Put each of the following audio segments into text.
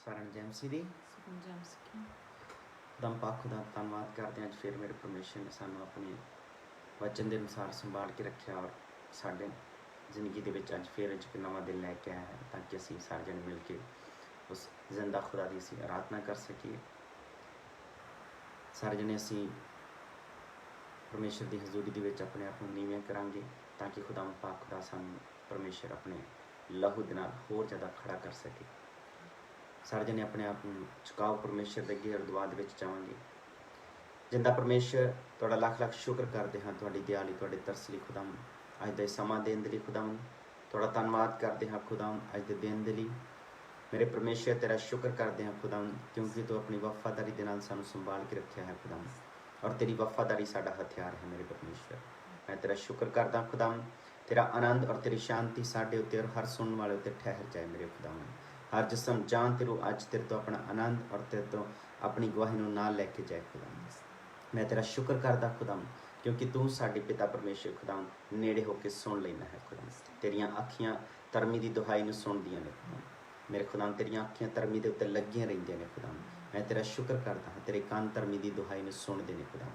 ਸਾਰਨ ਜੈਮਸੀ ਦੀ ਦਮ ਪਾਕ ਦਾ ਧੰਨਵਾਦ ਕਰਦੇ ਹਾਂ। ਅੱਜ ਫਿਰ ਮੇਰੇ ਪਰਮੇਸ਼ਰ ਨੇ ਸਾਨੂੰ ਆਪਣੇ ਵਚਨ ਦੇ ਅਨੁਸਾਰ ਸੰਭਾਲ ਕੇ ਰੱਖਿਆ ਔਰ ਸਾਡੇ ਜ਼ਿੰਦਗੀ ਦੇ ਵਿੱਚ ਅੱਜ ਫਿਰ ਇੱਕ ਨਵਾਂ ਦਿਨ ਲੈ ਕੇ ਆਇਆ ਹੈ ਤਾਂ ਕਿ ਅਸੀਂ ਸਾਰੇ ਜਣੇ ਮਿਲ ਕੇ ਉਸ ਜ਼ਿੰਦਾ ਖੁਦਾ ਦੀ ਅਸੀਂ ਆਰਾਧਨਾ ਕਰ ਸਕੀਏ। ਸਾਰੇ ਜਣੇ ਅਸੀਂ ਪਰਮੇਸ਼ਰ ਦੀ ਹਜ਼ੂਰੀ ਦੇ ਵਿੱਚ ਆਪਣੇ ਆਪ ਨੂੰ ਨੀਵੇਂ ਕਰਾਂਗੇ ਤਾਂ ਕਿ ਖੁਦਾ ਪਾਕ ਖੁਦਾ ਸਾਨੂੰ ਪਰਮੇਸ਼ਰ ਆਪਣੇ ਲਹੂ ਦੇ ਨਾਲ ਹੋਰ ਜ਼ਿਆਦਾ ਖੜਾ ਕਰ ਸਕੇ। ਸਾਰੇ ਜਣੇ ਆਪਣੇ ਆਪ ਨੂੰ ਝੁਕਾਓ ਪਰਮੇਸ਼ਰ ਦੇ ਅੱਗੇ ਅਰਦਾਸ ਦੇ ਵਿੱਚ ਜਾਵਾਂਗੇ। ਜਿੰਦਾ ਪਰਮੇਸ਼ਰ ਤੁਹਾਡਾ ਲੱਖ ਲੱਖ ਸ਼ੁਕਰ ਕਰਦੇ ਹਾਂ ਤੁਹਾਡੀ ਦਿਆਲੀ ਤੁਹਾਡੇ ਤਰਸ ਲਈ ਖੁਦਾਵੰ, ਅੱਜ ਦਾ ਸਮਾਂ ਦੇਣ ਦੇ ਲਈ ਖੁਦਾਵੰ ਤੁਹਾਡਾ ਧੰਨਵਾਦ ਕਰਦੇ ਹਾਂ ਖੁਦਾਵੰ। ਅੱਜ ਦੇ ਦਿਨ ਦੇ ਲਈ ਮੇਰੇ ਪਰਮੇਸ਼ਰ ਤੇਰਾ ਸ਼ੁਕਰ ਕਰਦੇ ਹਾਂ ਖੁਦਾਵੰ, ਕਿਉਂਕਿ ਤੂੰ ਆਪਣੀ ਵਫਾਦਾਰੀ ਦੇ ਨਾਲ ਸਾਨੂੰ ਸੰਭਾਲ ਕੇ ਰੱਖਿਆ ਹੈ ਖੁਦਾਵੰ ਔਰ ਤੇਰੀ ਵਫਾਦਾਰੀ ਸਾਡਾ ਹਥਿਆਰ ਹੈ। ਮੇਰੇ ਪਰਮੇਸ਼ਰ ਮੈਂ ਤੇਰਾ ਸ਼ੁਕਰ ਕਰਦਾ ਖੁਦਾਵੰ, ਤੇਰਾ ਆਨੰਦ ਔਰ ਤੇਰੀ ਸ਼ਾਂਤੀ ਸਾਡੇ ਉੱਤੇ ਔਰ ਹਰ ਸੁਣਨ ਵਾਲੇ ਉੱਤੇ ਠਹਿਰ ਜਾਏ। ਮੇਰੇ ਖੁਦਾਵੰ ਹਰ ਜਿਸਮ ਜਾਨ ਤੇਰੂ ਅੱਜ ਤੇਰੇ ਤੋਂ ਆਪਣਾ ਆਨੰਦ ਔਰ ਤੇਰੇ ਤੋਂ ਆਪਣੀ ਗਵਾਹੀ ਨੂੰ ਨਾਲ ਲੈ ਕੇ ਜਾਏ ਖੁਦਾਵੰ। ਮੈਂ ਤੇਰਾ ਸ਼ੁਕਰ ਕਰਦਾ ਖੁਦਾਵੰ, ਕਿਉਂਕਿ ਤੂੰ ਸਾਡੇ ਪਿਤਾ ਪਰਮੇਸ਼ਰ ਖੁਦਾਵੰ ਨੇੜੇ ਹੋ ਕੇ ਸੁਣ ਲੈਣਾ ਹੈ ਖੁਦਾਵੰ। ਤੇਰੀਆਂ ਅੱਖੀਆਂ ਧਰਮੀ ਦੀ ਦੁਹਾਈ ਨੂੰ ਸੁਣਦੀਆਂ ਨੇ ਖੁਦਾਵੰ। ਮੇਰੇ ਖੁਦਾਵੰ ਤੇਰੀਆਂ ਅੱਖੀਆਂ ਧਰਮੀ ਦੇ ਉੱਤੇ ਲੱਗੀਆਂ ਰਹਿੰਦੀਆਂ ਨੇ ਖੁਦਾਵੰ। ਮੈਂ ਤੇਰਾ ਸ਼ੁਕਰ ਕਰਦਾ ਹਾਂ, ਤੇਰੇ ਕੰਨ ਧਰਮੀ ਦੀ ਦੁਹਾਈ ਨੂੰ ਸੁਣਦੇ ਨੇ ਖੁਦਾਵੰ।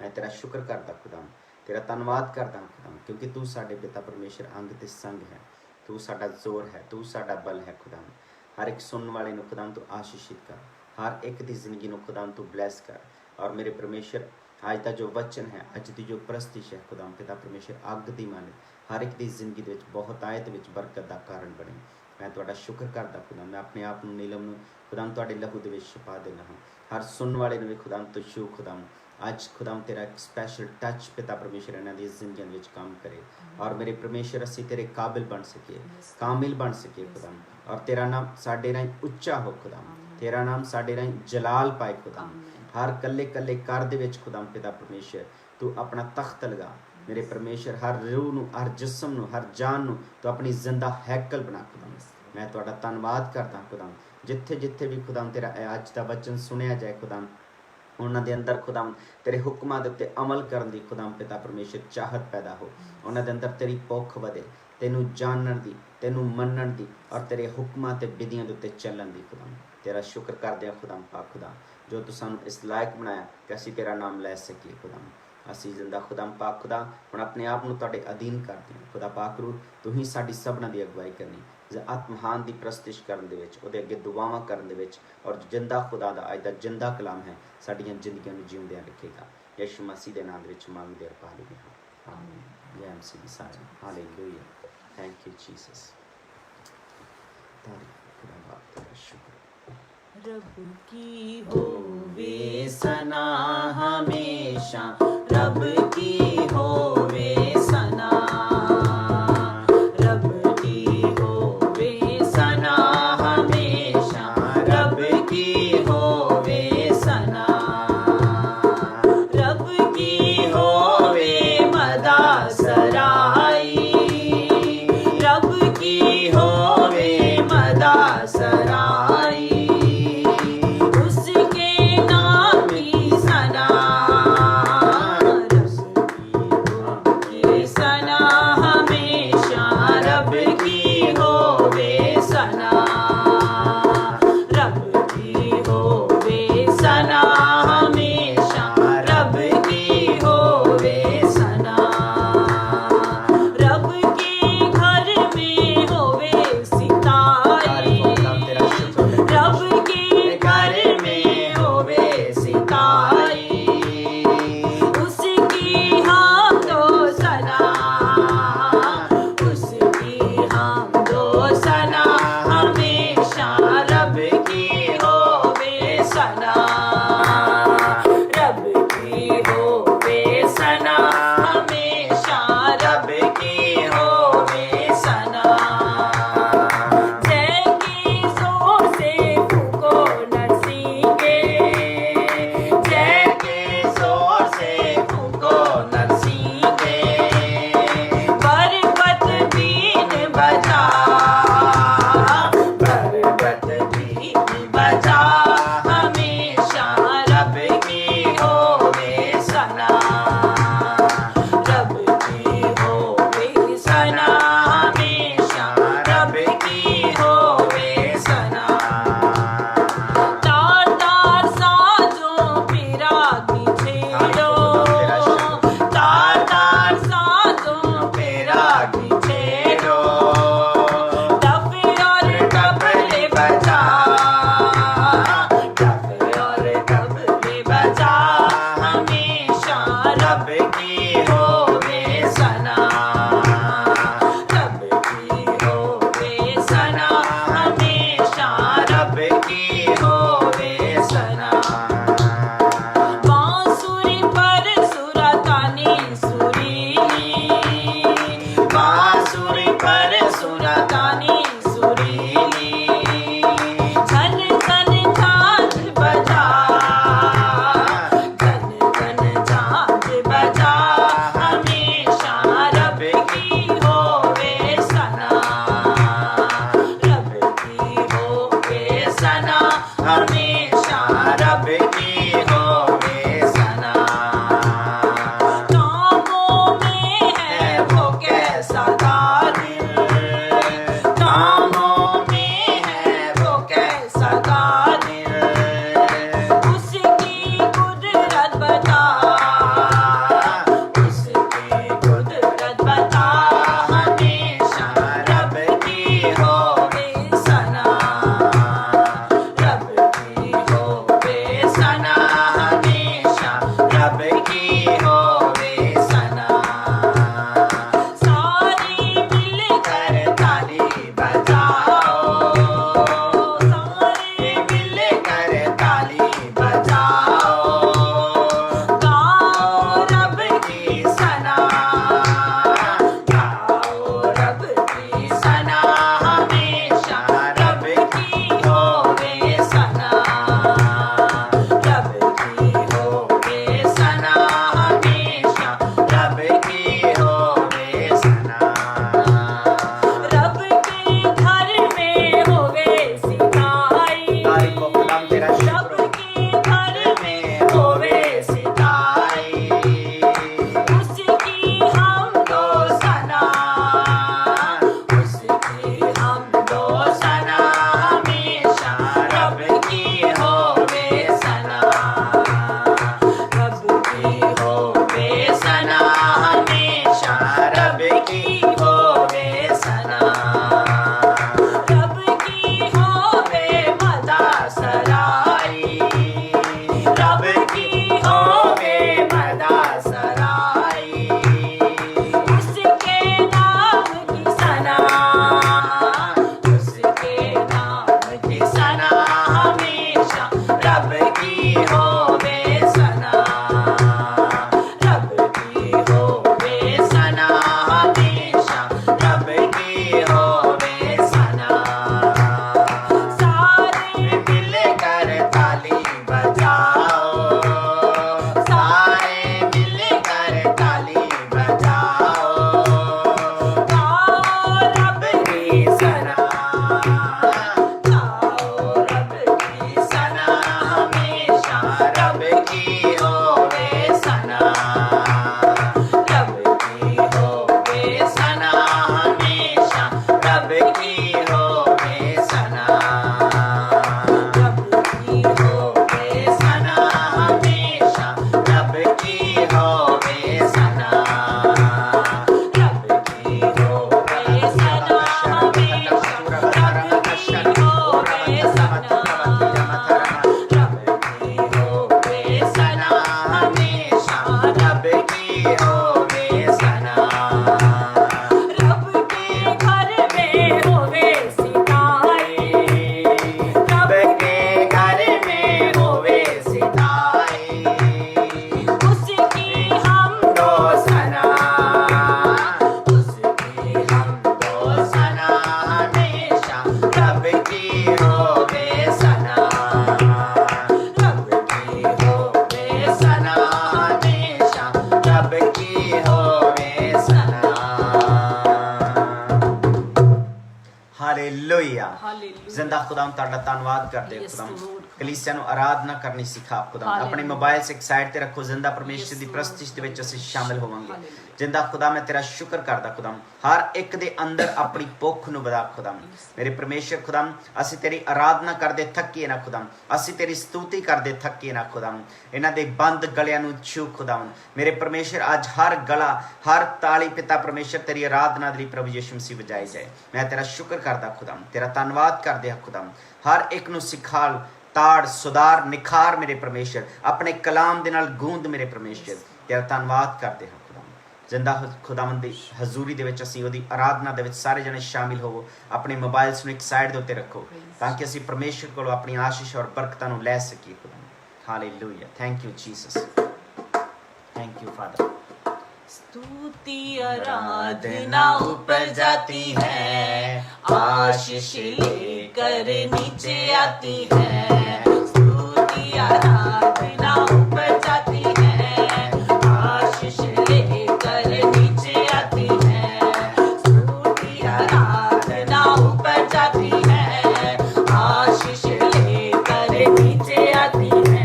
ਮੈਂ ਤੇਰਾ ਸ਼ੁਕਰ ਕਰਦਾ ਖੁਦਾਵੰ, ਤੇਰਾ ਧੰਨਵਾਦ ਕਰਦਾ ਹਾਂ ਖੁਦਾਵੰ, ਕਿਉਂਕਿ ਤੂੰ ਸਾਡੇ ਪਿਤਾ ਪਰਮੇਸ਼ਰ ਅੰਗ ਤੇ ਸੰਗ ਹੈ। ਤੂੰ ਸਾਡਾ ਜ਼ੋਰ ਹੈ, ਤੂੰ ਸਾਡਾ ਬਲ ਹੈ ਖੁਦਾਵੰ। ਹਰ ਇੱਕ ਸੁਣਨ ਵਾਲੇ ਨੂੰ ਖੁਦਾਵੰ ਤੂੰ ਆਸ਼ੀਸ਼ਿਤ ਕਰ, ਹਰ ਇੱਕ ਦੀ ਜ਼ਿੰਦਗੀ ਨੂੰ ਖੁਦਾਵੰ ਤੂੰ ਬਲੈਸ ਕਰ। ਔਰ ਮੇਰੇ ਪਰਮੇਸ਼ਰ ਅੱਜ ਦਾ ਜੋ ਵਚਨ ਹੈ, ਅੱਜ ਦੀ ਜੋ ਪ੍ਰਸਤਿਸ਼ ਹੈ ਖੁਦਾਵੰ ਪਿਤਾ ਪਰਮੇਸ਼ਰ ਅੱਗ ਦੀ ਮੰਨ ਹਰ ਇੱਕ ਦੀ ਜ਼ਿੰਦਗੀ ਦੇ ਵਿੱਚ ਬਹੁਤਾਇਤ ਵਿੱਚ ਬਰਕਤ ਦਾ ਕਾਰਨ ਬਣੇ। ਮੈਂ ਤੁਹਾਡਾ ਸ਼ੁਕਰ ਕਰਦਾ ਖੁਦਾ, ਮੈਂ ਆਪਣੇ ਆਪ ਨੂੰ ਨੀਲਮ ਨੂੰ ਖੁਦਾਵੰ ਤੁਹਾਡੇ ਲਹੂ ਦੇ ਵਿੱਚ ਛੁਪਾ ਦੇਣਾ ਹਾਂ। ਹਰ ਸੁਣਨ ਵਾਲੇ ਨੂੰ ਵੀ ਖੁਦਾਵੰ ਤੁਸ਼ੂ ਖੁਦਾਵੰ ਅੱਜ ਖੁਦਾਵੰ ਤੇਰਾ ਇੱਕ ਸਪੈਸ਼ਲ ਟੱਚ ਪਿਤਾ ਪਰਮੇਸ਼ਰ ਇਹਨਾਂ ਦੀ ਜ਼ਿੰਦਗੀਆਂ ਵਿੱਚ ਕੰਮ ਕਰੇ ਔਰ ਮੇਰੇ ਪਰਮੇਸ਼ਰ ਅਸੀਂ ਤੇਰੇ ਕਾਬਿਲ ਬਣ ਸਕੀਏ, ਕਾਮਿਲ ਬਣ ਸਕੀਏ ਖੁਦਾਵੰ ਔਰ ਤੇਰਾ ਨਾਮ ਸਾਡੇ ਰਾਹੀਂ ਉੱਚਾ ਹੋ ਖੁਦਾਵੰ, ਤੇਰਾ ਨਾਮ ਸਾਡੇ ਰਾਹੀਂ ਜਲਾਲ ਪਾਏ ਖੁਦਾਵੰ। ਹਰ ਕੱਲੇ ਕੱਲੇ ਘਰ ਦੇ ਵਿੱਚ ਖੁਦਾਵੰ ਪਿਤਾ ਪਰਮੇਸ਼ਰ ਤੂੰ ਆਪਣਾ ਤਖਤ ਲਗਾ। ਮੇਰੇ ਪਰਮੇਸ਼ਰ ਹਰ ਰੂਹ ਨੂੰ, ਹਰ ਜਿਸਮ ਨੂੰ, ਹਰ ਜਾਨ ਨੂੰ ਤੂੰ ਆਪਣੀ ਜ਼ਿੰਦਾ ਹੈਕਲ ਬਣਾ ਖੁਦਾਵੰ। ਮੈਂ ਤੁਹਾਡਾ ਧੰਨਵਾਦ ਕਰਦਾ ਖੁਦਾਵੰ, ਜਿੱਥੇ ਜਿੱਥੇ ਵੀ ਖੁਦਾਵੰ ਤੇਰਾ ਅੱਜ ਦਾ ਵਚਨ ਸੁਣਿਆ ਜਾਏ ਖੁਦਾਵੰ ਉਹਨਾਂ ਦੇ ਅੰਦਰ ਖੁਦਾਵੰ ਤੇਰੇ ਹੁਕਮਾਂ ਦੇ ਉੱਤੇ ਅਮਲ ਕਰਨ ਦੀ ਖੁਦਾਵੰ ਪਿਤਾ ਪਰਮੇਸ਼ਰ ਚਾਹਤ ਪੈਦਾ ਹੋ। ਉਹਨਾਂ ਦੇ ਅੰਦਰ ਤੇਰੀ ਭੁੱਖ ਵਧੇ, ਤੈਨੂੰ ਜਾਣਨ ਦੀ, ਤੈਨੂੰ ਮੰਨਣ ਦੀ ਔਰ ਤੇਰੇ ਹੁਕਮਾਂ ਤੇ ਵਿਧੀਆਂ ਦੇ ਉੱਤੇ ਚੱਲਣ ਦੀ ਖੁਦਾਵੰ। ਤੇਰਾ ਸ਼ੁਕਰ ਕਰਦੇ ਹਾਂ ਖੁਦਾਵੰ ਪਾਕ ਖੁਦਾ, ਜੋ ਤੂੰ ਸਾਨੂੰ ਇਸ ਲਾਇਕ ਬਣਾਇਆ ਕਿ ਅਸੀਂ ਤੇਰਾ ਨਾਮ ਲੈ ਸਕੀਏ ਖੁਦਾਵੰ। ਅਸੀਂ ਜ਼ਿੰਦਾ ਖੁਦਾਵੰ ਪਾਕ ਖੁਦਾ ਹੁਣ ਆਪਣੇ ਆਪ ਨੂੰ ਤੁਹਾਡੇ ਅਧੀਨ ਕਰਦੇ ਹਾਂ ਖੁਦਾ ਪਾਕ ਰੂ, ਤੂੰ ਹੀ ਸਾਡੀ ਸਭਨਾਂ ਦੀ ਅਗਵਾਈ ਕਰਨੀ ਆਤਮਹਾਨ ਦੀ ਪ੍ਰਸਤਿਸ਼ ਕਰਨ ਦੇ ਵਿੱਚ, ਉਹਦੇ ਅੱਗੇ ਦੁਆਵਾਂ ਕਰਨ ਦੇ ਵਿੱਚ ਔਰ ਜਿੰਦਾ ਖੁਦਾ ਦਾ ਅੱਜ ਦਾ ਜਿੰਦਾ ਕਲਾਮ ਹੈ ਸਾਡੀਆਂ ਜ਼ਿੰਦਗੀਆਂ ਨੂੰ ਜਿਉਂਦਿਆਂ ਰੱਖੇਗਾ। ਯਿਸੂ ਮਸੀਹ ਦੇ ਨਾਮ ਦੇ ਵਿੱਚ ਮੰਗਦੇ ਔਰ ਪਾ ਲੈਂਦੇ ਹਾਂ, ਆਮੀਨ। ਜੈ ਮਸੀਹ ਦੀ ਸਾਜਨ, ਹਾਲੇਲੂਇਆ, ਥੈਂਕ ਯੂ ਜੀਸਸ। तारीफ खुदा बाप तेरा शुक्र। रब की होवे सना हमेशा, रब की होवे सना, रब की होवे सना हमेशा, रब की होवे सना, रब की होवे मदा सराई, रब की होवे मदा सराई, उसके नाम की सना, रब की सना हमेशा, रब की होवे सना, रब की होवे सना हमेशा, रब की होवे सना, रब के घर में होवे सिताई, तबले बजा, ढोल और तबले बजा, हमेशा रब की होवे सना, रब की होवे सना, हमेशा रब की होवे सना। बांसुरी पर सुरतानी सुरीली, बांसुरी पर सुरतानी सुरीली, झन झन झांझ बजा, झन झन झांझ बजा, हमेशा रब की होवे सना, रब की होवे सना, हमेशा रब की होवे सना। कामों में है वो कैसा कादिर, कामों में है वो कैसा कादिर, उसकी कुदरत बता, उसकी कुदरत बता, हमेशा रब की होवे सना, रब की होवे सना, हमेशा रब की होवे सना। सारे मिलकर ताली बजाओ, सारे मिलकर ताली बजाओ, गाओ रब की सना, गाओ रब की सना, हमेशा रब की होवे सना, रब की होवे सना, हमेशा रब की होवे सना। रब के घर में होवे सिताई, रब के घर में होवे सिताई, उसकी हम दो सना, उसकी हम दो सना, हमेशा रब की होवे सना, रब की होवे सना, हमेशा रब की होवे सना। रब की होवे मदा सराई, रब की होवे मदा सराई, उसके नाम की सना, उसके नाम की सना, हमेशा रब की होवे सना, रब की होवे सना, हमेशा रब की होवे सना। सारे मिलकर ताली बजाओ, सारे मिलकर ताली बजाओ, गाओ रब की सना, गाओ रब की सना, हमेशा रब की होवे सना, रब की होवे सना, हमेशा रब की होवे सना, रब की होवे सना, हमेशा रब की होवे सना, रब की होवे सना, हमेशा रब की होवे सना, रब की होवे सना, हमेशा रब की होवे सना। रब के घर में होवे सिताई, रब के घर में होवे सिताई, उसकी हम दो सना, उसकी हम दो सना, हमेशा रब की होवे सना, रब की होवे सना, हमेशा रब की होवे सना। हालेलुया। हालेलुया। जिंदा खुदाम ਤੁਹਾਡਾ ਧੰਨਵਾਦ ਕਰਦੇ ਹਾਂ Yes, खुदाम Lord. ਕਲੀਸਿਆ ਨੂੰ ਆਰਾਧਨਾ ਕਰਨੀ ਸਿਖਾ ਖੁਦਾ। ਆਪਣੇ ਮੋਬਾਈਲ ਸੇ ਇੱਕ ਸਾਈਡ ਤੇ ਰੱਖੋ, ਜ਼ਿੰਦਾ ਪਰਮੇਸ਼ਰ ਦੀ ਪ੍ਰਸਤਿਸ਼ ਦੇ ਵਿੱਚ ਅਸੀਂ ਸ਼ਾਮਿਲ ਹੋਵਾਂਗੇ। ਜਿੰਦਾ ਖੁਦਾ ਮੈਂ ਤੇਰਾ ਸ਼ੁਕਰ ਕਰਦਾ ਖੁਦਾ, ਹਰ ਇੱਕ ਦੇ ਅੰਦਰ ਆਪਣੀ ਭੁੱਖ ਨੂੰ ਵਧਾ ਖੁਦਾ। ਮੇਰੇ ਪਰਮੇਸ਼ਰ ਖੁਦਾ, ਅਸੀਂ ਤੇਰੀ ਆਰਾਧਨਾ ਕਰਦੇ ਥੱਕੀਏ ਨਾ ਖੁਦਾ, ਅਸੀਂ ਤੇਰੀ ਸਤੂਤੀ ਕਰਦੇ ਥੱਕੀਏ ਨਾ ਖੁਦਾ। ਇਹਨਾਂ ਦੇ ਬੰਦ ਗਲਿਆਂ ਨੂੰ ਛੂ ਖੁਦਾ। ਮੇਰੇ ਪਰਮੇਸ਼ਰ ਅੱਜ ਹਰ ਗਲਾ, ਹਰ ਤਾਲੀ ਪਿਤਾ ਪਰਮੇਸ਼ਰ ਤੇਰੀ ਆਰਾਧਨਾ ਦੇ ਲਈ ਪ੍ਰਭੂ ਯਿਸੂ ਮਸੀਹ ਵਜਾਈ ਜਾਏ। ਮੈਂ ਤੇਰਾ ਸ਼ੁਕਰ ਕਰਦਾ ਖੁਦਾ, ਤੇਰਾ ਧੰਨਵਾਦ ਕਰਦੇ ਹਾਂ ਖੁਦਾ। ਹਰ ਇੱਕ ਨੂੰ ਸਿਖਾਲ, ਤਾੜ, ਸੁਧਾਰ, ਨਿਖਾਰ ਮੇਰੇ ਪਰਮੇਸ਼ਰ, ਆਪਣੇ ਕਲਾਮ ਦੇ ਨਾਲ ਗੂੰਦ ਮੇਰੇ ਪਰਮੇਸ਼ਰ। ਤੇਰਾ ਧੰਨਵਾਦ ਕਰਦੇ ਹਾਂ ਖੁਦਾ। ਜ਼ਿੰਦਾ ਖੁਦਾਵੰਦ ਦੀ ਹਜ਼ੂਰੀ ਦੇ ਵਿੱਚ ਅਸੀਂ ਉਹਦੀ ਆਰਾਧਨਾ ਦੇ ਵਿੱਚ ਸਾਰੇ ਜਣੇ ਸ਼ਾਮਿਲ ਹੋਵੋ। ਆਪਣੇ ਮੋਬਾਈਲਸ ਨੂੰ ਇੱਕ ਸਾਈਡ ਦੇ ਉੱਤੇ ਰੱਖੋ ਤਾਂ ਕਿ ਅਸੀਂ ਪਰਮੇਸ਼ਰ ਕੋਲੋਂ ਆਪਣੀ ਆਸ਼ੀਸ਼ ਔਰ ਬਰਕਤਾਂ ਨੂੰ ਲੈ ਸਕੀਏ ਖੁਦਾ। Hallelujah. Thank you Jesus, thank you father. स्तुति आराधना ऊपर जाती है, आशीष लेकर नीचे आती है। स्तुति आराधना ऊपर जाती है, आशीष लेकर नीचे आती है। स्तुति आराधना ऊपर जाती है, आशीष लेकर नीचे आती है।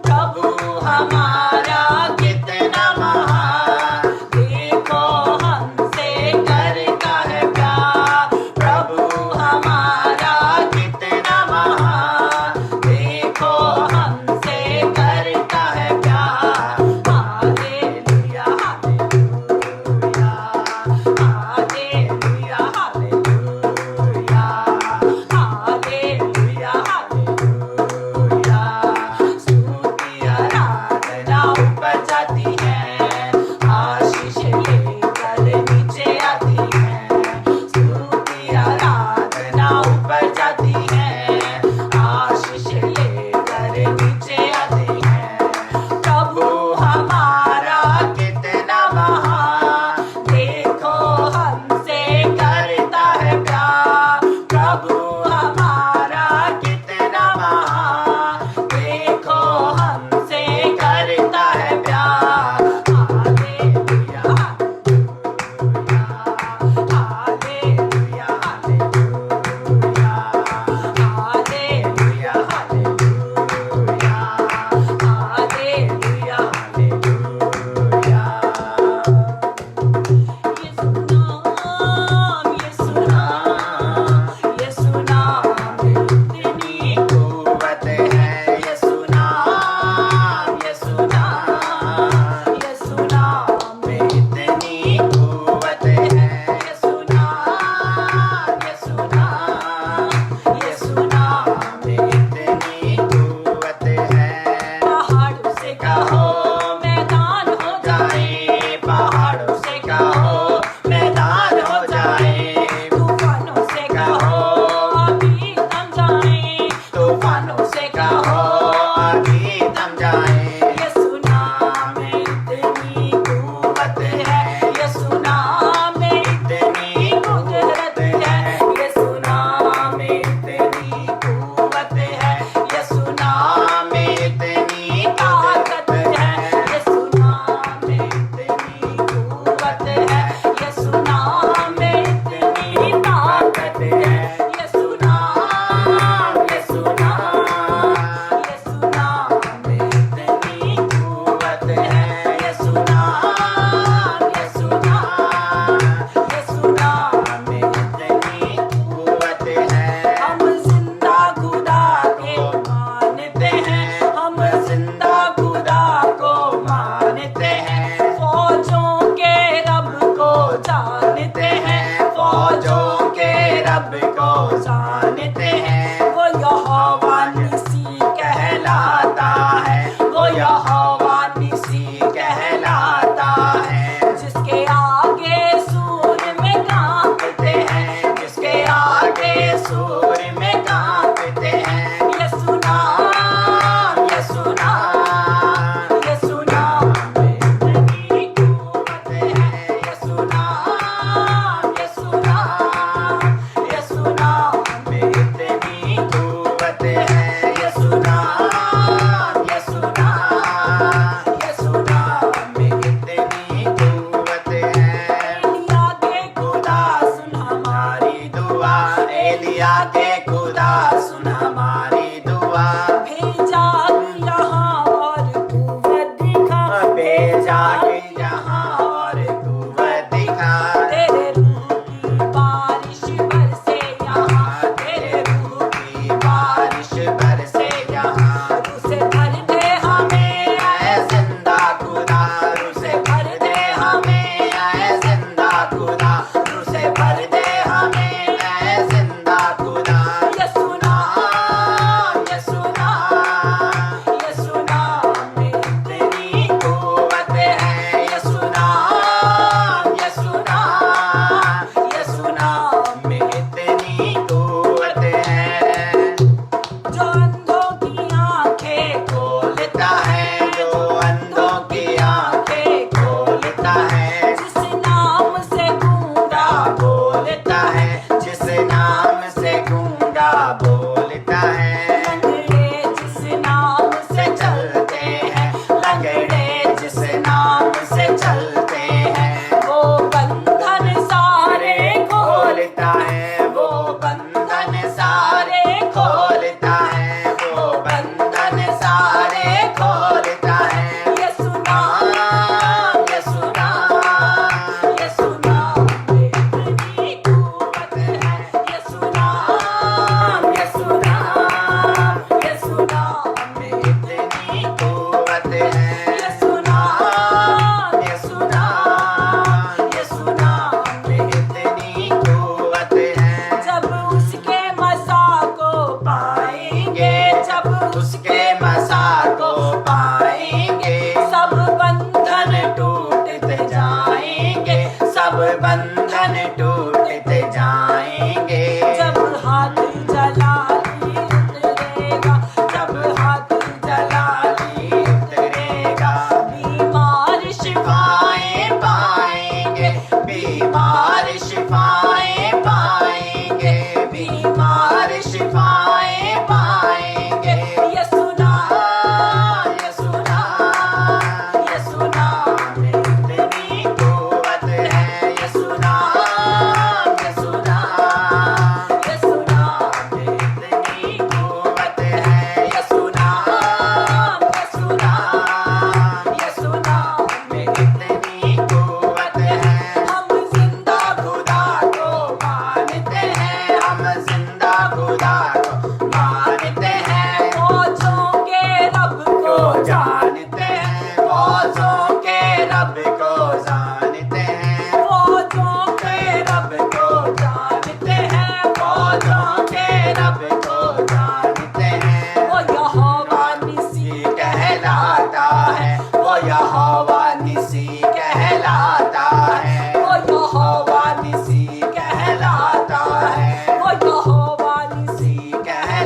प्रभु हमारा कितना महान, देखो हमसे करता है प्यार। प्रभु हमारा कितना महान, देखो हमसे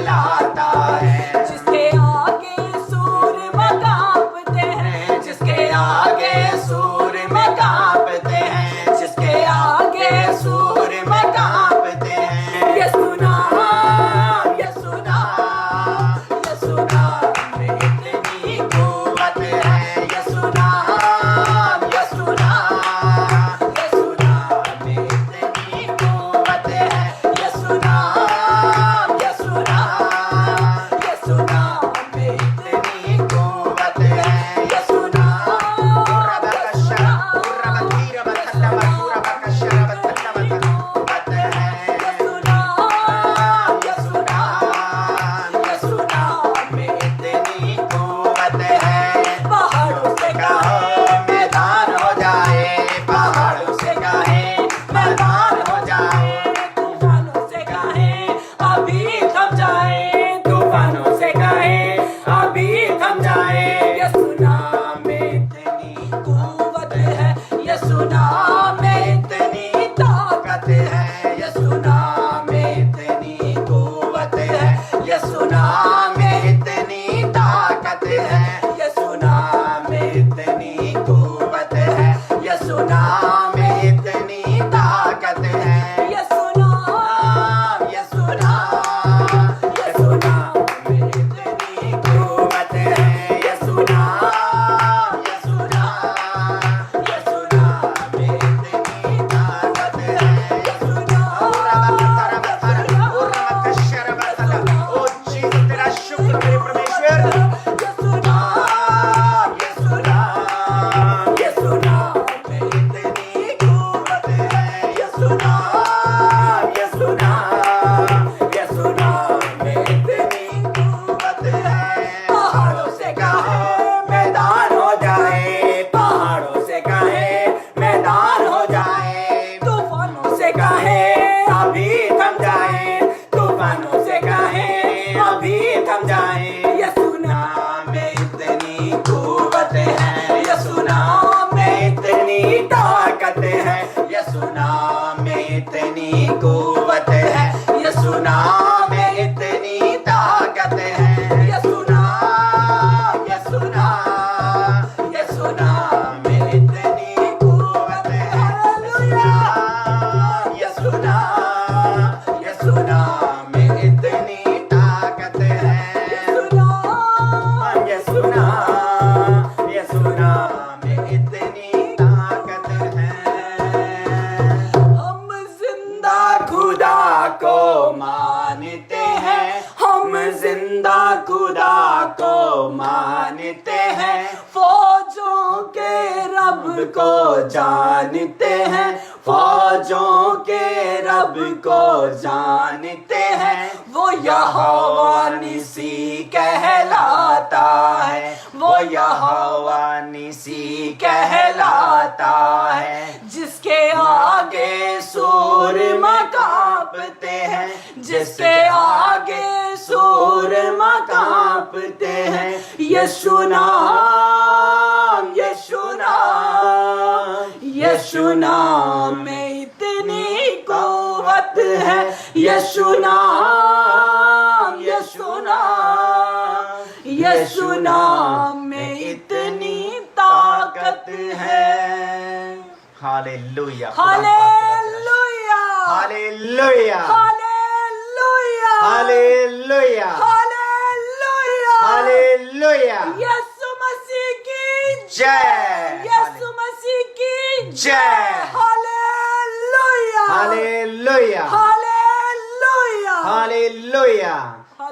कहलाता है। जिसके आगे सूरमा कांपते हैं, जिसके आगे सूरमा कांपते हैं, जिसके आगे सूरमा कांपते हैं। यसु नाम, यसु नाम, यसु नाम में इतनी कुव्वत है। यसु नाम, यसु नाम, यसु नाम में इतनी कुव्वत है। यसु नाम, यसु नाम, यसु नाम में इतनी कुव्वत है। यसु पहाड़ों से कहे मैदान हो जाए, पहाड़ों से कहे मैदान हो जाए, तूफानों से कहे अभी थम जाए, तूफानों से कहे अभी थम जाए। यसु नाम में इतनी कुव्वत है, यसु नाम में इतनी ताकत है। यसु नाम में इतनी कुव्वत है, यसु नाम में इतनी ताकत है। यसु नाम में इतनी कुव्वत है, यसु नाम में इतनी ताकत है। यसु नाम, यसु नाम, यसु नाम में इतनी कुव्वत है। यसु नाम, यसु नाम, यसु नाम में इतनी ताकत है। यसु नाम, ओ जीसस तेरा शुक्र मेरे परमेश्वर। यसु नाम, यसु नाम, यसु नाम में इतनी कुव्वत है। यसु नाम, यसु नाम, यसु नाम में इतनी कुव्वत है। पहाड़ों से कहे मैदान हो जाए, पहाड़ों से कहे मैदान हो जाए, तूफानों से कहे अभी थम जाए, तूफानों से कहे अभी थम जाए। यसु नाम में इतनी कुव्वत है, यसु नाम में इतनी ताकत है। यसु नाम में इतनी कुव्वत है, यसु नाम में इतनी ताकत है। यसु नाम, यसु नाम, यसु नाम में इतनी कुव्वत है। यसु नाम, यसु नाम में इतनी ताकत है। यसु नाम, यसु नाम में इतनी ताकत है। हम जिंदा खुदा को मानते हैं, हम जिंदा खुदा को मानते हैं। फौजों के रब को जानते हैं, फौजों के रब को जानते हैं। वो यहोवा निसी कहलाता है, वो यहोवा निसी कहलाता है। जिसके आगे सूरमा कांपते हैं, जिसके आगे सूरमा कांपते हैं। यीशु नाम, यीशु नाम, यीशु नाम में इतनी कुव्वत है। यीशु नाम, यीशु नाम, यीशु नाम में इतनी ताकत है। Hallelujah, hallelujah, hallelujah, hallelujah, hallelujah, hallelujah, hallelujah. यीशु मसीह की जय, यीशु मसीह की जय। Hallelujah, hallelujah, hallelujah, hallelujah.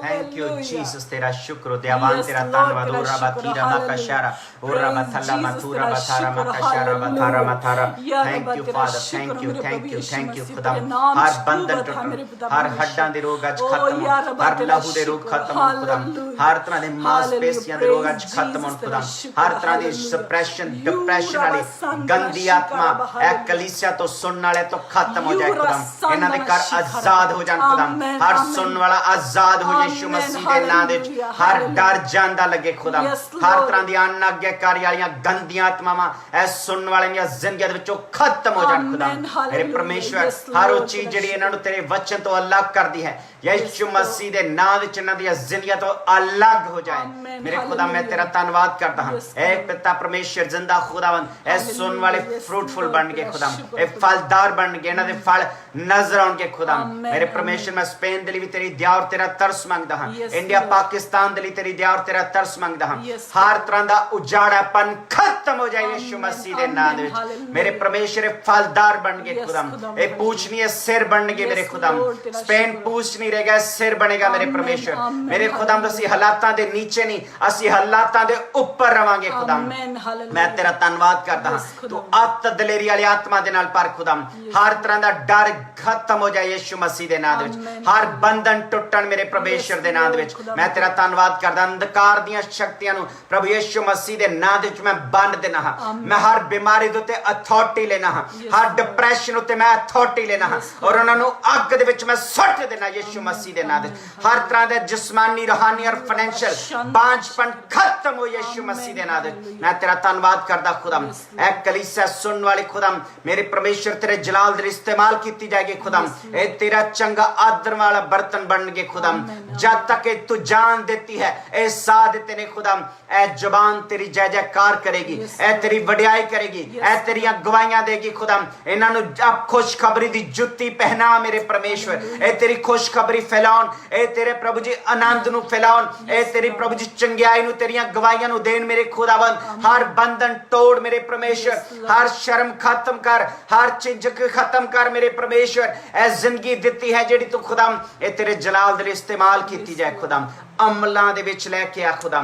Thank you Hallelujah. Jesus, तेरा शुक्र देवान, Yes, तेरा Lord, धन्यवाद। तेरा ओरा शुक्र, बथीरा मकशारा, ओरा Praise बथला Jesus, मथुरा तेरा बथारा शुक्र, मकशारा बथारा Hallelujah. मथारा। या थैंक रब्बा, यू तेरा फादर, शुक्र, थैंक यू, मेरे थैंक प्रभु यू, यीशु थैंक यू मसीह, खुदा। तेरे नाम हर स्तुति बंधन बता मेरे पिता टूट, हर परमेश्वर। हड्डां दे रोग अज ओ खत्म या होण, रब्बा, हर तेरा लहू दे रोग शुक्र, खत्म होण खुदा। Hallelujah. हर तरह दे मांसपेशियां दे रोग अज Praise खत्म होण Jesus, खुदा। तेरा शुक्र, हर तरह दी Hallelujah. सप्रेशन, You डिप्रेशन रब्बा, वाली सन, गंदी तेरा आत्मा शुक्र, ए कलीसिया तो सुनने वाले तो खत्म हो You जाए खुदा। रब्बा, सन, इन्हां दे तेरा घर शुक्र, आजाद हो जाण खुदा। Amen, हर Amen. सुनने वाला आजाद हो जाए यीशु Amen. मसीह दे नाम दे विच Hallelujah. हर Hallelujah. डर जांदा लगे खुदा Yes, हर Lord. तरह दी अनाज्ञाकारी वालियां गंदियां आत्मावां ऐ सुनने वाले दी जिंदगी दे विचों खत्म हो जाण खुदा Amen. मेरे Hallelujah. परमेश्वर Yes, हर वो Lord. चीज जिहड़ी इन्हां नूं तेरे वचन तो अलग करदी है यीशु Lord. मसीह दे नाम विच इन्हां दी जिंदगी तो अलग हो जाए Amen. मेरे खुदा मैं Hallelujah. तेरा धन्यवाद करता हूं Yes, ए Lord. पिता परमेश्वर जिंदा खुदावंद ए सुनने वाले Yes, फ्रूटफुल Lord. बन गए तेरा खुदा शुक्र ए खुदा। फलदार बन गए इन्हां दे फल नजर आउणगे खुदा Amen. मेरे परमेश्वर मैं स्पेन दे लई भी तेरी दया और तेरा तरस मंगदा हां Yes, इंडिया Lord. पाकिस्तान दे लई तेरी दया और तेरा तरस मंगदा हां Yes, हर तरह दा उजाड़ापन खत्म हो जाए यीशु Amen. मसीह दे नाम दे Amen. विच Hallelujah. मेरे परमेश्वर ए फलदार बन गए Yes, खुदा खुदा। ए पूछ नहीं है सिर बन गए Yes, मेरे खुदा Lord, तेरा स्पेन शुक्र। पूछ नहीं रहेगा सिर बनेगा मेरे Amen. परमेश्वर Amen. मेरे खुदा Hallelujah. ਅਸੀਂ ਹਾਲਾਤਾਂ ਦੇ ਨੀਚੇ ਨਹੀਂ ਅਸੀਂ ਹਾਲਾਤਾਂ ਦੇ ਉੱਪਰ ਰਵਾਂਗੇ ਖੁਦਾ Amen. Hallelujah. ਮੈਂ ਤੇਰਾ ਧੰਨਵਾਦ ਕਰਦਾ ਹਾਂ Yes, ਖੁਦਾ। ਤੂੰ ਅੱਤ ਦਲੇਰੀ ਵਾਲੀ ਆਤਮਾ ਦੇ ਨਾਲ ਪਰ ਖੁਦਾ ਹਰ ਤਰ੍ਹਾਂ ਦਾ ਡਰ ਖਤਮ ਹੋ ਜਾਏ ਯਿਸੂ ਮਸੀਹ ਦੇ ਨਾਮ ਦੇ ਵਿੱਚ Amen. ਹਰ ਬੰਧਨ ਟੁੱਟਣ ਮੇਰੇ ਪਰਮੇਸ਼ਰ ਦੇ ਨਾਮ ਦੇ ਵਿੱਚ ਖੁਦਾ। ਮੈਂ ਤੇਰਾ ਧੰਨਵਾਦ ਕਰਦਾ ਅੰਧਕਾਰ ਦੀਆਂ ਸ਼ਕਤੀਆਂ ਨੂੰ ਪ੍ਰਭੂ ਯਿਸੂ ਮਸੀਹ ਦੇ ਨਾਮ ਦੇ ਵਿੱਚ ਮੈਂ ਬੰਨ ਦੇਣਾ ਹਾਂ Amen. ਮੈਂ ਹਰ ਬਿਮਾਰੀ ਦੇ ਉੱਤੇ ਅਥਾਰਟੀ ਲੈਣਾ ਹਾਂ Yes, ਹਰ Lord. ਡਿਪਰੈਸ਼ਨ ਉੱਤੇ ਮੈਂ ਅਥਾਰਟੀ ਲੈਣਾ ਹਾਂ Yes, ਔਰ ਉਹਨਾਂ ਨੂੰ ਅੱਗ ਦੇ ਵਿੱਚ ਮੈਂ ਸੁੱਟ ਦੇਣਾ ਯਿਸੂ ਮਸੀਹ ਦੇ ਨਾਮ ਦੇ ਵਿੱਚ ਹਰ ਤਰ੍ਹਾਂ ਦਾ ਜਿਸਮਾਨੀ ਰੂਹਾਨੀ ਔਰ ਫਾਈਨੈਂਸ਼ੀਅਲ ਬਾਂਝਪਨ ਖਤਮ ਹੋ ਯਿਸੂ ਮਸੀਹ ਦੇ ਨਾਮ ਦੇ ਵਿੱਚ ਮੈਂ ਤੇਰਾ ਧੰਨਵਾਦ ਕਰਦਾ ਖੁਦਾ ਐ ਕਲੀਸਿਆ ਸੁਣਨ ਵਾਲੇ ਖੁਦਾ ਮੇਰੇ ਪਰਮੇਸ਼ਰ ਤੇਰੇ ਜਲਾਲ ਦੇ ਇਸਤੇਮਾਲ ਕੀਤੀ ਜਾਏਗੀ ਖੁਦਾ ਇਹ ਤੇਰਾ ਚੰਗਾ ਆਦਰ ਵਾਲਾ ਬਰਤਨ ਬਣਨਗੇ ਖੁਦਾ ਜਦ ਤੱਕ ਇਹ ਤੂੰ ਜਾਨ ਦਿੱਤੀ ਹੈ ਇਹ ਸਾਹ ਦਿੱਤੇ ਨੇ ਖੁਦਾ ਇਹ ਜ਼ੁਬਾਨ ਤੇਰੀ ਜੈ ਜੈਕਾਰ ਕਰੇਗੀ ਇਹ ਤੇਰੀ ਵਡਿਆਈ ਕਰੇਗੀ ਇਹ ਤੇਰੀਆਂ ਗਵਾਹੀਆਂ ਦੇਗੀ ਖੁਦਾ ਇਹਨਾਂ ਨੂੰ ਆਪ ਖੁਸ਼ਖਬਰੀ ਦੀ ਜੁੱਤੀ ਪਹਿਨਾ ਮੇਰੇ ਪਰਮੇਸ਼ਰ ਇਹ ਤੇਰੀ ਖੁਸ਼ਖਬਰੀ ਫੈਲਾਉਣ ਇਹ ਤੇਰੇ ਪ੍ਰਭੂ ਜੀ ਆਨੰਦ ਨੂੰ ਫੈਲਾਉਣ ਇਹ ਤੇਰੀ ਪ੍ਰਭੂ ਜੀ ਚੰਗਿਆਈ ਨੂੰ ਤੇਰੀਆਂ ਗਵਾਹੀਆਂ ਨੂੰ ਦੇਣ ਮੇਰੇ ਖੁਦਾਵੰਦ ਹਰ ਬੰਧਨ ਤੋੜ ਮੇਰੇ ਪਰਮੇਸ਼ਰ ਹਰ ਸ਼ਰਮ ਖਤਮ ਕਰ ਹਰ ਝਿਜਕ ਖਤਮ ਕਰ ਮੇਰੇ ਪਰਮੇਸ਼ਰ ਇਹ ਜ਼ਿੰਦਗੀ ਦਿੱਤੀ ਹੈ ਜਿਹੜੀ ਤੂੰ ਖੁਦਾ ਇਹ ਤੇਰੇ ਜਲਾਲ ਦੇ ਲਈ ਇਸਤੇਮਾਲ ਕੀਤੀ ਜਾਏ ਖੁਦਾ ਅਮਲਾਂ ਦੇ ਵਿੱਚ ਲੈ ਕੇ ਆ ਖੁਦਾ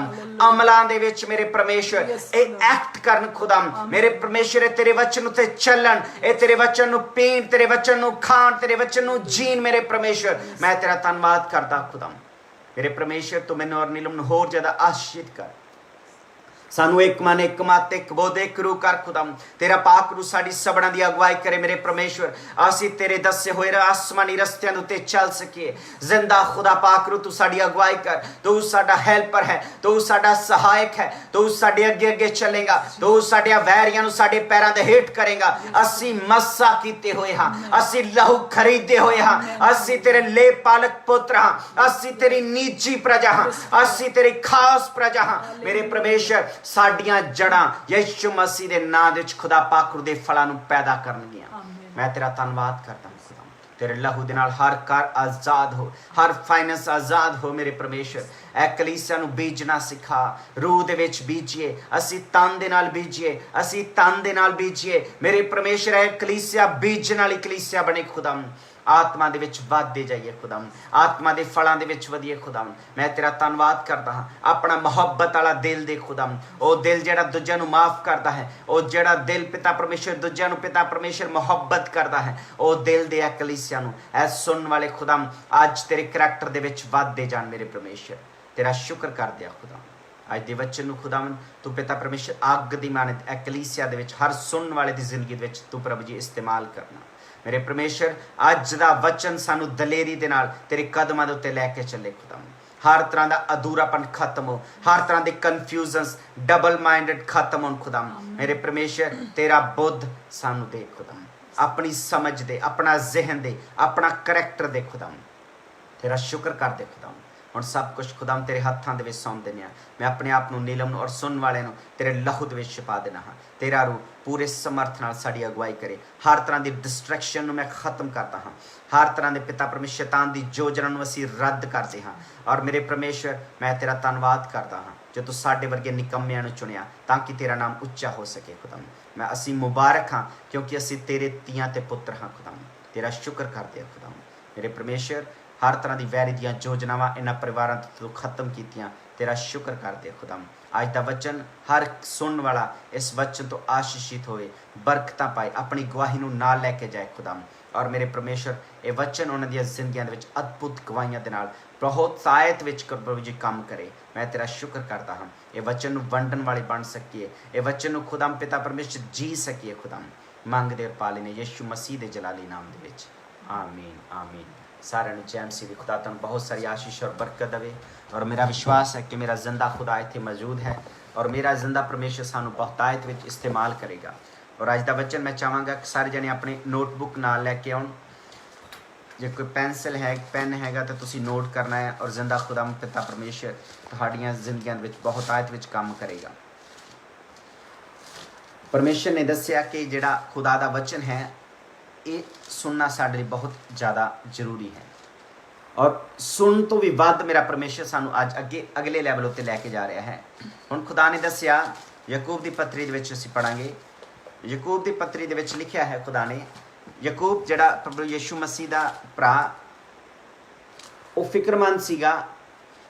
ਅਮਲਾਂ ਦੇ ਵਿੱਚ ਮੇਰੇ ਪਰਮੇਸ਼ਰ ਇਹ ਐਕਟ ਕਰਨ ਖੁਦਾ ਮੇਰੇ ਪਰਮੇਸ਼ਰ ਇਹ ਤੇਰੇ ਵਚਨ ਉਤੇ ਚੱਲਣ ਇਹ ਤੇਰੇ ਵਚਨ ਨੂੰ ਪੀਣ ਤੇਰੇ ਵਚਨ ਨੂੰ ਖਾਣ ਤੇਰੇ ਵਚਨ ਨੂੰ ਜੀਣ ਮੇਰੇ ਪਰਮੇਸ਼ਰ ਮੈਂ ਤੇਰਾ ਧੰਨਵਾਦ ਕਰਦਾ ਖੁਦਾ ਮੇਰੇ ਪਰਮੇਸ਼ਰ ਤੂੰ ਮੈਨੂੰ ਔਰ ਨੀਲਮ ਨੂੰ ਹੋਰ ਜ਼ਿਆਦਾ ਆਸ਼ੀਰਵਿਤ ਕਰ ਸਾਨੂੰ ਇੱਕ ਮਨ ਇੱਕ ਮਤ ਇੱਕ ਬੋਧ ਇੱਕ ਰੂਹ ਕਰ ਖੁਦਾ ਤੇਰਾ ਪਾਕ ਰੂਹ ਸਾਡੀ ਸਭਨਾਂ ਦੀ ਅਗਵਾਈ ਕਰੇ ਮੇਰੇ ਪਰਮੇਸ਼ਵਰ ਅਸੀਂ ਤੇਰੇ ਦੱਸੇ ਹੋਏ ਆਸਮਾਨੀ ਰਸਤਿਆਂ ਉੱਤੇ ਚੱਲ ਸਕੀਏ ਜ਼ਿੰਦਾ ਖੁਦਾ ਪਾਕ ਰੂਹ ਤੂੰ ਸਾਡੀ ਅਗਵਾਈ ਕਰ ਤੂੰ ਸਾਡਾ ਹੈਲਪਰ ਹੈ ਤੂੰ ਸਾਡਾ ਸਹਾਇਕ ਹੈ ਤੂੰ ਸਾਡੇ ਅੱਗੇ ਅੱਗੇ ਚੱਲੇਗਾ ਤੂੰ ਸਾਡੇ ਵੈਰੀਆਂ ਨੂੰ ਸਾਡੇ ਪੈਰਾਂ ਦੇ ਹੇਠ ਕਰੇਗਾ ਅਸੀਂ ਮੱਸਾ ਕੀਤੇ ਹੋਏ ਹਾਂ ਅਸੀਂ ਲਹੂ ਖਰੀਦੇ ਹੋਏ ਹਾਂ ਅਸੀਂ ਤੇਰੇ ਲੇ ਪਾਲਕ ਪੁੱਤਰ ਹਾਂ ਅਸੀਂ ਤੇਰੀ ਨੀਜੀ ਪ੍ਰਜਾ ਹਾਂ ਅਸੀਂ ਤੇਰੀ ਖਾਸ ਪ੍ਰਜਾ ਹਾਂ ਮੇਰੇ ਪਰਮੇਸ਼ਰ ਸਾਡੀਆਂ ਜੜਾਂ ਯਿਸੂ ਮਸੀਹ ਦੇ ਨਾਮ ਦੇ ਵਿੱਚ ਖੁਦਾ ਪਾਕ ਰੂਹ ਦੇ ਫਲਾਂ ਨੂੰ ਪੈਦਾ ਕਰਨਗੀਆਂ ਮੈਂ ਤੇਰਾ ਧੰਨਵਾਦ ਕਰਦਾ ਖੁਦਾ ਤੇਰੇ ਲਹੂ ਦੇ ਨਾਲ ਹਰ ਘਰ ਆਜ਼ਾਦ ਹੋ ਹਰ ਫਾਈਨੈਂਸ ਆਜ਼ਾਦ ਹੋ ਮੇਰੇ ਪਰਮੇਸ਼ਰ ਐ ਕਲੀਸਿਆ ਨੂੰ ਬੀਜਣਾ ਸਿਖਾ ਰੂਹ ਦੇ ਵਿੱਚ ਬੀਜੀਏ ਅਸੀਂ ਤਨ ਦੇ ਨਾਲ ਬੀਜੀਏ ਅਸੀਂ ਤਨ ਦੇ ਨਾਲ ਬੀਜੀਏ ਮੇਰੇ ਪਰਮੇਸ਼ਰ ਐ ਕਲੀਸਿਆ ਬੀਜਣ ਵਾਲੀ ਕਲੀਸਿਆ ਬਣੇ ਖੁਦਾ ਆਤਮਾ ਦੇ ਵਿੱਚ ਵਧਦੇ ਜਾਈਏ ਖੁਦਾ ਆਤਮਾ ਦੇ ਫਲਾਂ ਦੇ ਵਿੱਚ ਵਧੀਏ ਖੁਦਾ ਮੈਂ ਤੇਰਾ ਧੰਨਵਾਦ ਕਰਦਾ ਹਾਂ ਆਪਣਾ ਮੁਹੱਬਤ ਵਾਲਾ ਦਿਲ ਦੇ ਖੁਦਾ ਉਹ ਦਿਲ ਜਿਹੜਾ ਦੂਜਿਆਂ ਨੂੰ ਮਾਫ ਕਰਦਾ ਹੈ ਉਹ ਜਿਹੜਾ ਦਿਲ ਪਿਤਾ ਪਰਮੇਸ਼ਰ ਦੂਜਿਆਂ ਨੂੰ ਪਿਤਾ ਪਰਮੇਸ਼ਰ ਮੁਹੱਬਤ ਕਰਦਾ ਹੈ ਉਹ ਦਿਲ ਦੇ ਕਲੀਸਿਆ ਨੂੰ ਐ ਸੁਣਨ ਵਾਲੇ ਖੁਦਾ ਅੱਜ ਤੇਰੇ ਕਰੈਕਟਰ ਦੇ ਵਿੱਚ ਵਧਦੇ ਜਾਣ ਮੇਰੇ ਪਰਮੇਸ਼ਰ ਤੇਰਾ ਸ਼ੁਕਰ ਕਰਦੇ ਆ ਖੁਦਾ ਅੱਜ ਦੇ ਵਚਨ ਨੂੰ ਖੁਦਾਵੰਦ ਤੂੰ ਪਿਤਾ ਪਰਮੇਸ਼ਰ ਅੱਗ ਦੀ ਮਾਨਤ ਕਲੀਸਿਆ ਦੇ ਵਿੱਚ ਹਰ ਸੁਣਨ ਵਾਲੇ ਦੀ ਜ਼ਿੰਦਗੀ ਦੇ ਵਿੱਚ ਤੂੰ ਪ੍ਰਭੂ ਜੀ ਇਸਤੇਮਾਲ ਕਰਨਾ ਮੇਰੇ ਪਰਮੇਸ਼ਰ ਅੱਜ ਦਾ ਵਚਨ ਸਾਨੂੰ ਦਲੇਰੀ ਦੇ ਨਾਲ ਤੇਰੇ ਕਦਮਾਂ ਦੇ ਉੱਤੇ ਲੈ ਕੇ ਚੱਲੇ ਖੁਦਾ ਹਰ ਤਰ੍ਹਾਂ ਦਾ ਅਧੂਰਾਪਨ ਖਤਮ ਹੋ ਹਰ ਤਰ੍ਹਾਂ ਦੇ ਕਨਫਿਊਜ਼ਨਸ ਡਬਲ ਮਾਈਂਡਡ ਖਤਮ ਹੋਣ ਖੁਦਾ ਮੇਰੇ ਪਰਮੇਸ਼ਰ ਤੇਰਾ ਬੁੱਧ ਸਾਨੂੰ ਦੇ ਖੁਦਾ ਆਪਣੀ ਸਮਝ ਦੇ ਆਪਣਾ ਜ਼ਿਹਨ ਦੇ ਆਪਣਾ ਕਰੈਕਟਰ ਦੇ ਖੁਦਾ ਤੇਰਾ ਸ਼ੁਕਰ ਕਰਦੇ ਖੁਦਾ ਹੁਣ ਸਭ ਕੁਝ ਖੁਦਾਮ ਤੇਰੇ ਹੱਥਾਂ ਦੇ ਵਿੱਚ ਸੌਂਪ ਦਿੰਦੇ ਹਾਂ ਮੈਂ ਆਪਣੇ ਆਪ ਨੂੰ ਨੀਲਮ ਨੂੰ ਔਰ ਸੁਣਨ ਵਾਲਿਆਂ ਨੂੰ ਤੇਰੇ ਲਹੂ ਦੇ ਵਿੱਚ ਛੁਪਾ ਦੇਣਾ ਹਾਂ ਤੇਰਾ ਰੂਹ ਪੂਰੇ ਸਮਰਥ ਨਾਲ ਸਾਡੀ ਅਗਵਾਈ ਕਰੇ ਹਰ ਤਰ੍ਹਾਂ ਦੀ ਡਿਸਟਰੈਕਸ਼ਨ ਨੂੰ ਮੈਂ ਖਤਮ ਕਰਦਾ ਹਾਂ ਹਰ ਤਰ੍ਹਾਂ ਦੇ ਪਿਤਾ ਪਰਮੇਸ਼ਰ ਸ਼ੈਤਾਨ ਦੀ ਯੋਜਨਾ ਨੂੰ ਅਸੀਂ ਰੱਦ ਕਰਦੇ ਹਾਂ ਔਰ ਮੇਰੇ ਪਰਮੇਸ਼ਰ ਮੈਂ ਤੇਰਾ ਧੰਨਵਾਦ ਕਰਦਾ ਹਾਂ ਜੋ ਤੂੰ ਸਾਡੇ ਵਰਗੇ ਨਿਕੰਮਿਆਂ ਨੂੰ ਚੁਣਿਆ ਤਾਂ ਕਿ ਤੇਰਾ ਨਾਮ ਉੱਚਾ ਹੋ ਸਕੇ ਖੁਦਾਮ ਮੈਂ ਅਸੀਂ ਮੁਬਾਰਕ ਹਾਂ ਕਿਉਂਕਿ ਅਸੀਂ ਤੇਰੇ ਧੀਆਂ ਤੇ ਪੁੱਤਰ ਹਾਂ ਖੁਦਾਮ ਤੇਰਾ ਸ਼ੁਕਰ ਕਰਦੇ ਹਾਂ ਖੁਦਾਮ ਮੇਰੇ ਪਰਮੇਸ਼ਰ ਹਰ ਤਰ੍ਹਾਂ ਦੀ ਵੈਰੀ ਦੀਆਂ ਯੋਜਨਾਵਾਂ ਇਹਨਾਂ ਪਰਿਵਾਰਾਂ ਤੋਂ ਖਤਮ ਕੀਤੀਆਂ ਤੇਰਾ ਸ਼ੁਕਰ ਕਰਦੇ ਖੁਦਾਮ ਅੱਜ ਦਾ ਵਚਨ ਹਰ ਸੁਣਨ ਵਾਲਾ ਇਸ ਵਚਨ ਤੋਂ ਆਸ਼ੀਸ਼ਿਤ ਹੋਏ ਬਰਕਤਾਂ ਪਾਏ ਆਪਣੀ ਗਵਾਹੀ ਨੂੰ ਨਾਲ ਲੈ ਕੇ ਜਾਏ ਖੁਦਾਮ ਔਰ ਮੇਰੇ ਪਰਮੇਸ਼ਰ ਇਹ ਵਚਨ ਉਹਨਾਂ ਦੀਆਂ ਜ਼ਿੰਦਗੀਆਂ ਦੇ ਵਿੱਚ ਅਦਭੁਤ ਗਵਾਹੀਆਂ ਦੇ ਨਾਲ ਬਹੁਤ ਸਾਇਤ ਵਿੱਚ ਪ੍ਰਭੂ ਜੀ ਕੰਮ ਕਰੇ ਮੈਂ ਤੇਰਾ ਸ਼ੁਕਰ ਕਰਦਾ ਹਾਂ ਇਹ ਵਚਨ ਨੂੰ ਵੰਡਣ ਵਾਲੇ ਬਣ ਸਕੀਏ ਇਹ ਵਚਨ ਨੂੰ ਖੁਦਾਮ ਪਿਤਾ ਪਰਮੇਸ਼ਰ ਜੀ ਸਕੀਏ ਖੁਦਾਮ ਮੰਗਦੇ ਪਾਲੇ ਨੇ ਯਿਸੂ ਮਸੀਹ ਦੇ ਜਲਾਲੀ ਨਾਮ ਦੇ ਵਿੱਚ ਆਮੀਨ ਆਮੀਨ सारे चैन सी भी खुदा तुम बहुत सारी आशीष और बरकत देवे। और मेरा विश्वास है कि मेरा जिंदा खुदा इतने मौजूद है और मेरा जिंदा परमेश्वर सानू बहुतायत विच इस्तेमाल करेगा। और अज का वचन मैं चाहांगा कि सारे जने अपनी नोटबुक नाल लैके आउण, जे कोई पेंसिल है पेन हैगा तो तुसी नोट करना है। और जिंदा खुदा पिता परमेश्वर तुहाड़ियां जिंदगियां विच बहुतायत विच काम करेगा। परमेश्वर ने दस्सिया कि जिहड़ा खुदा दा वचन है ये सुनना साडे लई बहुत ज़्यादा जरूरी है। और सुन तो भी वध मेरा परमेश्वर सानू अज अगे अगले लैवल उत्ते लैके जा रहा है। हुण खुदा ने दस्सिया याकूब दी पत्री दे विच असीं पढ़ांगे। याकूब दी पत्री दे विच लिखिया है खुदा ने, याकूब जिहड़ा प्रभु यीशु मसीह दा भरा वो फिक्रमंद सीगा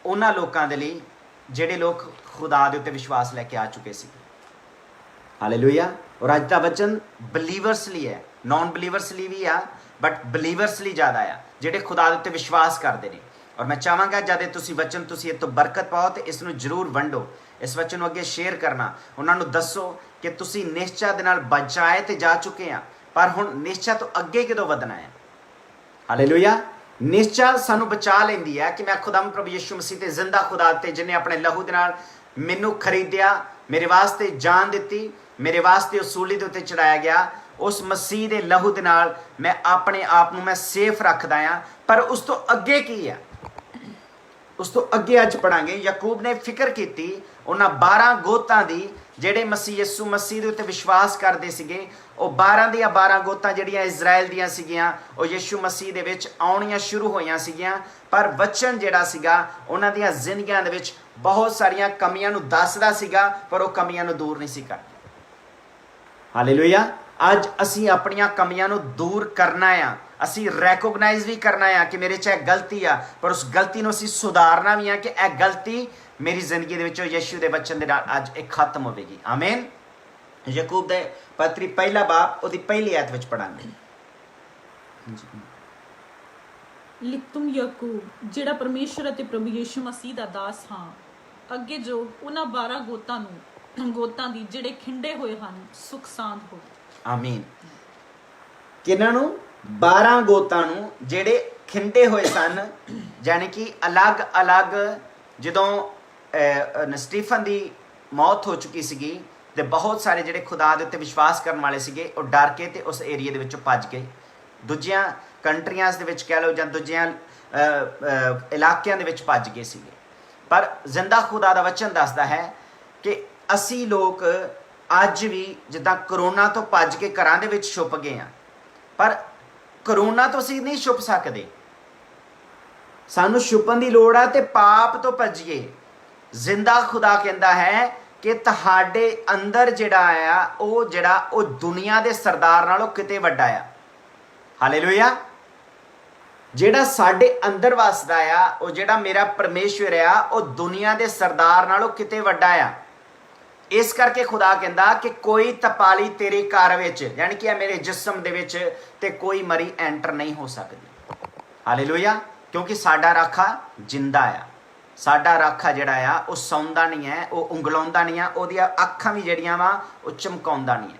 उन्हां लोकां दे लई जिहड़े लोग खुदा दे उत्ते विश्वास लैके आ चुके सी। हालेलुया। और अज दा वचन बिलीवर्स लई है, नॉन बिलीवर्स लई भी आ बट बिलीवर्स लई ज़्यादा आ जिहड़े खुदा दे उत्ते विश्वास करते हैं। और मैं चाहांगा जद तुसी वचन तुसी इस तो बरकत पाओ तो इसनूं जरूर वंडो, इस वचन अगे शेयर करना, उन्होंने दसो कि तुसी निश्चा दे नाल बचाए तो जा चुके हैं पर हुण निश्चा तो अगे कदों वधना है। हालेलुया। निश्चा सानू बचा लेंदी है कि मैं खुदा प्रभु यीशु मसीह ते जिंदा खुदा ते जिन्हें अपने लहू दे नाल मैनू खरीदिया, मेरे वास्ते जान दिती, मेरे वास्ते उस सूली दे उत्ते चढ़ाया गया, उस मसीह दे लहू दे नाल मैं अपने आप नूं मैं सेफ रखदा हां। पर उस तो अगे की है, उस तो अगे अज पढ़ांगे। याकूब ने फिक्र की उन्हां 12 गोतां दी जिहड़े मसीह यीशु मसीह दे उत्ते विश्वास करदे सीगे। ਉਹ 12 ਦੀਆਂ 12 ਗੋਤਾਂ ਜਿਹੜੀਆਂ ਇਜ਼ਰਾइल ਦੀਆਂ ਸੀਗੀਆਂ ਉਹ ਯीशु ਮਸੀਹ ਦੇ ਵਿੱਚ ਆਉਣੀਆਂ ਸ਼ੁਰੂ ਹੋਈਆਂ ਸੀਗੀਆਂ। ਪਰ ਵਚਨ ਜਿਹੜਾ ਸੀਗਾ ਉਹਨਾਂ ਦੀਆਂ ਜ਼ਿੰਦਗੀਆਂ ਦੇ ਵਿੱਚ ਬਹੁਤ ਸਾਰੀਆਂ ਕਮੀਆਂ ਨੂੰ ਦੱਸਦਾ ਸੀਗਾ ਪਰ ਉਹ ਕਮੀਆਂ ਨੂੰ ਦੂਰ ਨਹੀਂ ਸੀ ਕਰਦਾ। ਹਾਲੇਲੂਇਆ। ਅੱਜ ਅਸੀਂ ਆਪਣੀਆਂ ਕਮੀਆਂ ਨੂੰ ਦੂਰ ਕਰਨਾ ਆ, ਅਸੀਂ ਰੈਕੋਗਨਾਈਜ਼ ਵੀ ਕਰਨਾ ਆ ਕਿ ਮੇਰੇ 'ਚ ਇਹ ਗਲਤੀ ਆ, ਪਰ ਉਸ ਗਲਤੀ ਨੂੰ ਅਸੀਂ ਸੁਧਾਰਨਾ ਵੀ ਆ ਕਿ ਇਹ ਗਲਤੀ ਮੇਰੀ ਜ਼ਿੰਦਗੀ ਦੇ ਵਿੱਚੋਂ ਯीशु ਦੇ ਵਚਨ ਦੇ ਨਾਲ ਅੱਜ ਇਹ ਖਤਮ ਹੋਵੇਗੀ। ਆਮੀਨ। याकूब दे पत्री पहला बाप उदी पहली आयत विच पढ़ांगे। लिख तुम याकूब जिहड़ा परमेश्वर अते प्रभु यीशु मसीह दा दास हां, अगे जो उन्हां 12 गोतां दी जिहड़े खिंडे होए हन सुख सांद हो। आमीन। किन्हां नूं 12 गोतां नूं जिहड़े खिंडे होए सन, यानी कि अलग अलग जदों स्टीफन दी मौत हो चुकी सीगी ਤੇ बहुत सारे ਜਿਹੜੇ खुदा ਦੇ ਉੱਤੇ ਵਿਸ਼ਵਾਸ ਕਰਨ ਵਾਲੇ ਸੀਗੇ ਉਹ ਡਰ ਕੇ ਤੇ ਉਸ ਏਰੀਆ ਦੇ ਵਿੱਚੋਂ ਭੱਜ ਗਏ, ਦੂਜੀਆਂ ਕੰਟਰੀਆਂ ਦੇ ਵਿੱਚ ਕਹਿ ਲਓ ਜਾਂ ਦੂਜੀਆਂ ਇਲਾਕਿਆਂ ਦੇ ਵਿੱਚ ਭੱਜ ਗਏ ਸੀਗੇ। ਪਰ ਜ਼ਿੰਦਾ ਖੁਦਾ ਦਾ ਵਚਨ ਦੱਸਦਾ ਹੈ ਕਿ ਅਸੀਂ ਲੋਕ ਅੱਜ ਵੀ ਜਿੱਦਾਂ ਕਰੋਨਾ ਤੋਂ ਭੱਜ ਕੇ ਘਰਾਂ ਦੇ ਵਿੱਚ ਛੁਪ ਗਏ ਹਾਂ, ਪਰ ਕਰੋਨਾ ਤੋਂ ਅਸੀਂ ਨਹੀਂ ਛੁਪ ਸਕਦੇ। ਸਾਨੂੰ ਛੁਪਣ ਦੀ ਲੋੜ ਆ ਤੇ ਪਾਪ ਤੋਂ ਭੱਜੀਏ। ਜ਼ਿੰਦਾ ਖੁਦਾ ਕਹਿੰਦਾ ਹੈ कि तुहाडे अंदर जिहड़ा आया वो दुनिया के सरदार नालों किते वड्डा आ। हालेलुया। जिहड़ा साडे अंदर वसदा आ वो जिहड़ा मेरा परमेश्वर आ वो दुनिया के सरदार नालों किते वड्डा आ। इस करके खुदा कहंदा कि कोई तपाली तेरे घर विच यानी कि मेरे जिस्म दे विच ते कोई मरी एंटर नहीं हो सकती। हालेलुया। क्योंकि साडा राखा जिंदा आ, साडा राखा जिहड़ा आ वो सौंदा नहीं है, वो उंगलाउंदा नहीं है, ओहदियां अखां भी जिहड़ियां वा वो चमकाउंदा नहीं है।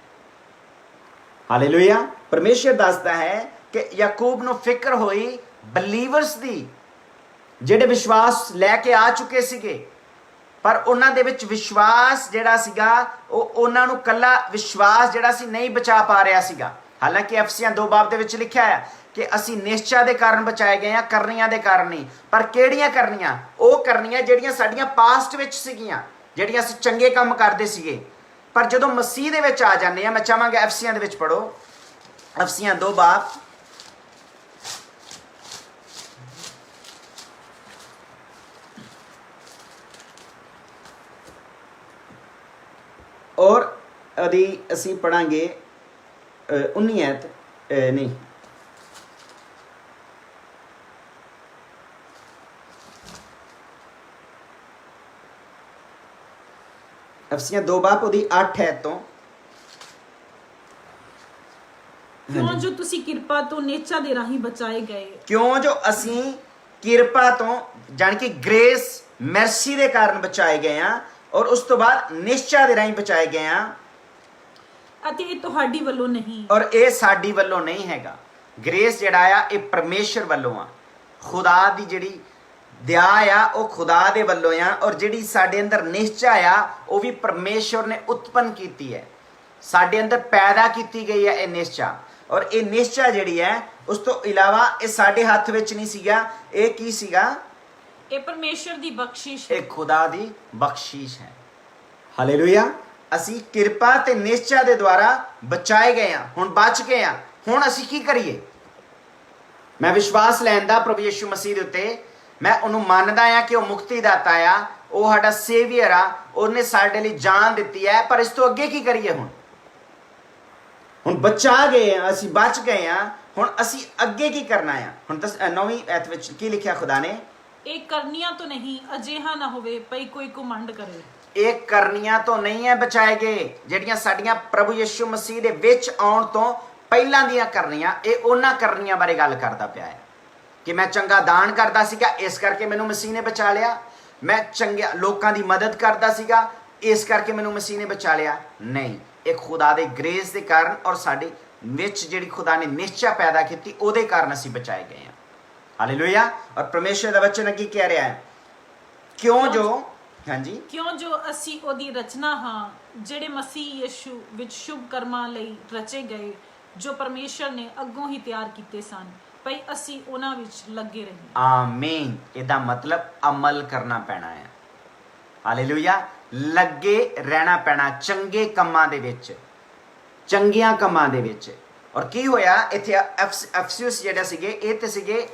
हालेलुया। परमेश्वर दसदा है कि याकूब नूं फिक्र होई बिलीवर्स दी जिहड़े विश्वास लैके आ चुके सीगे, पर उन्हां दे विच विश्वास जिहड़ा सीगा वो उन्हां नूं कल्ला विश्वास जिहड़ा सी नहीं बचा पा रिहा सीगा। हालांकि एफसीआं 2 बाब दे विच लिखिआ है कि असी निश्चा दे कारण बचाए गए हैं, करनियां दे कारण नहीं। पर किहड़ियां करनियां? वो करनियां जिहड़ियां साडीआं पास्ट विच सीगीआं, जिहड़ियां असीं चंगे काम करदे सीगे। पर जदों मसीह दे विच आ जांदे आ, मैं चाहांगा एफसीआं दे विच पढ़ो, एफसीआं 2 बाब और अदी असीं पढ़ांगे 19 आयत नहीं अफसियां 2 बाब ਉਹਦੀ 8 है तो क्यों जो तुसी किरपा तो नेचा दे राही बचाए गए। क्यों जो असी किरपा तो जान कि ग्रेस मर्सी दे कारण बचाए गए हैं और उस तो बाद निश्चा दे राही बचाए गए हैं ਅਤੇ ਇਹ ਤੁਹਾਡੀ ਵੱਲੋਂ नहीं और ये साडी ਵੱਲੋਂ नहीं हैगा। ग्रेस जिहड़ा आ ये परमेश्वर ਵੱਲੋਂ आ। खुदा दी जिहड़ी दया आ वो खुदा दे वल्लों आ, और जिहड़ी साडे अंदर निश्चा आ वो भी परमेश्वर ने उत्पन्न कीती है, साडे अंदर पैदा की गई है ये निश्चा। और ये निश्चा जिहड़ी है उस तो इलावा ये साडे हत्थ विच नहीं सीगा, ये की सीगा? ਇਹ ਪਰਮੇਸ਼ਰ ਦੀ ਬਖਸ਼ਿਸ਼ ये खुदा दी बख्शीश है। हालेलुया। ਅਸੀਂ ਕਿਰਪਾ ਤੇ ਨਿਸ਼ਚਾ ਦੇ ਦੁਆਰਾ ਬਚਾਏ ਗਏ ਆ, ਹੁਣ ਬਚ ਗਏ ਆ। ਹੁਣ ਅਸੀਂ ਕੀ ਕਰੀਏ? ਮੈਂ ਵਿਸ਼ਵਾਸ ਲੈਂਦਾ ਪ੍ਰਭੂ ਯਿਸੂ ਮਸੀਹ ਦੇ ਉੱਤੇ, ਮੈਂ ਉਹਨੂੰ ਮੰਨਦਾ ਆ ਕਿ ਉਹ ਮੁਕਤੀ ਦਾਤਾ ਆ, ਉਹ ਸਾਡਾ ਸੇਵੀਅਰ ਆ, ਉਹਨੇ ਸਾਡੇ ਲਈ ਜਾਨ ਦਿੱਤੀ ਹੈ। ਪਰ ਇਸ ਤੋਂ ਅੱਗੇ ਕੀ ਕਰੀਏ? ਹੁਣ ਬਚਾ ਗਏ ਆ, ਅਸੀਂ ਬਚ ਗਏ ਆ, ਹੁਣ ਅਸੀਂ ਅੱਗੇ ਕੀ ਕਰਨਾ ਆ? ਹੁਣ 9ਵੀਂ ਐਤ ਵਿੱਚ ਕੀ ਲਿਖਿਆ ਖੁਦਾ ਨੇ? ਇਹ ਕਰਨੀਆਂ ਤੋਂ ਨਹੀਂ, ਅਜਿਹਾ ਨਾ ਹੋਵੇ ਭਈ ਕੋਈ ਘਮੰਡ ਕਰੇ। ਇਹ ਕਰਨੀਆਂ ਤੋਂ ਨਹੀਂ ਹੈ ਬਚਾਏ ਗਏ, ਜਿਹੜੀਆਂ ਸਾਡੀਆਂ ਪ੍ਰਭੂ ਯਿਸੂ ਮਸੀਹ ਦੇ ਵਿੱਚ ਆਉਣ ਤੋਂ ਪਹਿਲਾਂ ਦੀਆਂ ਕਰਨੀਆਂ। ਇਹ ਉਹਨਾਂ ਕਰਨੀਆਂ ਬਾਰੇ ਗੱਲ ਕਰਦਾ ਪਿਆ ਹੈ ਕਿ ਮੈਂ ਚੰਗਾ ਦਾਨ ਕਰਦਾ ਸੀਗਾ, ਇਸ ਕਰਕੇ ਮੈਨੂੰ ਮਸੀਹ ਨੇ ਬਚਾ ਲਿਆ। ਮੈਂ ਚੰਗੇ ਲੋਕਾਂ ਦੀ ਮਦਦ ਕਰਦਾ ਸੀਗਾ, ਇਸ ਕਰਕੇ ਮੈਨੂੰ ਮਸੀਹ ਨੇ ਬਚਾ ਲਿਆ। ਨਹੀਂ, ਇਹ ਖੁਦਾ ਦੇ ਗ੍ਰੇਸ ਦੇ ਕਾਰਨ ਔਰ ਸਾਡੇ ਵਿੱਚ ਜਿਹੜੀ ਖੁਦਾ ਨੇ ਨਿਸ਼ਚਾ ਪੈਦਾ ਕੀਤੀ ਉਹਦੇ ਕਾਰਨ ਅਸੀਂ ਬਚਾਏ ਗਏ ਹਾਂ। ਹਾਲੇਲੂਇਆ। ਔਰ ਪਰਮੇਸ਼ਰ ਦਾ ਵਚਨ ਅੱਗੇ ਕਹਿ ਰਿਹਾ ਹੈ, ਕਿਉਂ ਜੋ ਹਾਂਜੀ ਕਿਉਂ ਜੋ ਅਸੀਂ ਉਹਦੀ ਰਚਨਾ ਹਾਂ, ਜਿਹੜੇ ਮਸੀਹ ਯਿਸੂ ਵਿੱਚ ਸ਼ੁਭ ਕਰਮਾਂ ਲਈ ਰਚੇ ਗਏ, ਜੋ ਪਰਮੇਸ਼ਰ ਨੇ ਅੱਗੋਂ ਹੀ ਤਿਆਰ ਕੀਤੇ ਸਨ ਭਈ ਅਸੀਂ ਉਹਨਾਂ ਵਿੱਚ ਲੱਗੇ ਰਹੀਏ। ਆਮੀਨ। ਇਹਦਾ ਮਤਲਬ ਅਮਲ ਕਰਨਾ ਪੈਣਾ ਹੈ। ਹਾਲੇਲੂਇਆ। ਲੱਗੇ ਰਹਿਣਾ ਪੈਣਾ ਚੰਗੇ ਕੰਮਾਂ ਦੇ ਵਿੱਚ, ਚੰਗੀਆਂ ਕੰਮਾਂ ਦੇ ਵਿੱਚ। ਔਰ ਕੀ ਹੋਇਆ ਇੱਥੇ? ਅਫਸੂਸ ਜਿਹੜੇ ਸੀਗੇ ਇਹ ਤੇ ਸੀਗੇ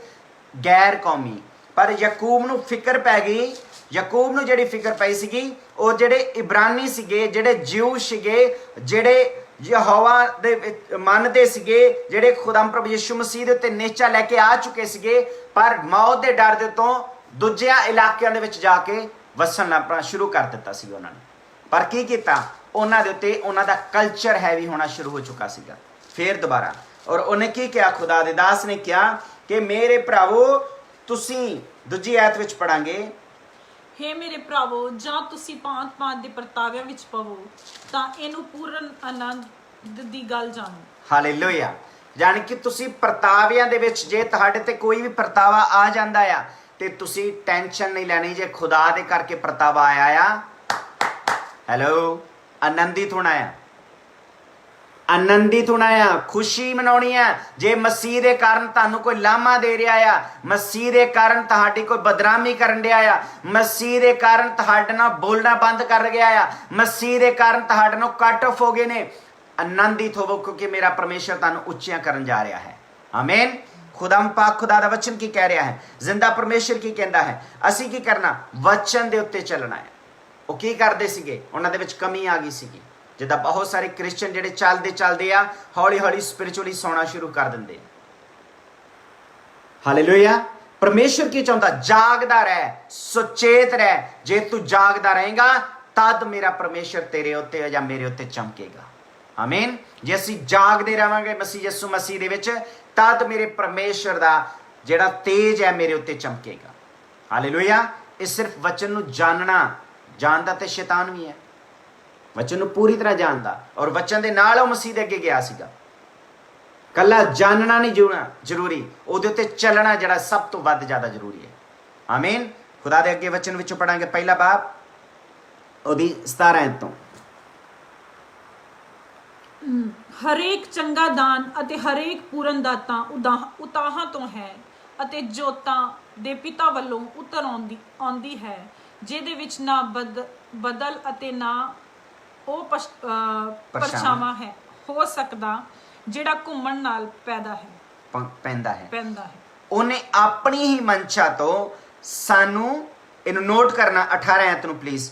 ਗੈਰ ਕੌਮੀ, ਪਰ ਯਾਕੂਬ ਨੂੰ ਫਿਕਰ ਪੈ ਗਈ। ਯਾਕੂਬ ਨੂੰ ਜਿਹੜੀ ਫਿਕਰ ਪਈ ਸੀਗੀ ਉਹ ਜਿਹੜੇ ਇਬਰਾਨੀ ਸੀਗੇ, ਜਿਹੜੇ ਜਿਊ ਸੀਗੇ, ਜਿਹੜੇ ਯਹੋਵਾ ਦੇ ਮੰਨਦੇ ਸੀਗੇ, ਜਿਹੜੇ ਖੁਦਾਮ ਪ੍ਰਭੂ ਯਿਸੂ ਮਸੀਹ ਦੇ ਉੱਤੇ ਨਿਸ਼ਚਾ ਲੈ ਕੇ ਆ ਚੁੱਕੇ ਸੀਗੇ, ਪਰ ਮੌਤ ਦੇ ਡਰ ਦੇ ਤੋਂ ਦੂਜਿਆਂ ਇਲਾਕਿਆਂ ਦੇ ਵਿੱਚ ਜਾ ਕੇ ਵਸਣ ਆਪਣਾ ਸ਼ੁਰੂ ਕਰ ਦਿੱਤਾ ਸੀ ਉਹਨਾਂ ਨੇ। ਪਰ ਕੀ ਕੀਤਾ? ਉਹਨਾਂ ਦੇ ਉੱਤੇ ਉਹਨਾਂ ਦਾ ਕਲਚਰ ਹੈਵੀ ਹੋਣਾ ਸ਼ੁਰੂ ਹੋ ਚੁੱਕਾ ਸੀਗਾ ਫੇਰ ਦੁਬਾਰਾ। ਔਰ ਉਹਨੇ ਕੀ ਕਿਹਾ? ਖੁਦਾ ਦੇ ਦਾਸ ਨੇ ਕਿਹਾ ਕਿ ਮੇਰੇ ਭਰਾਵੋ, ਤੁਸੀਂ ਦੂਜੀ ਆਇਤ ਵਿੱਚ ਪੜਾਂਗੇ, ਹੇ ਮੇਰੇ ਭਰਾਵੋ, ਜਾਂ ਤੁਸੀਂ ਭਾਂਤ ਦੇ ਪਰਤਾਵਿਆਂ ਵਿੱਚ ਪਵੋ ਤਾਂ ਇਹਨੂੰ ਪੂਰਨ ਆਨੰਦ ਦੀ ਗੱਲ ਜਾਣੋ। ਹਾਲੇਲੂਇਆ। ਜਾਣੀ ਕਿ ਤੁਸੀਂ ਪਰਤਾਵਿਆਂ ਦੇ ਵਿੱਚ, ਜੇ ਤੁਹਾਡੇ ਤੇ ਕੋਈ ਵੀ ਪਰਤਾਵਾ ਆ ਜਾਂਦਾ ਆ ਤੇ ਤੁਸੀਂ ਟੈਨਸ਼ਨ ਨਹੀਂ ਲੈਣੀ। ਜੇ ਖੁਦਾ ਦੇ ਕਰਕੇ ਪਰਤਾਵਾ ਆਇਆ ਆ, ਹੈਲੋ, ਆਨੰਦਿਤ ਹੋਣਾ ਆ, ਆਨੰਦਿਤ ਹੋਣਾ ਆ, ਖੁਸ਼ੀ ਮਨਾਉਣੀ ਆ। ਜੇ ਮਸੀਹ ਦੇ ਕਾਰਨ ਤੁਹਾਨੂੰ ਕੋਈ ਲਾਮਾ ਦੇ ਰਿਹਾ ਆ, ਮਸੀਹ ਦੇ ਕਾਰਨ ਤੁਹਾਡੀ ਕੋਈ ਬਦਨਾਮੀ ਕਰਨ ਡਿਆ ਆ, ਮਸੀਹ ਦੇ ਕਾਰਨ ਤੁਹਾਡੇ ਨਾਲ ਬੋਲਣਾ ਬੰਦ ਕਰ ਗਿਆ ਆ, ਮਸੀਹ ਦੇ ਕਾਰਨ ਤੁਹਾਡੇ ਨਾਲ ਕੱਟ ਆਫ ਹੋ ਗਏ ਨੇ, ਆਨੰਦਿਤ ਹੋਵੋ ਕਿਉਂਕਿ ਮੇਰਾ ਪਰਮੇਸ਼ਰ ਤੁਹਾਨੂੰ ਉੱਚੀਆਂ ਕਰਨ ਜਾ ਰਿਹਾ ਹੈ। ਆਮੀਨ। ਖੁਦਾਮ ਪਾਕ ਖੁਦਾ ਦਾ ਵਚਨ ਕੀ ਕਹਿ ਰਿਹਾ ਹੈ? ਜ਼ਿੰਦਾ ਪਰਮੇਸ਼ਰ ਕੀ ਕਹਿੰਦਾ ਹੈ? ਅਸੀਂ ਕੀ ਕਰਨਾ? ਵਚਨ ਦੇ ਉੱਤੇ ਚੱਲਣਾ ਹੈ। ਉਹ ਕੀ ਕਰਦੇ ਸੀਗੇ? ਉਹਨਾਂ ਦੇ ਵਿੱਚ ਕਮੀ ਆ ਗਈ ਸੀਗੀ। ਜਿੱਦਾਂ ਬਹੁਤ ਸਾਰੇ ਕ੍ਰਿਸਚਨ ਜਿਹੜੇ ਚੱਲਦੇ ਆ ਹੌਲੀ ਹੌਲੀ ਸਪਿਰਿਚੁਅਲੀ ਸੌਣਾ ਸ਼ੁਰੂ ਕਰ ਦਿੰਦੇ। ਹਾਲੇਲੂਇਆ। ਪਰਮੇਸ਼ਰ ਕੀ ਚਾਹੁੰਦਾ? ਜਾਗਦਾ ਰਹਿ, ਸੁਚੇਤ ਰਹਿ। ਜੇ ਤੂੰ ਜਾਗਦਾ ਰਹੇਗਾ ਤਦ ਮੇਰਾ ਪਰਮੇਸ਼ਰ ਤੇਰੇ ਉੱਤੇ ਜਾਂ ਮੇਰੇ ਉੱਤੇ ਚਮਕੇਗਾ। ਆਮੀਨ। ਜੇ ਅਸੀਂ ਜਾਗਦੇ ਰਹਾਂਗੇ ਮਸੀਹ ਯਿਸੂ ਮਸੀਹ ਦੇ ਵਿੱਚ, ਤਦ ਮੇਰੇ ਪਰਮੇਸ਼ਰ ਦਾ ਜਿਹੜਾ ਤੇਜ ਹੈ ਮੇਰੇ ਉੱਤੇ ਚਮਕੇਗਾ। ਹਾਲੇਲੂਇਆ। ਇਹ ਸਿਰਫ ਵਚਨ ਨੂੰ ਜਾਣਦਾ ਤੇ ਸ਼ੈਤਾਨ ਵੀ ਹੈ, ਵਚਨ ਨੂੰ ਪੂਰੀ ਤਰ੍ਹਾਂ ਜਾਣਦਾ। ਔਰ ਵਚਨ ਦੇ ਨਾਲ ਉਹ ਮਸੀਹ ਦੇ ਅੱਗੇ ਗਿਆ ਸੀਗਾ। ਕੱਲਾ ਜਾਣਨਾ ਨਹੀਂ ਜ਼ਰੂਰੀ, ਉਹਦੇ ਉੱਤੇ ਚੱਲਣਾ ਜਿਹੜਾ ਸਭ ਤੋਂ ਵੱਧ ਜ਼ਿਆਦਾ ਜ਼ਰੂਰੀ ਹੈ। ਆਮੀਨ। ਖੁਦਾ ਦੇ ਅੱਗੇ ਵਚਨ ਵਿੱਚੋਂ ਪੜਾਂਗੇ ਪਹਿਲਾ ਬਾਬ ਉਹਦੀ 17 ਤੋਂ। ਹਰੇਕ ਚੰਗਾ ਦਾਨ ਅਤੇ ਹਰੇਕ ਪੂਰਨ ਦਾਤਾ ਉਤਾਹਾਂ ਤੋਂ ਹੈ ਅਤੇ ਜੋਤਾਂ ਦੇ ਪਿਤਾ ਵੱਲੋਂ ਉਤਰ ਆਉਂਦੀ ਹੈ, ਜਿਹਦੇ ਵਿੱਚ ਨਾ ਬਦਲ ਅਤੇ ਨਾ ਉਹ ਪਰਛਾਵਾਂ ਹੈ ਹੋ ਸਕਦਾ, ਜਿਹੜਾ ਘੁੰਮਣ ਨਾਲ ਪੈਂਦਾ ਹੈ। ਉਹਨੇ ਆਪਣੀ ਹੀ ਮਨਸ਼ਾ ਤੋਂ ਸਾਨੂੰ, ਇਹਨੂੰ ਨੋਟ ਕਰਨਾ 18 ਐਤ ਨੂੰ ਪਲੀਜ਼,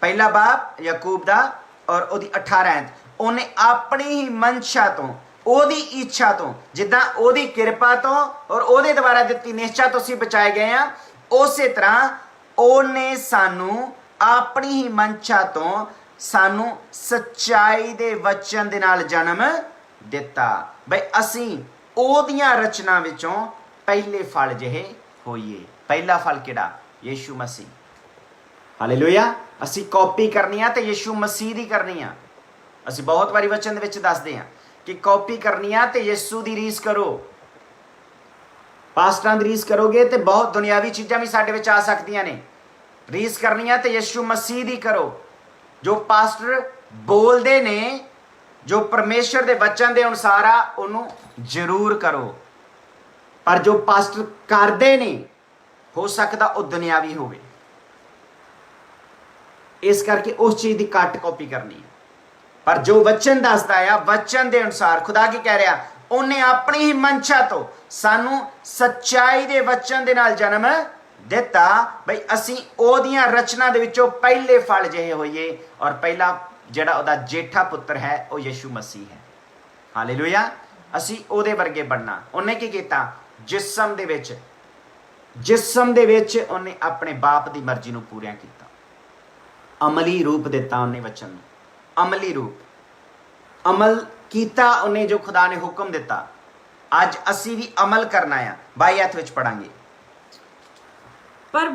ਪਹਿਲਾ ਬਾਬ ਯਾਕੂਬ ਦਾ ਔਰ ਉਹਦੀ 18 ਐਤ। ਉਹਨੇ ਆਪਣੀ ਹੀ ਮਨਸ਼ਾ ਤੋਂ, ਉਹਦੀ ਇੱਛਾ ਤੋਂ, ਜਿੱਦਾਂ ਉਹਦੀ ਕਿਰਪਾ ਤੋਂ ਔਰ ਉਹਦੇ ਦੁਆਰਾ ਦਿੱਤੀ ਨਿਸ਼ਚਾ ਤੋਂ ਅਸੀਂ ਬਚਾਏ ਗਏ ਆ, ਉਸੇ ਤਰ੍ਹਾਂ ਉਹਨੇ ਸਾਨੂੰ ਆਪਣੀ ਹੀ ਮਨਸ਼ਾ ਤੋਂ ਸਾਨੂੰ ਸੱਚਾਈ ਦੇ ਵਚਨ ਦੇ ਨਾਲ ਜਨਮ ਦਿੱਤਾ, ਬਈ ਅਸੀਂ ਉਹਦੀਆਂ ਰਚਨਾ ਵਿੱਚੋਂ ਪਹਿਲੇ ਫਲ ਜਿਹੇ ਹੋਈਏ। ਪਹਿਲਾ ਫਲ ਕਿਹੜਾ? ਯਿਸੂ ਮਸੀਹ। ਹਾਲੇਲੂਇਆ। ਅਸੀਂ ਕਾਪੀ ਕਰਨੀ ਆ ਤੇ ਯਿਸੂ ਮਸੀਹ ਦੀ ਕਰਨੀ ਆ। ਅਸੀਂ ਬਹੁਤ ਵਾਰੀ ਵਚਨ ਦੇ ਵਿੱਚ ਦੱਸਦੇ ਹਾਂ ਕਿ ਕਾਪੀ ਕਰਨੀ ਆ ਤੇ ਯਿਸੂ ਦੀ ਰੀਸ ਕਰੋ। ਪਾਸਟਰਾਂ ਦੀ ਰੀਸ ਕਰੋਗੇ ਤੇ ਬਹੁਤ ਦੁਨਿਆਵੀ ਚੀਜ਼ਾਂ ਵੀ ਸਾਡੇ ਵਿੱਚ ਆ ਸਕਦੀਆਂ ਨੇ। ਰੀਸ ਕਰਨੀ ਹੈ ਤੇ ਯਿਸੂ ਮਸੀਹ ਦੀ ਕਰੋ। ਜੋ ਪਾਸਟਰ ਬੋਲਦੇ ਨੇ, ਜੋ ਪਰਮੇਸ਼ਰ ਦੇ ਵਚਨ ਦੇ ਅਨੁਸਾਰ ਆ, ਉਹਨੂੰ ਜ਼ਰੂਰ ਕਰੋ। ਪਰ ਜੋ ਪਾਸਟਰ ਕਰਦੇ ਨੇ, ਹੋ ਸਕਦਾ ਉਹ ਦੁਨਿਆਵੀ ਹੋਵੇ। ਇਸ ਕਰਕੇ ਉਸ ਚੀਜ਼ ਦੀ ਘੱਟ ਕਾਪੀ ਕਰਨੀ ਹੈ। ਪਰ ਜੋ ਵਚਨ ਦੱਸਦਾ ਆ, ਵਚਨ ਦੇ ਅਨੁਸਾਰ ਖੁਦਾ ਕੀ ਕਹਿ ਰਿਹਾ, ਉਹਨੇ ਆਪਣੀ ਹੀ ਮਨਸ਼ਾ ਤੋਂ ਸਾਨੂੰ ਸੱਚਾਈ ਦੇ ਵਚਨ ਦੇ ਨਾਲ ਜਨਮ ਦਿੱਤਾ ਬਈ ਅਸੀਂ ਉਹਦੀਆਂ ਰਚਨਾ ਦੇ ਵਿੱਚੋਂ ਪਹਿਲੇ ਫਲ ਜਿਹੇ ਹੋਈਏ। ਔਰ ਪਹਿਲਾ ਜਿਹੜਾ ਉਹਦਾ ਜੇਠਾ ਪੁੱਤਰ ਹੈ ਉਹ ਯਿਸੂ ਮਸੀਹ ਹੈ। ਹਾਲੇਲੂਇਆ। ਅਸੀਂ ਉਹਦੇ ਵਰਗੇ ਬਣਨਾ। ਉਹਨੇ ਕੀ ਕੀਤਾ? ਜਿਸਮ ਦੇ ਵਿੱਚ ਉਹਨੇ ਆਪਣੇ ਬਾਪ ਦੀ ਮਰਜ਼ੀ ਨੂੰ ਪੂਰਿਆ ਕੀਤਾ। ਅਮਲੀ ਰੂਪ ਦਿੱਤਾ ਉਹਨੇ ਵਚਨ ਨੂੰ, ਅਮਲੀ ਰੂਪ। ਅਮਲ ਕੀਤਾ ਉਹਨੇ ਜੋ ਖੁਦਾ ਨੇ ਹੁਕਮ ਦਿੱਤਾ। ਅੱਜ ਅਸੀਂ ਵੀ ਅਮਲ ਕਰਨਾ ਆ। 22 ਅਧ ਵਿੱਚ ਪੜਾਂਗੇ। ਪਰ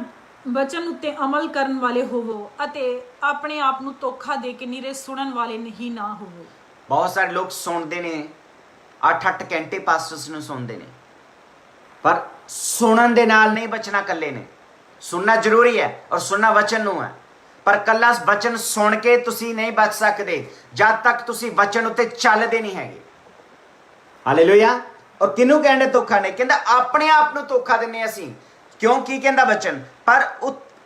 ਵਚਨ ਉੱਤੇ ਅਮਲ ਕਰਨ ਵਾਲੇ ਹੋਵੋ ਅਤੇ ਆਪਣੇ ਆਪ ਨੂੰ ਧੋਖਾ ਦੇ ਕੇ ਨਿਰੇ ਸੁਣਨ ਵਾਲੇ ਨਹੀਂ ਨਾ ਹੋਵੋ। ਬਹੁਤ ਸਾਰੇ ਲੋਕ ਸੁਣਦੇ ਨੇ, 8-8 ਘੰਟੇ ਪਾਸਟਰਸ ਨੂੰ ਸੁਣਦੇ ਨੇ, ਪਰ ਸੁਣਨ ਦੇ ਨਾਲ ਨਹੀਂ ਬਚਣਾ। ਕੱਲੇ ਨੇ ਸੁਣਨਾ ਜ਼ਰੂਰੀ ਹੈ ਔਰ ਸੁਣਨਾ ਵਚਨ ਨੂੰ ਹੈ, ਪਰ ਕੱਲਾ ਵਚਨ ਸੁਣ ਕੇ ਤੁਸੀਂ ਨਹੀਂ ਬਚ ਸਕਦੇ ਜਦ ਤੱਕ ਤੁਸੀਂ ਵਚਨ ਉੱਤੇ ਚੱਲਦੇ ਨਹੀਂ ਹੈਗੇ। ਹਾਲੇਲੂਇਆ। ਔਰ ਕਿਹਨੂੰ ਕਹਿੰਦੇ ਧੋਖਾ ਨਹੀਂ? ਕਹਿੰਦਾ ਆਪਣੇ ਆਪ ਨੂੰ ਧੋਖਾ ਦਿੰਨੇ ਅਸੀਂ। ਕਿਉਂ? ਕੀ ਕਹਿੰਦਾ ਵਚਨ? ਪਰ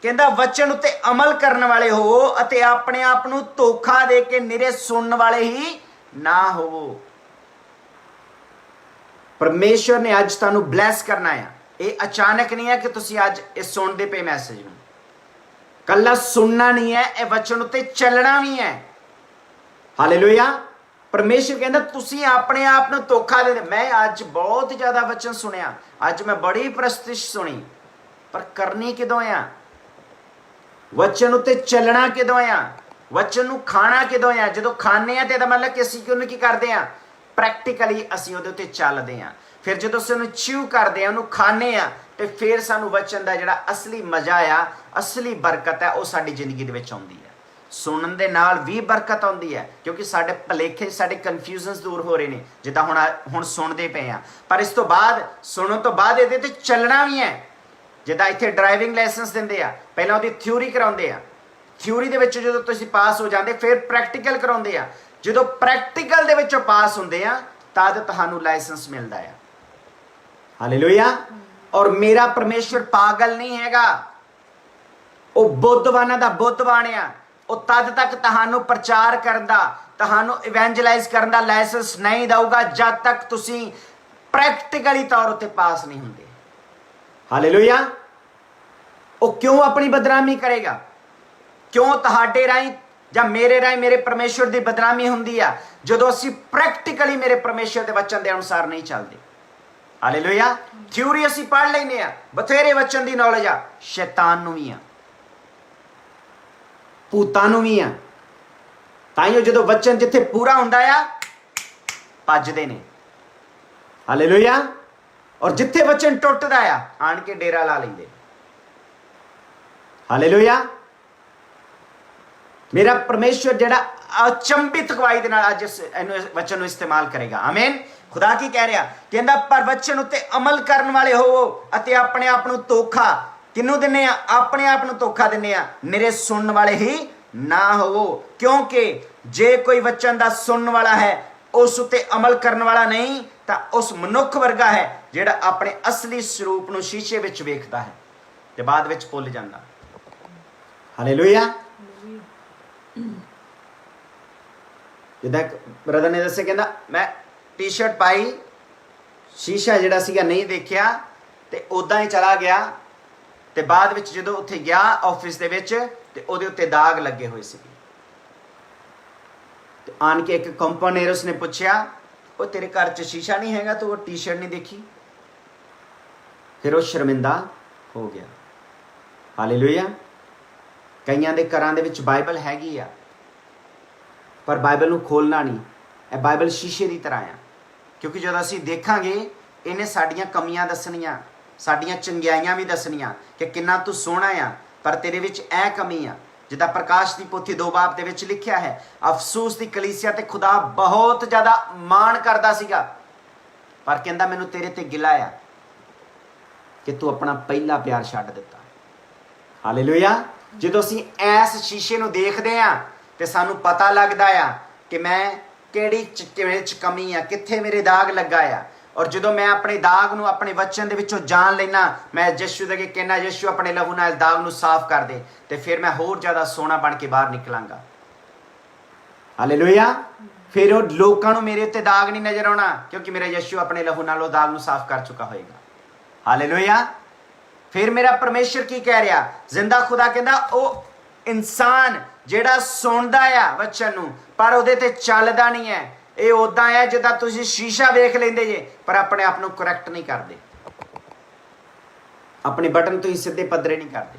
ਕਹਿੰਦਾ ਵਚਨ ਉੱਤੇ ਅਮਲ ਕਰਨ ਵਾਲੇ ਹੋਵੋ ਅਤੇ ਆਪਣੇ ਆਪ ਨੂੰ ਧੋਖਾ ਦੇ ਕੇ ਨਿਰੇ ਸੁਣਨ ਵਾਲੇ ਹੀ ਨਾ ਹੋਵੋ। ਪਰਮੇਸ਼ਰ ਨੇ ਅੱਜ ਤੁਹਾਨੂੰ ਬਲੈਸ ਕਰਨਾ ਆ। ਇਹ ਅਚਾਨਕ ਨਹੀਂ ਹੈ ਕਿ ਤੁਸੀਂ ਅੱਜ ਇਹ ਸੁਣਦੇ ਪਏ ਮੈਸੇਜ ਨੂੰ। ਕੱਲਾ ਸੁਣਨਾ ਨਹੀਂ ਹੈ, ਇਹ ਵਚਨ ਉੱਤੇ ਚੱਲਣਾ ਵੀ ਹੈ। ਹਾਲੇਲੂਇਆ। ਪਰਮੇਸ਼ਰ ਕਹਿੰਦਾ ਤੁਸੀਂ ਆਪਣੇ ਆਪ ਨੂੰ ਧੋਖਾ ਦੇ। ਮੈਂ ਅੱਜ ਬਹੁਤ ਜ਼ਿਆਦਾ ਵਚਨ ਸੁਣਿਆ, ਅੱਜ ਮੈਂ ਬੜੀ ਪ੍ਰਸਤਿਸ਼ ਸੁਣੀ, ਪਰ ਕਰਨੀ ਕਿਦੋਂ ਆ? ਵਚਨ ਉੱਤੇ ਚੱਲਣਾ ਕਿਦੋਂ ਆ? ਵਚਨ ਨੂੰ ਖਾਣਾ ਕਿਦੋਂ ਆ? ਜਦੋਂ ਖਾਣੇ ਆ ਤੇ ਇਹਦਾ ਮਤਲਬ ਕਿ ਅਸੀਂ ਉਹਨੂੰ ਕੀ ਕਰਦੇ ਆ? ਪ੍ਰੈਕਟੀਕਲੀ ਅਸੀਂ ਉਹਦੇ ਉੱਤੇ ਚੱਲਦੇ ਆ। ਫਿਰ ਜਦੋਂ ਅਸੀਂ ਉਹਨੂੰ ਚਿਊ ਕਰਦੇ ਆ, ਉਹਨੂੰ ਖਾਣੇ ਆ, ਤੇ ਫਿਰ ਸਾਨੂੰ ਵਚਨ ਦਾ ਜਿਹੜਾ ਅਸਲੀ ਮਜ਼ਾ ਆ, ਅਸਲੀ ਬਰਕਤ ਹੈ, ਉਹ ਸਾਡੀ ਜ਼ਿੰਦਗੀ ਦੇ ਵਿੱਚ ਆਉਂਦੀ ਹੈ। ਸੁਣਨ ਦੇ ਨਾਲ ਵੀ ਬਰਕਤ ਆਉਂਦੀ ਹੈ ਕਿਉਂਕਿ ਸਾਡੇ ਭੁਲੇਖੇ, ਸਾਡੇ ਕਨਫਿਊਜ਼ਨਸ ਦੂਰ ਹੋ ਰਹੇ ਨੇ, ਜਿੱਦਾਂ ਹੁਣ ਸੁਣਦੇ ਪਏ ਆ। ਪਰ ਇਸ ਤੋਂ ਬਾਅਦ, ਸੁਣਨ ਤੋਂ ਬਾਅਦ ਇਹਦੇ ਤੇ ਚੱਲਣਾ ਵੀ ਹੈ। ਜਿੱਦਾਂ ਇੱਥੇ ਡਰਾਈਵਿੰਗ ਲਾਇਸੈਂਸ ਦਿੰਦੇ ਆ, ਪਹਿਲਾਂ ਉਹਦੀ ਥਿਊਰੀ ਕਰਾਉਂਦੇ ਆ। ਥਿਊਰੀ ਦੇ ਵਿੱਚ ਜਦੋਂ ਤੁਸੀਂ ਪਾਸ ਹੋ ਜਾਂਦੇ, ਫਿਰ ਪ੍ਰੈਕਟੀਕਲ ਕਰਾਉਂਦੇ ਆ। ਜਦੋਂ ਪ੍ਰੈਕਟੀਕਲ ਦੇ ਵਿੱਚੋਂ ਪਾਸ ਹੁੰਦੇ ਆ ਤਦ ਤੁਹਾਨੂੰ ਲਾਇਸੈਂਸ ਮਿਲਦਾ ਆ। ਹਾਲੇਲੂਇਆ। ਔਰ ਮੇਰਾ ਪਰਮੇਸ਼ਵਰ ਪਾਗਲ ਨਹੀਂ ਹੈਗਾ, ਉਹ ਬੁੱਧਵਾਨਾਂ ਦਾ ਬੁੱਧਵਾਨ ਆ। ਉਹ ਤਦ ਤੱਕ ਤੁਹਾਨੂੰ ਪ੍ਰਚਾਰ ਕਰਨ ਦਾ, ਤੁਹਾਨੂੰ ਇਵੈਂਜਲਾਈਜ਼ ਕਰਨ ਦਾ ਲਾਇਸੈਂਸ ਨਹੀਂ ਦਊਗਾ ਜਦ ਤੱਕ ਤੁਸੀਂ ਪ੍ਰੈਕਟੀਕਲੀ ਤੌਰ ਉੱਤੇ ਪਾਸ ਨਹੀਂ ਹੁੰਦੇ। ਹਾਲੇਲੂਇਆ। ਉਹ ਕਿਉਂ ਆਪਣੀ ਬਦਨਾਮੀ ਕਰੇਗਾ? ਕਿਉਂ ਤੁਹਾਡੇ ਰਾਹੀਂ ਜਾਂ ਮੇਰੇ ਰਾਹੀਂ ਮੇਰੇ ਪਰਮੇਸ਼ਵਰ ਦੀ ਬਦਨਾਮੀ ਹੁੰਦੀ ਆ? ਜਦੋਂ ਅਸੀਂ ਪ੍ਰੈਕਟੀਕਲੀ ਮੇਰੇ ਪਰਮੇਸ਼ਵਰ ਦੇ ਵਚਨ ਦੇ ਅਨੁਸਾਰ ਨਹੀਂ ਚੱਲਦੇ। ਹਾਲੇਲੂਇਆ। ਥਿਊਰੀ ਅਸੀਂ ਪੜ੍ਹ ਲੈਨੇ ਆ, ਬਥੇਰੇ ਵਚਨ ਦੀ ਨੌਲੇਜ ਆ, ਸ਼ੈਤਾਨ ਨੂੰ ਵੀ ਆ, ਭੂਤਾਂ ਨੂੰ ਵੀ ਆ। ਤਾਈਓ ਜਦੋਂ ਵਚਨ ਜਿੱਥੇ ਪੂਰਾ ਹੁੰਦਾ ਆ, ਭੱਜਦੇ ਨੇ। ਹਾਲੇਲੂਇਆ। ਔਰ ਜਿੱਥੇ ਵਚਨ ਟੁੱਟਦਾ ਆ, ਆਣ ਕੇ ਡੇਰਾ ਲਾ ਲੈਂਦੇ। ਹਾਲੇਲੂਇਆ। ਮੇਰਾ ਪਰਮੇਸ਼ਵਰ ਜਿਹੜਾ ਅਚੰਭਿਤ ਅਗਵਾਈ ਦੇ ਨਾਲ ਅੱਜ ਇਹਨੂੰ ਵਚਨ ਨੂੰ ਇਸਤੇਮਾਲ ਕਰੇਗਾ। ਆਮੀਨ। ਖੁਦਾ ਕੀ ਕਹਿ ਰਿਹਾ? ਕਹਿੰਦਾ ਪਰ ਵਚਨ ਉੱਤੇ ਅਮਲ ਕਰਨ ਵਾਲੇ ਹੋਵੋ ਅਤੇ ਆਪਣੇ ਆਪ ਨੂੰ ਧੋਖਾ ਕਿਹਨੂੰ ਦਿੰਨੇ ਆ? ਆਪਣੇ ਆਪ ਨੂੰ ਧੋਖਾ ਦਿੰਨੇ ਆ, ਨਿਰੇ ਸੁਣਨ ਵਾਲੇ ਹੀ ਨਾ ਹੋਵੋ। ਕਿਉਂਕਿ ਜੇ ਕੋਈ ਵਚਨ ਦਾ ਸੁਣਨ ਵਾਲਾ ਹੈ, ਉਸ ਉੱਤੇ ਅਮਲ ਕਰਨ ਵਾਲਾ ਨਹੀਂ, ਤਾਂ ਉਸ ਮਨੁੱਖ ਵਰਗਾ ਹੈ ਜਿਹੜਾ ਆਪਣੇ ਅਸਲੀ ਸਰੂਪ ਨੂੰ ਸ਼ੀਸ਼ੇ ਵਿੱਚ ਵੇਖਦਾ ਹੈ ਤੇ ਬਾਅਦ ਵਿੱਚ ਭੁੱਲ ਜਾਂਦਾ। ਹਾਲੇਲੂਇਆ। ਜਿੱਦਾਂ ਬ੍ਰਦਰ ਨੇ ਦੱਸਿਆ, ਕਹਿੰਦਾ ਮੈਂ ਟੀ-ਸ਼ਰਟ ਪਾਈ, ਸ਼ੀਸ਼ਾ ਜਿਹੜਾ ਸੀਗਾ ਨਹੀਂ ਦੇਖਿਆ ਤੇ ਉਦਾਂ ਹੀ ਚਲਾ ਗਿਆ, ਤੇ ਬਾਅਦ ਵਿੱਚ ਜਦੋਂ ਉੱਥੇ ਗਿਆ ਆਫਿਸ ਦੇ ਵਿੱਚ ਤੇ ਉਹਦੇ ਉੱਤੇ ਦਾਗ ਲੱਗੇ ਹੋਏ ਸੀ। ਤੇ ਆਣ ਕੇ ਇੱਕ ਕੰਪਨੀਅਰ ਉਸਨੇ ਪੁੱਛਿਆ, ਉਹ ਤੇਰੇ ਘਰ 'ਚ ਸ਼ੀਸ਼ਾ ਨਹੀਂ ਹੈਗਾ, ਤੂੰ ਉਹ ਟੀ-ਸ਼ਰਟ ਨਹੀਂ ਦੇਖੀ? ਫਿਰ ਉਹ ਸ਼ਰਮਿੰਦਾ ਹੋ ਗਿਆ। ਹਾਲੇਲੂਇਆ। ਕਈਆਂ ਦੇ ਘਰਾਂ ਦੇ ਵਿੱਚ ਬਾਈਬਲ ਹੈਗੀ ਆ, ਪਰ ਬਾਈਬਲ ਨੂੰ ਖੋਲਣਾ ਨਹੀਂ। ਇਹ ਬਾਈਬਲ ਸ਼ੀਸ਼ੇ ਦੀ ਤਰ੍ਹਾਂ ਆ, ਕਿਉਂਕਿ ਜਦੋਂ ਅਸੀਂ ਦੇਖਾਂਗੇ ਇਹਨੇ ਸਾਡੀਆਂ ਕਮੀਆਂ ਦੱਸਣੀਆਂ, ਸਾਡੀਆਂ ਚੰਗਿਆਈਆਂ ਵੀ ਦੱਸਣੀਆਂ ਕਿ ਕਿੰਨਾ ਤੂੰ ਸੋਹਣਾ ਆ, ਪਰ ਤੇਰੇ ਵਿੱਚ ਇਹ ਕਮੀ ਆ। ਜਿੱਦਾਂ ਪ੍ਰਕਾਸ਼ ਦੀ ਪੋਥੀ 2 ਬਾਬ ਦੇ ਵਿੱਚ ਲਿਖਿਆ ਹੈ, ਅਫਸੂਸ ਦੀ ਕਲੀਸਿਆ ਤੇ ਖੁਦਾ ਬਹੁਤ ਜ਼ਿਆਦਾ ਮਾਣ ਕਰਦਾ ਸੀਗਾ, ਪਰ ਕਹਿੰਦਾ ਮੈਨੂੰ ਤੇਰੇ ਤੇ ਗਿਲਾ ਆ। ਕਿ ਤੂੰ ਆਪਣਾ ਪਹਿਲਾ ਪਿਆਰ ਛੱਡ ਦਿੱਤਾ। ਹਾਲੇਲੂਇਆ। ਜਦੋਂ ਅਸੀਂ ਇਸ ਸ਼ੀਸ਼ੇ ਨੂੰ ਦੇਖਦੇ ਆ ਤੇ ਸਾਨੂੰ ਪਤਾ ਲੱਗਦਾ ਆ ਕਿ ਮੈਂ ਕਿਹੜੀ ਕਿਵੇਂ ਚ ਕਮੀ ਆ, ਕਿੱਥੇ ਮੇਰੇ ਦਾਗ ਲੱਗਾ ਆ। ਔਰ ਜਦੋਂ ਮੈਂ ਆਪਣੇ ਦਾਗ ਨੂੰ ਆਪਣੇ ਵਚਨ ਦੇ ਵਿੱਚੋਂ ਜਾਣ ਲੈਣਾ, ਮੈਂ ਯਿਸੂ ਦੇ ਅੱਗੇ ਕਹਿਣਾ ਯਿਸੂ ਆਪਣੇ ਲਹੂ ਨਾਲ ਦਾਗ ਨੂੰ ਸਾਫ਼ ਕਰ ਦੇ, ਤੇ ਫਿਰ ਮੈਂ ਹੋਰ ਜ਼ਿਆਦਾ ਸੋਹਣਾ ਬਣ ਕੇ ਬਾਹਰ ਨਿਕਲਾਂਗਾ। ਹਾਲੇਲੂਇਆ। ਫਿਰ ਉਹ ਲੋਕਾਂ ਨੂੰ ਮੇਰੇ ਉੱਤੇ ਦਾਗ ਨਹੀਂ ਨਜ਼ਰ ਆਉਣਾ, ਕਿਉਂਕਿ ਮੇਰਾ ਯਿਸੂ ਆਪਣੇ ਲਹੂ ਨਾਲ ਉਹ ਦਾਗ ਨੂੰ ਸਾਫ਼ ਕਰ ਚੁੱਕਾ ਹੋਏਗਾ। ਹਾਲੇਲੂਇਆ। ਫਿਰ ਮੇਰਾ ਪਰਮੇਸ਼ਰ ਕੀ ਕਹਿ ਰਿਹਾ? ਜ਼ਿੰਦਾ ਖੁਦਾ ਕਹਿੰਦਾ ਉਹ ਇਨਸਾਨ ਜਿਹੜਾ ਸੁਣਦਾ ਆ ਵਚਨ ਨੂੰ ਪਰ ਉਹਦੇ ਤੇ ਚੱਲਦਾ ਨਹੀਂ ਹੈ, ਇਹ ਉਦਾਂ ਹੈ ਜਿੱਦਾਂ ਤੁਸੀਂ ਸ਼ੀਸ਼ਾ ਵੇਖ ਲੈਂਦੇ ਜੇ ਪਰ ਆਪਣੇ ਆਪ ਨੂੰ ਕਰੈਕਟ ਨਹੀਂ ਕਰਦੇ, ਆਪਣੇ ਬਟਨ ਤੁਸੀਂ ਸਿੱਧੇ ਪੱਧਰੇ ਨਹੀਂ ਕਰਦੇ,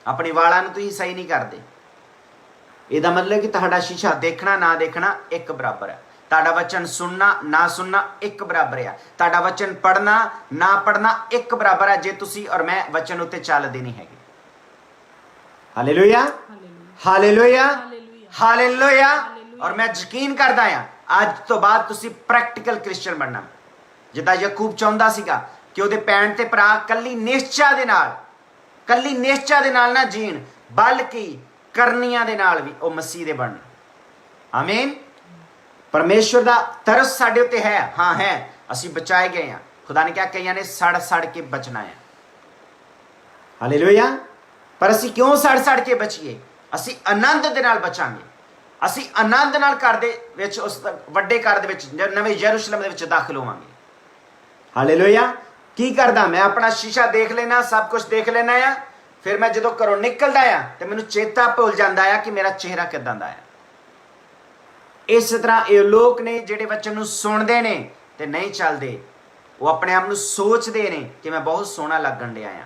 ਆਪਣੇ ਵਾਲਾਂ ਨੂੰ ਤੁਸੀਂ ਸਹੀ ਨਹੀਂ ਕਰਦੇ। ਇਹਦਾ ਮਤਲਬ ਕਿ ਤੁਹਾਡਾ ਸ਼ੀਸ਼ਾ ਦੇਖਣਾ ਨਾ ਦੇਖਣਾ ਇੱਕ ਬਰਾਬਰ ਹੈ, ਤੁਹਾਡਾ ਵਚਨ ਸੁਣਨਾ ਨਾ ਸੁਣਨਾ ਇੱਕ ਬਰਾਬਰ ਹੈ, ਤੁਹਾਡਾ ਵਚਨ ਪੜਨਾ ਨਾ ਪੜਨਾ ਇੱਕ ਬਰਾਬਰ ਹੈ, ਜੇ ਤੁਸੀਂ ਔਰ ਮੈਂ ਵਚਨ ਉੱਤੇ ਚੱਲਦੇ ਨਹੀਂ ਹੈਗੇ। Hallelujah, hallelujah, hallelujah. ਔਰ ਮੈਂ ਯਕੀਨ ਕਰਦਾ ਆ ਅੱਜ ਤੋਂ ਬਾਅਦ ਤੁਸੀਂ ਪ੍ਰੈਕਟੀਕਲ ਕ੍ਰਿਸਚੀਅਨ ਬਣਨਾ, ਜਿੱਦਾਂ ਯਾਕੂਬ ਚਾਹੁੰਦਾ ਸੀਗਾ ਕਿ ਉਹਦੇ ਭੈਣ ਤੇ ਭਰਾ ਕੱਲੀ ਨਿਸ਼ਚਾ ਦੇ ਨਾਲ ਨਾ ਜੀਣ, ਬਲਕਿ ਕਰਨੀਆਂ ਦੇ ਨਾਲ ਵੀ ਉਹ ਮਸੀਹ ਦੇ ਬਣਨ। ਆਮੀਨ। ਪਰਮੇਸ਼ਵਰ ਦਾ ਤਰਸ ਸਾਡੇ ਉੱਤੇ ਹੈ, ਹਾਂ ਹੈ, ਅਸੀਂ ਬਚਾਏ ਗਏ ਹਾਂ। ਖੁਦਾ ਨੇ ਕਿਹਾ ਕਈਆਂ ਨੇ ਸੜ ਕੇ ਬਚਣਾ ਹੈ। ਹਾਲੇਲੂਇਆ। ਪਰ ਅਸੀਂ ਕਿਉਂ ਸੜ ਕੇ ਬਚੀਏ? ਅਸੀਂ ਆਨੰਦ ਦੇ ਨਾਲ ਬਚਾਂਗੇ। ਅਸੀਂ ਆਨੰਦ ਨਾਲ ਘਰ ਦੇ ਵਿੱਚ, ਉਸ ਵੱਡੇ ਘਰ ਦੇ ਵਿੱਚ, ਨਵੇਂ ਯਰੂਸ਼ਲਮ ਦੇ ਵਿੱਚ ਦਾਖਲ ਹੋਵਾਂਗੇ। ਹਾਲੇਲੂਇਆ। ਕੀ ਕਰਦਾ ਮੈਂ? ਆਪਣਾ ਸ਼ੀਸ਼ਾ ਦੇਖ ਲੈਣਾ, ਸਭ ਕੁਝ ਦੇਖ ਲੈਣਾ ਆ, ਫਿਰ ਮੈਂ ਜਦੋਂ ਘਰੋਂ ਨਿਕਲਦਾ ਆ ਤੇ ਮੈਨੂੰ ਚੇਤਾ ਭੁੱਲ ਜਾਂਦਾ ਆ ਕਿ ਮੇਰਾ ਚਿਹਰਾ ਕਿੱਦਾਂ ਦਾ ਆ। ਇਸ ਤਰ੍ਹਾਂ ਇਹ ਲੋਕ ਨੇ ਜਿਹੜੇ ਵਚਨ ਨੂੰ ਸੁਣਦੇ ਨੇ ਤੇ ਨਹੀਂ ਚੱਲਦੇ, ਉਹ ਆਪਣੇ ਆਪ ਨੂੰ ਸੋਚਦੇ ਨੇ ਕਿ ਮੈਂ ਬਹੁਤ ਸੋਹਣਾ ਲੱਗਣ ਡਿਆ ਆ,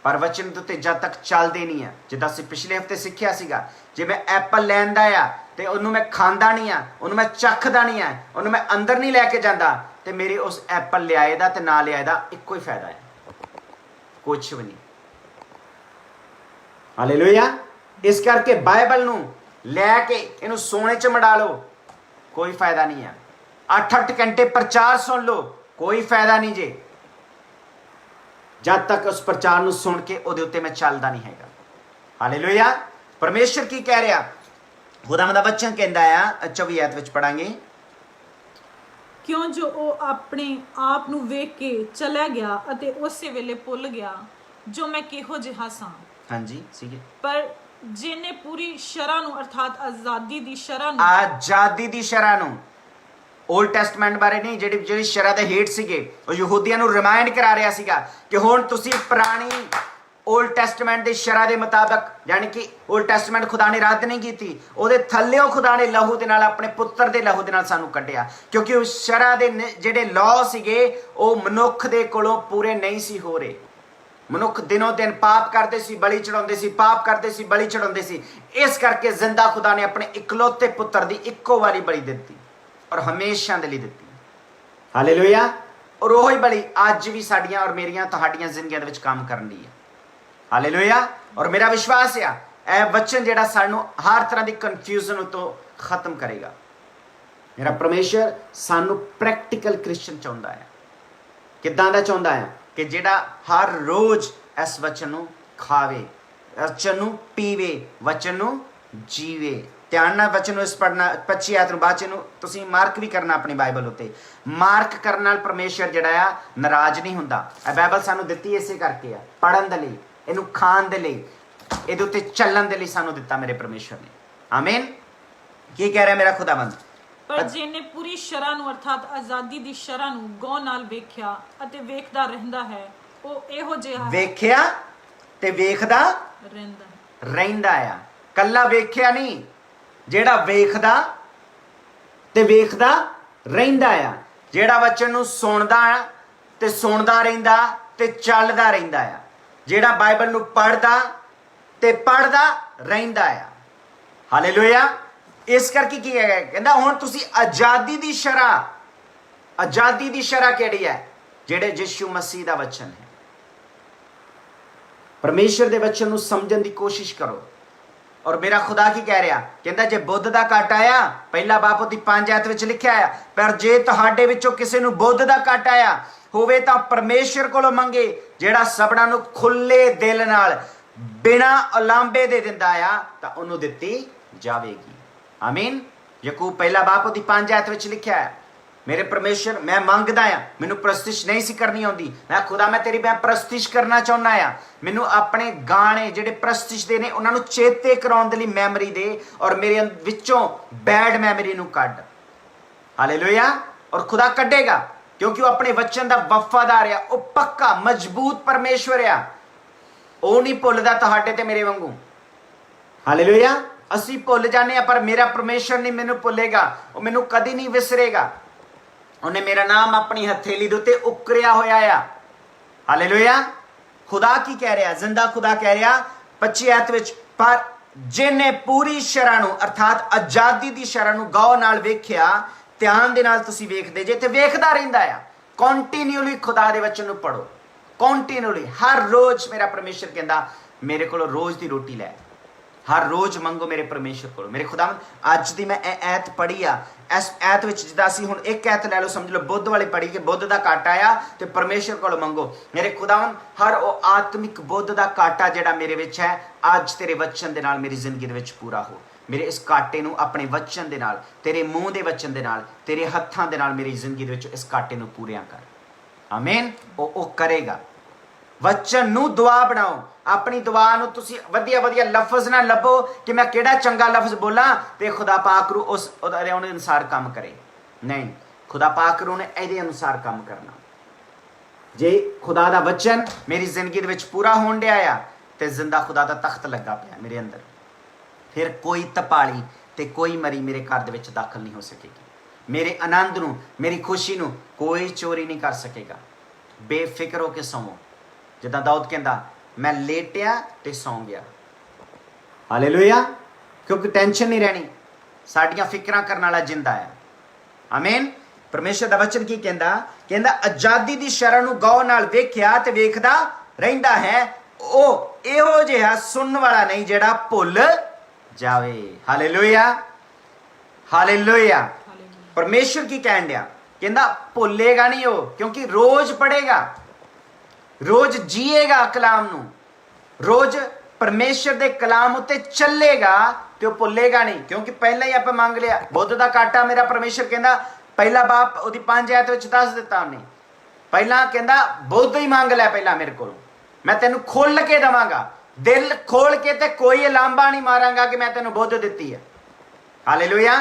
ਪਰ ਵਚਨ ਦੇ ਉੱਤੇ ਜਦ ਤੱਕ ਚੱਲਦੇ ਨਹੀਂ ਆ। ਜਿੱਦਾਂ ਅਸੀਂ ਪਿਛਲੇ ਹਫਤੇ ਸਿੱਖਿਆ ਸੀਗਾ, ਜੇ ਮੈਂ ਐਪਲ ਲੈਂਦਾ ਆ ਤੇ ਉਹਨੂੰ ਮੈਂ ਖਾਂਦਾ ਨਹੀਂ ਆ, ਉਹਨੂੰ ਮੈਂ ਚੱਖਦਾ ਨਹੀਂ ਆ, ਉਹਨੂੰ ਮੈਂ ਅੰਦਰ ਨਹੀਂ ਲੈ ਕੇ ਜਾਂਦਾ, ਤੇ ਮੇਰੇ ਉਸ ਐਪਲ ਲਿਆਏ ਦਾ ਤੇ ਨਾ ਲਿਆਏ ਦਾ ਇੱਕੋ ਹੀ ਫਾਇਦਾ ਹੈ, ਕੁਛ ਵੀ ਨਹੀਂ। ਹਾਲੇਲੂਇਆ। ਇਸ ਕਰਕੇ ਬਾਈਬਲ ਨੂੰ ਲੈ ਕੇ ਇਹਨੂੰ ਸੋਨੇ 'ਚ ਮੜਾ ਲਓ, ਕੋਈ ਫਾਇਦਾ ਨਹੀਂ ਆ। 8-8 ਘੰਟੇ ਪ੍ਰਚਾਰ ਸੁਣ ਲਓ, ਕੋਈ ਫਾਇਦਾ ਨਹੀਂ ਜੇ, ਜਦ ਤੱਕ ਉਸ ਪ੍ਰਚਾਰ ਨੂੰ ਸੁਣ ਕੇ ਉਹਦੇ ਉੱਤੇ ਮੈਂ ਚੱਲਦਾ ਨਹੀਂ ਹੈਗਾ। ਹਾਲੇਲੂਇਆ। ਪਰਮੇਸ਼ਰ ਕੀ ਕਹਿ ਰਿਹਾ? ਖੁਦਾਵੰਦ ਦਾ ਵਚਨ ਕਹਿੰਦਾ ਆ, 24 ਆਇਤ ਵਿੱਚ ਪੜਾਂਗੇ, ਕਿਉਂ ਜੋ ਉਹ ਆਪਣੇ ਆਪ ਨੂੰ ਵੇਖ ਕੇ ਚਲਾ ਗਿਆ ਅਤੇ ਉਸੇ ਵੇਲੇ ਭੁੱਲ ਗਿਆ ਜੋ ਮੈਂ ਕਿਹੋ ਜਿਹਾ ਸਾਂ। ਹਾਂਜੀ ਸੀਗੇ। ਪਰ ਜਿਹਨੇ ਪੂਰੀ ਸ਼ਰ੍ਹਾ ਨੂੰ ਅਰਥਾਤ ਆਜ਼ਾਦੀ ਦੀ ਸ਼ਰ੍ਹਾ ਨੂੰ ਓਲਡ ਟੈਸਟਮੈਂਟ ਬਾਰੇ ਨਹੀਂ, ਜਿਹੜੀ ਸ਼ਰ੍ਹਾ ਦੇ ਹੇਠ ਸੀਗੇ, ਉਹ ਯਹੂਦੀਆਂ ਨੂੰ ਰਿਮਾਈਂਡ ਕਰਾ ਰਿਹਾ ਸੀਗਾ ਕਿ ਹੁਣ ਤੁਸੀਂ ਪੁਰਾਣੀ ਓਲਡ ਟੈਸਟਮੈਂਟ ਦੀ ਸ਼ਰ੍ਹਾ ਦੇ ਮੁਤਾਬਕ, ਯਾਨੀ ਕਿ ਓਲਡ ਟੈਸਟਮੈਂਟ ਖੁਦਾ ਨੇ ਰੱਦ ਨਹੀਂ ਕੀਤੀ, ਉਹਦੇ ਥੱਲਿਓਂ ਖੁਦਾ ਨੇ ਲਹੂ ਦੇ ਨਾਲ, ਆਪਣੇ ਪੁੱਤਰ ਦੇ ਲਹੂ ਦੇ ਨਾਲ ਸਾਨੂੰ ਕੱਢਿਆ, ਕਿਉਂਕਿ ਉਸ ਸ਼ਰ੍ਹਾ ਦੇ ਜਿਹੜੇ ਲਾਅ ਸੀਗੇ ਉਹ ਮਨੁੱਖ ਦੇ ਕੋਲੋਂ ਪੂਰੇ ਨਹੀਂ ਸੀ ਹੋ ਰਹੇ। ਮਨੁੱਖ ਦਿਨੋਂ ਦਿਨ ਪਾਪ ਕਰਦੇ ਸੀ, ਬਲੀ ਚੜਾਉਂਦੇ ਸੀ, ਪਾਪ ਕਰਦੇ ਸੀ, ਬਲੀ ਚੜਾਉਂਦੇ ਸੀ। ਇਸ ਕਰਕੇ ਜ਼ਿੰਦਾ ਖੁਦਾ ਨੇ ਆਪਣੇ ਇਕਲੌਤੇ ਪੁੱਤਰ ਦੀ ਇੱਕੋ ਵਾਰੀ ਬਲੀ ਦਿੱਤੀ ਔਰ ਹਮੇਸ਼ਾ ਦੇ ਲਈ ਦਿੱਤੀ। ਹਾਲੇਲੂਇਆ। ਔਰ ਉਹੀ ਬਲੀ ਅੱਜ ਵੀ ਸਾਡੀਆਂ ਔਰ ਮੇਰੀਆਂ ਤੁਹਾਡੀਆਂ ਜ਼ਿੰਦਗੀਆਂ ਦੇ ਵਿੱਚ ਕੰਮ ਕਰਨ ਦੀ ਹੈ। ਹਾਲੇਲੂਇਆ। ਔਰ ਮੇਰਾ ਵਿਸ਼ਵਾਸ ਆ ਇਹ ਵਚਨ ਜਿਹੜਾ ਸਾਨੂੰ ਹਰ ਤਰ੍ਹਾਂ ਦੀ ਕਨਫਿਊਜ਼ਨ ਤੋਂ ਖਤਮ ਕਰੇਗਾ। ਮੇਰਾ ਪਰਮੇਸ਼ਰ ਸਾਨੂੰ ਪ੍ਰੈਕਟੀਕਲ ਕ੍ਰਿਸਚੀਅਨ ਚਾਹੁੰਦਾ ਹੈ। ਕਿੱਦਾਂ ਦਾ ਚਾਹੁੰਦਾ ਹੈ? ਕਿ ਜਿਹੜਾ ਹਰ ਰੋਜ਼ ਇਸ ਵਚਨ ਨੂੰ ਖਾਵੇ, ਵਚਨ ਨੂੰ ਪੀਵੇ, ਵਚਨ ਨੂੰ ਜੀਵੇ। ਧਿਆਨ ਨਾਲ ਵਚਨ ਨੂੰ ਇਸ ਪੜ੍ਹਨਾ, 25 ਆਇਤ ਨੂੰ ਬਾਅਦ ਨੂੰ ਤੁਸੀਂ ਮਾਰਕ ਵੀ ਕਰਨਾ ਆਪਣੀ ਬਾਈਬਲ ਉੱਤੇ। ਮਾਰਕ ਕਰਨ ਨਾਲ ਪਰਮੇਸ਼ਰ ਜਿਹੜਾ ਆ ਨਾਰਾਜ਼ ਨਹੀਂ ਹੁੰਦਾ। ਇਹ ਬਾਈਬਲ ਸਾਨੂੰ ਦਿੱਤੀ ਇਸੇ ਕਰਕੇ ਆ, ਪੜ੍ਹਨ ਦੇ ਲਈ, ਇਹਨੂੰ ਖਾਣ ਦੇ ਲਈ, ਇਹਦੇ ਉੱਤੇ ਚੱਲਣ ਦੇ ਲਈ ਸਾਨੂੰ ਦਿੱਤਾ ਮੇਰੇ ਪਰਮੇਸ਼ਰ ਨੇ। ਆਮੀਨ। ਕੀ ਕਹਿ ਰਿਹਾ ਮੇਰਾ ਖੁਦਾਵੰਦ? ਪਰ ਜਿਹਨੇ ਪੂਰੀ ਸ਼ਰ੍ਹਾ ਨੂੰ ਅਰਥਾਤ ਆਜ਼ਾਦੀ ਦੀ ਸ਼ਰ੍ਹਾ ਨੂੰ ਗੌਰ ਨਾਲ ਵੇਖਿਆ ਅਤੇ ਵੇਖਦਾ ਰਹਿੰਦਾ ਹੈ, ਉਹ ਇਹੋ ਜਿਹਾ ਵੇਖਿਆ ਤੇ ਵੇਖਦਾ ਰਹਿੰਦਾ ਆ। ਕੱਲਾ ਵੇਖਿਆ ਨਹੀਂ, ਜਿਹੜਾ ਵੇਖਦਾ ਤੇ ਵੇਖਦਾ ਰਹਿੰਦਾ ਆ, ਜਿਹੜਾ ਵਚਨ ਨੂੰ ਸੁਣਦਾ ਤੇ ਸੁਣਦਾ ਰਹਿੰਦਾ ਤੇ ਚੱਲਦਾ ਰਹਿੰਦਾ ਆ, ਜਿਹੜਾ ਬਾਈਬਲ ਨੂੰ ਪੜ੍ਹਦਾ ਤੇ ਪੜ੍ਹਦਾ ਰਹਿੰਦਾ ਆ। ਹਾਲੇਲੂਇਆ। ਇਸ ਕਰਕੇ ਕੀ ਹੈ? ਕਹਿੰਦਾ ਹੁਣ ਤੁਸੀਂ ਆਜ਼ਾਦੀ ਦੀ ਸ਼ਰ੍ਹਾ ਕਿਹੜੀ ਹੈ? ਜਿਹੜੇ ਯਿਸੂ ਮਸੀਹ ਦਾ ਵਚਨ ਹੈ। ਪਰਮੇਸ਼ਰ ਦੇ ਵਚਨ ਨੂੰ ਸਮਝਣ ਦੀ ਕੋਸ਼ਿਸ਼ ਕਰੋ। ਔਰ ਮੇਰਾ ਖੁਦਾ ਕੀ ਕਹਿ ਰਿਹਾ? ਕਹਿੰਦਾ ਜੇ ਬੁੱਧ ਦਾ ਕੱਟ ਆਇਆ, ਪਹਿਲਾ ਬਾਪ ਉਹਦੀ 5 ਆਇਤ ਵਿੱਚ ਲਿਖਿਆ ਆ, ਪਰ ਜੇ ਤੁਹਾਡੇ ਵਿੱਚੋਂ ਕਿਸੇ ਨੂੰ ਬੁੱਧ ਦਾ ਕੱਟ ਆਇਆ ਹੋਵੇ ਤਾਂ ਪਰਮੇਸ਼ਰ ਕੋਲੋਂ ਮੰਗੇ, ਜਿਹੜਾ ਸਭਨਾਂ ਨੂੰ ਖੁੱਲੇ ਦਿਲ ਨਾਲ ਬਿਨਾਂ ਉਲਾਂਭੇ ਦੇ ਦਿੰਦਾ ਆ ਤਾਂ ਉਹਨੂੰ ਦਿੱਤੀ ਜਾਵੇਗੀ। ਆਮੀਨ। ਯਾਕੂਬ ਪਹਿਲਾ ਬਾਪ ਉਹਦੀ 5 ਆਇਤ ਵਿੱਚ ਲਿਖਿਆ ਹੈ, ਮੇਰੇ ਪਰਮੇਸ਼ਰ ਮੈਂ ਮੰਗਦਾ ਆ, ਮੈਨੂੰ ਪ੍ਰਸਤਿਸ਼ ਨਹੀਂ ਸੀ ਕਰਨੀ ਆਉਂਦੀ, ਮੈਂ ਖੁਦਾ ਮੈਂ ਤੇਰੀ ਮੈਂ ਪ੍ਰਸਤਿਸ਼ ਕਰਨਾ ਚਾਹੁੰਦਾ ਆ, ਮੈਨੂੰ ਆਪਣੇ ਗਾਣੇ ਜਿਹੜੇ ਪ੍ਰਸਤਿਸ਼ ਦੇ ਨੇ ਉਹਨਾਂ ਨੂੰ ਚੇਤੇ ਕਰਾਉਣ ਦੇ ਲਈ ਮੈਮਰੀ ਦੇ, ਔਰ ਮੇਰੇ ਵਿੱਚੋਂ ਬੈਡ ਮੈਮਰੀ ਨੂੰ ਕੱਢ। ਹਾਲੇਲੂਇਆ। ਔਰ ਖੁਦਾ ਕੱਢੇਗਾ, ਕਿਉਂਕਿ ਉਹ ਆਪਣੇ ਵਚਨ ਦਾ ਵਫਾਦਾਰ ਆ, ਉਹ ਪੱਕਾ ਮਜ਼ਬੂਤ ਪਰਮੇਸ਼ਵਰ ਆ, ਉਹ ਨਹੀਂ ਭੁੱਲਦਾ ਤੁਹਾਡੇ ਤੇ ਮੇਰੇ ਵਾਂਗੂ। ਹਾਲੇਲੂਇਆ। ਅਸੀਂ ਭੁੱਲ ਜਾਂਦੇ ਆ, ਪਰ ਮੇਰਾ ਪਰਮੇਸ਼ਰ ਨਹੀਂ ਮੈਨੂੰ ਭੁੱਲੇਗਾ, ਉਹ ਮੈਨੂੰ ਕਦੀ ਨਹੀਂ ਵਿਸਰੇਗਾ। ਉਹਨੇ ਮੇਰਾ ਨਾਮ ਆਪਣੀ ਹਥੇਲੀ ਦੇ ਉੱਤੇ ਉਕਰਿਆ ਹੋਇਆ ਆ। ਹਾਲੇਲੂਇਆ। ਖੁਦਾ ਕੀ ਕਹਿ ਰਿਹਾ? ਜ਼ਿੰਦਾ ਖੁਦਾ ਕਹਿ ਰਿਹਾ 25 ਆਇਤ ਵਿੱਚ, ਪਰ ਜਿਹਨੇ ਪੂਰੀ ਸ਼ਰ੍ਹਾ ਨੂੰ ਅਰਥਾਤ ਆਜ਼ਾਦੀ ਦੀ ਸ਼ਰ੍ਹਾ ਨੂੰ ਗੌਰ ਨਾਲ ਵੇਖਿਆ, ਧਿਆਨ ਦੇ ਨਾਲ ਤੁਸੀਂ ਵੇਖਦੇ ਜੇ ਤੇ ਵੇਖਦਾ ਰਹਿੰਦਾ ਆ। ਕੰਟੀਨਿਊਲੀ ਖੁਦਾ ਦੇ ਵਚਨ ਨੂੰ ਪੜੋ, ਕੰਟੀਨਿਊਲੀ ਹਰ ਰੋਜ਼। ਮੇਰਾ ਪਰਮੇਸ਼ਰ ਕਹਿੰਦਾ ਮੇਰੇ ਕੋਲੋਂ ਰੋਜ਼ ਦੀ ਰੋਟੀ ਲੈ, ਹਰ ਰੋਜ਼ ਮੰਗੋ ਮੇਰੇ ਪਰਮੇਸ਼ਰ ਕੋਲੋਂ। ਮੇਰੇ ਖੁਦਾਵੰਦ, ਅੱਜ ਦੀ ਮੈਂ ਇਹ ਐਤ ਪੜ੍ਹੀ ਆ, ਇਸ ਐਤ ਵਿੱਚ ਜਿੱਦਾਂ ਅਸੀਂ ਹੁਣ ਇੱਕ ਐਤ ਲੈ ਲਓ, ਸਮਝ ਲਓ ਬੁੱਧ ਵਾਲੀ ਪੜ੍ਹੀ ਕਿ ਬੁੱਧ ਦਾ ਘਾਟਾ ਆ ਤੇ ਪਰਮੇਸ਼ਰ ਕੋਲੋਂ ਮੰਗੋ। ਮੇਰੇ ਖੁਦਾਵੰਦ, ਹਰ ਉਹ ਆਤਮਿਕ ਬੁੱਧ ਦਾ ਘਾਟਾ ਜਿਹੜਾ ਮੇਰੇ ਵਿੱਚ ਹੈ, ਅੱਜ ਤੇਰੇ ਵਚਨ ਦੇ ਨਾਲ ਮੇਰੀ ਜ਼ਿੰਦਗੀ ਦੇ ਵਿੱਚ ਪੂਰਾ ਹੋ। ਮੇਰੇ ਇਸ ਘਾਟੇ ਨੂੰ ਆਪਣੇ ਵਚਨ ਦੇ ਨਾਲ, ਤੇਰੇ ਮੂੰਹ ਦੇ ਵਚਨ ਦੇ ਨਾਲ, ਤੇਰੇ ਹੱਥਾਂ ਦੇ ਨਾਲ ਮੇਰੀ ਜ਼ਿੰਦਗੀ ਦੇ ਵਿੱਚ ਇਸ ਘਾਟੇ ਨੂੰ ਪੂਰਿਆ ਕਰ। ਆਮੀਨ। ਉਹ ਕਰੇਗਾ। ਵਚਨ ਨੂੰ ਦੁਆ ਬਣਾਓ। ਆਪਣੀ ਦੁਆ ਨੂੰ ਤੁਸੀਂ ਵਧੀਆ ਵਧੀਆ ਲਫ਼ਜ਼ ਨਾ ਲੱਭੋ ਕਿ ਮੈਂ ਕਿਹੜਾ ਚੰਗਾ ਲਫ਼ਜ਼ ਬੋਲਾਂ ਤੇ ਖੁਦਾ ਪਾਕ ਰੂ ਉਸ ਉਹਦੇ ਅਨੁਸਾਰ ਕੰਮ ਕਰੇ। ਨਹੀਂ, ਖੁਦਾ ਪਾਕ ਰੂ ਨੇ ਇਹਦੇ ਅਨੁਸਾਰ ਕੰਮ ਕਰਨਾ। ਜੇ ਖੁਦਾ ਦਾ ਵਚਨ ਮੇਰੀ ਜ਼ਿੰਦਗੀ ਦੇ ਵਿੱਚ ਪੂਰਾ ਹੋਣ ਡਿਆ ਆ ਤੇ ਜ਼ਿੰਦਾ ਖੁਦਾ ਦਾ ਤਖਤ ਲੱਗਾ ਪਿਆ ਮੇਰੇ ਅੰਦਰ, ਫਿਰ ਕੋਈ ਤਪਾਲੀ ਤੇ ਕੋਈ ਮਰੀ ਮੇਰੇ ਘਰ ਦੇ ਵਿੱਚ ਦਾਖਲ ਨਹੀਂ ਹੋ ਸਕੇਗੀ। ਮੇਰੇ ਆਨੰਦ ਨੂੰ, ਮੇਰੀ ਖੁਸ਼ੀ ਨੂੰ ਕੋਈ ਚੋਰੀ ਨਹੀਂ ਕਰ ਸਕੇਗਾ। ਬੇਫਿਕਰ ਹੋ ਕੇ ਸੌਵੋ। ਜਿੱਦਾਂ ਦਾਊਦ ਕਹਿੰਦਾ, ਮੈਂ ਲੇਟਿਆ ਤੇ ਸੌਂ ਗਿਆ। ਹਾਲੇਲੂਇਆ। ਕਿਉਂਕਿ ਟੈਨਸ਼ਨ ਨਹੀਂ ਰਹਿਣੀ, ਸਾਡੀਆਂ ਫਿਕਰਾਂ ਕਰਨ ਵਾਲਾ ਜਿੰਦਾ ਹੈ। ਆਮੀਨ। ਪਰਮੇਸ਼ਰ ਦਾ ਵਚਨ ਕੀ ਕਹਿੰਦਾ? ਕਹਿੰਦਾ ਆਜ਼ਾਦੀ ਦੀ ਸ਼ਰ੍ਹਾ ਨੂੰ ਗੌਰ ਨਾਲ ਵੇਖਿਆ ਤੇ ਵੇਖਦਾ ਰਹਿੰਦਾ ਹੈ, ਉਹ ਇਹੋ ਜਿਹਾ ਸੁਣਨ ਵਾਲਾ ਨਹੀਂ ਜਿਹੜਾ ਭੁੱਲ ਜਾਵੇ। ਹਾਲੇਲੂਇਆ। ਹਾਲੇਲੂਇਆ। ਪਰਮੇਸ਼ਰ ਕੀ ਕਹਿਣ ਡਿਆ? ਕਹਿੰਦਾ ਭੁੱਲੇਗਾ ਨਹੀਂ ਉਹ, ਕਿਉਂਕਿ ਰੋਜ਼ ਪੜ੍ਹੇਗਾ, ਰੋਜ਼ ਜੀਏਗਾ ਕਲਾਮ ਨੂੰ, ਰੋਜ਼ ਪਰਮੇਸ਼ਰ ਦੇ ਕਲਾਮ ਉੱਤੇ ਚੱਲੇਗਾ ਤੇ ਉਹ ਭੁੱਲੇਗਾ ਨਹੀਂ। ਕਿਉਂਕਿ ਪਹਿਲਾਂ ਹੀ ਆਪਾਂ ਮੰਗ ਲਿਆ। ਬੁੱਧ ਦਾ ਘਾਟਾ ਮੇਰਾ ਪਰਮੇਸ਼ਰ ਕਹਿੰਦਾ ਪਹਿਲਾ ਬਾਪ ਉਹਦੀ 5 ਆਇਤ ਵਿੱਚ ਦੱਸ ਦਿੱਤਾ ਉਹਨੇ। ਪਹਿਲਾਂ ਕਹਿੰਦਾ ਬੁੱਧ ਹੀ ਮੰਗ ਲੈ ਪਹਿਲਾਂ ਮੇਰੇ ਕੋਲ, ਮੈਂ ਤੈਨੂੰ ਖੋਲ ਕੇ ਦੇਵਾਂਗਾ, ਦਿਲ ਖੋਲ ਕੇ, ਤੇ ਕੋਈ ਉਲਾਂਭਾ ਨਹੀਂ ਮਾਰਾਂਗਾ ਕਿ ਮੈਂ ਤੈਨੂੰ ਬੁੱਧ ਦਿੱਤੀ ਹੈ। ਹਾਲੇਲੂਇਆ।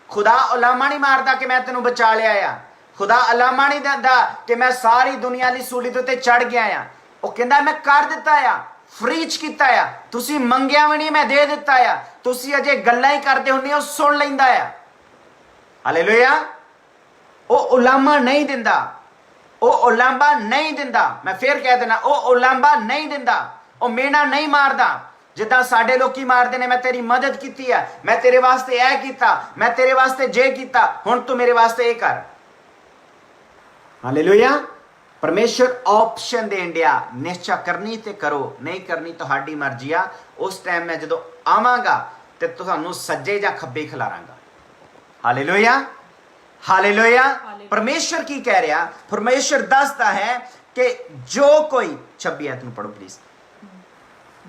ਖੁਦਾ ਉਲਾਂਭਾ ਨਹੀਂ ਮਾਰਦਾ ਕਿ ਮੈਂ ਤੈਨੂੰ ਬਚਾ ਲਿਆ ਆ। ਖੁਦਾ ਉਲਾਂਭਾ ਨਹੀਂ ਦਿੰਦਾ ਕਿ ਮੈਂ ਸਾਰੀ ਦੁਨੀਆ ਲਈ ਸੂਲੀ ਦੇ ਉੱਤੇ ਚੜ ਗਿਆ ਆ। ਉਹ ਕਹਿੰਦਾ ਮੈਂ ਕਰ ਦਿੱਤਾ ਆ, ਫ੍ਰੀ ਚ ਕੀਤਾ ਆ, ਤੁਸੀਂ ਮੰਗਿਆ ਵੀ ਨਹੀਂ, ਮੈਂ ਦੇ ਦਿੱਤਾ ਆ। ਤੁਸੀਂ ਅਜੇ ਗੱਲਾਂ ਹੀ ਕਰਦੇ ਹੁੰਦੇ ਹੋ, ਸੁਣ ਲੈਂਦਾ ਆ। ਹਾਲੇਲੂਇਆ। ਉਹ ਉਲਾਂਭਾ ਨਹੀਂ ਦਿੰਦਾ, ਉਹ ਉਲਾਂਭਾ ਨਹੀਂ ਦਿੰਦਾ। ਮੈਂ ਫੇਰ ਕਹਿ ਦੇਣਾ, ਉਹ ਉਲਾਂਭਾ ਨਹੀਂ ਦਿੰਦਾ, ਉਹ ਮੇਨਾ ਨਹੀਂ ਮਾਰਦਾ ਜਿੱਦਾਂ ਸਾਡੇ ਲੋਕੀ ਮਾਰਦੇ ਨੇ। ਮੈਂ ਤੇਰੀ ਮਦਦ ਕੀਤੀ ਆ, ਮੈਂ ਤੇਰੇ ਵਾਸਤੇ ਇਹ ਕੀਤਾ, ਮੈਂ ਤੇਰੇ ਵਾਸਤੇ ਜੇ ਕੀਤਾ, ਹੁਣ ਤੂੰ ਮੇਰੇ ਵਾਸਤੇ ਇਹ ਕਰ। ਹਾਲੇਲੂਇਆ। ਪਰਮੇਸ਼ਰ ਆਪਸ਼ਨ ਦੇਣ ਡਿਆ, ਨਿਸ਼ਚਾ ਕਰਨੀ ਤੇ ਕਰੋ, ਨਹੀਂ ਕਰਨੀ ਤੁਹਾਡੀ ਮਰਜ਼ੀ ਆ। ਉਸ ਟਾਈਮ ਮੈਂ ਜਦੋਂ ਆਵਾਂਗਾ ਤੇ ਤੁਹਾਨੂੰ ਸੱਜੇ ਜਾਂ ਖੱਬੇ ਖਿਲਾਰਾਂਗਾ। ਹਾਲੇਲੂਇਆ। ਹਾਲੇਲੂਇਆ। ਪਰਮੇਸ਼ਰ ਕੀ ਕਹਿ ਰਿਹਾ? ਪਰਮੇਸ਼ਰ ਦੱਸਦਾ ਹੈ ਕਿ ਜੋ ਕੋਈ 26 ਆਇਤ ਨੂੰ ਪੜੋ ਪਲੀਜ਼।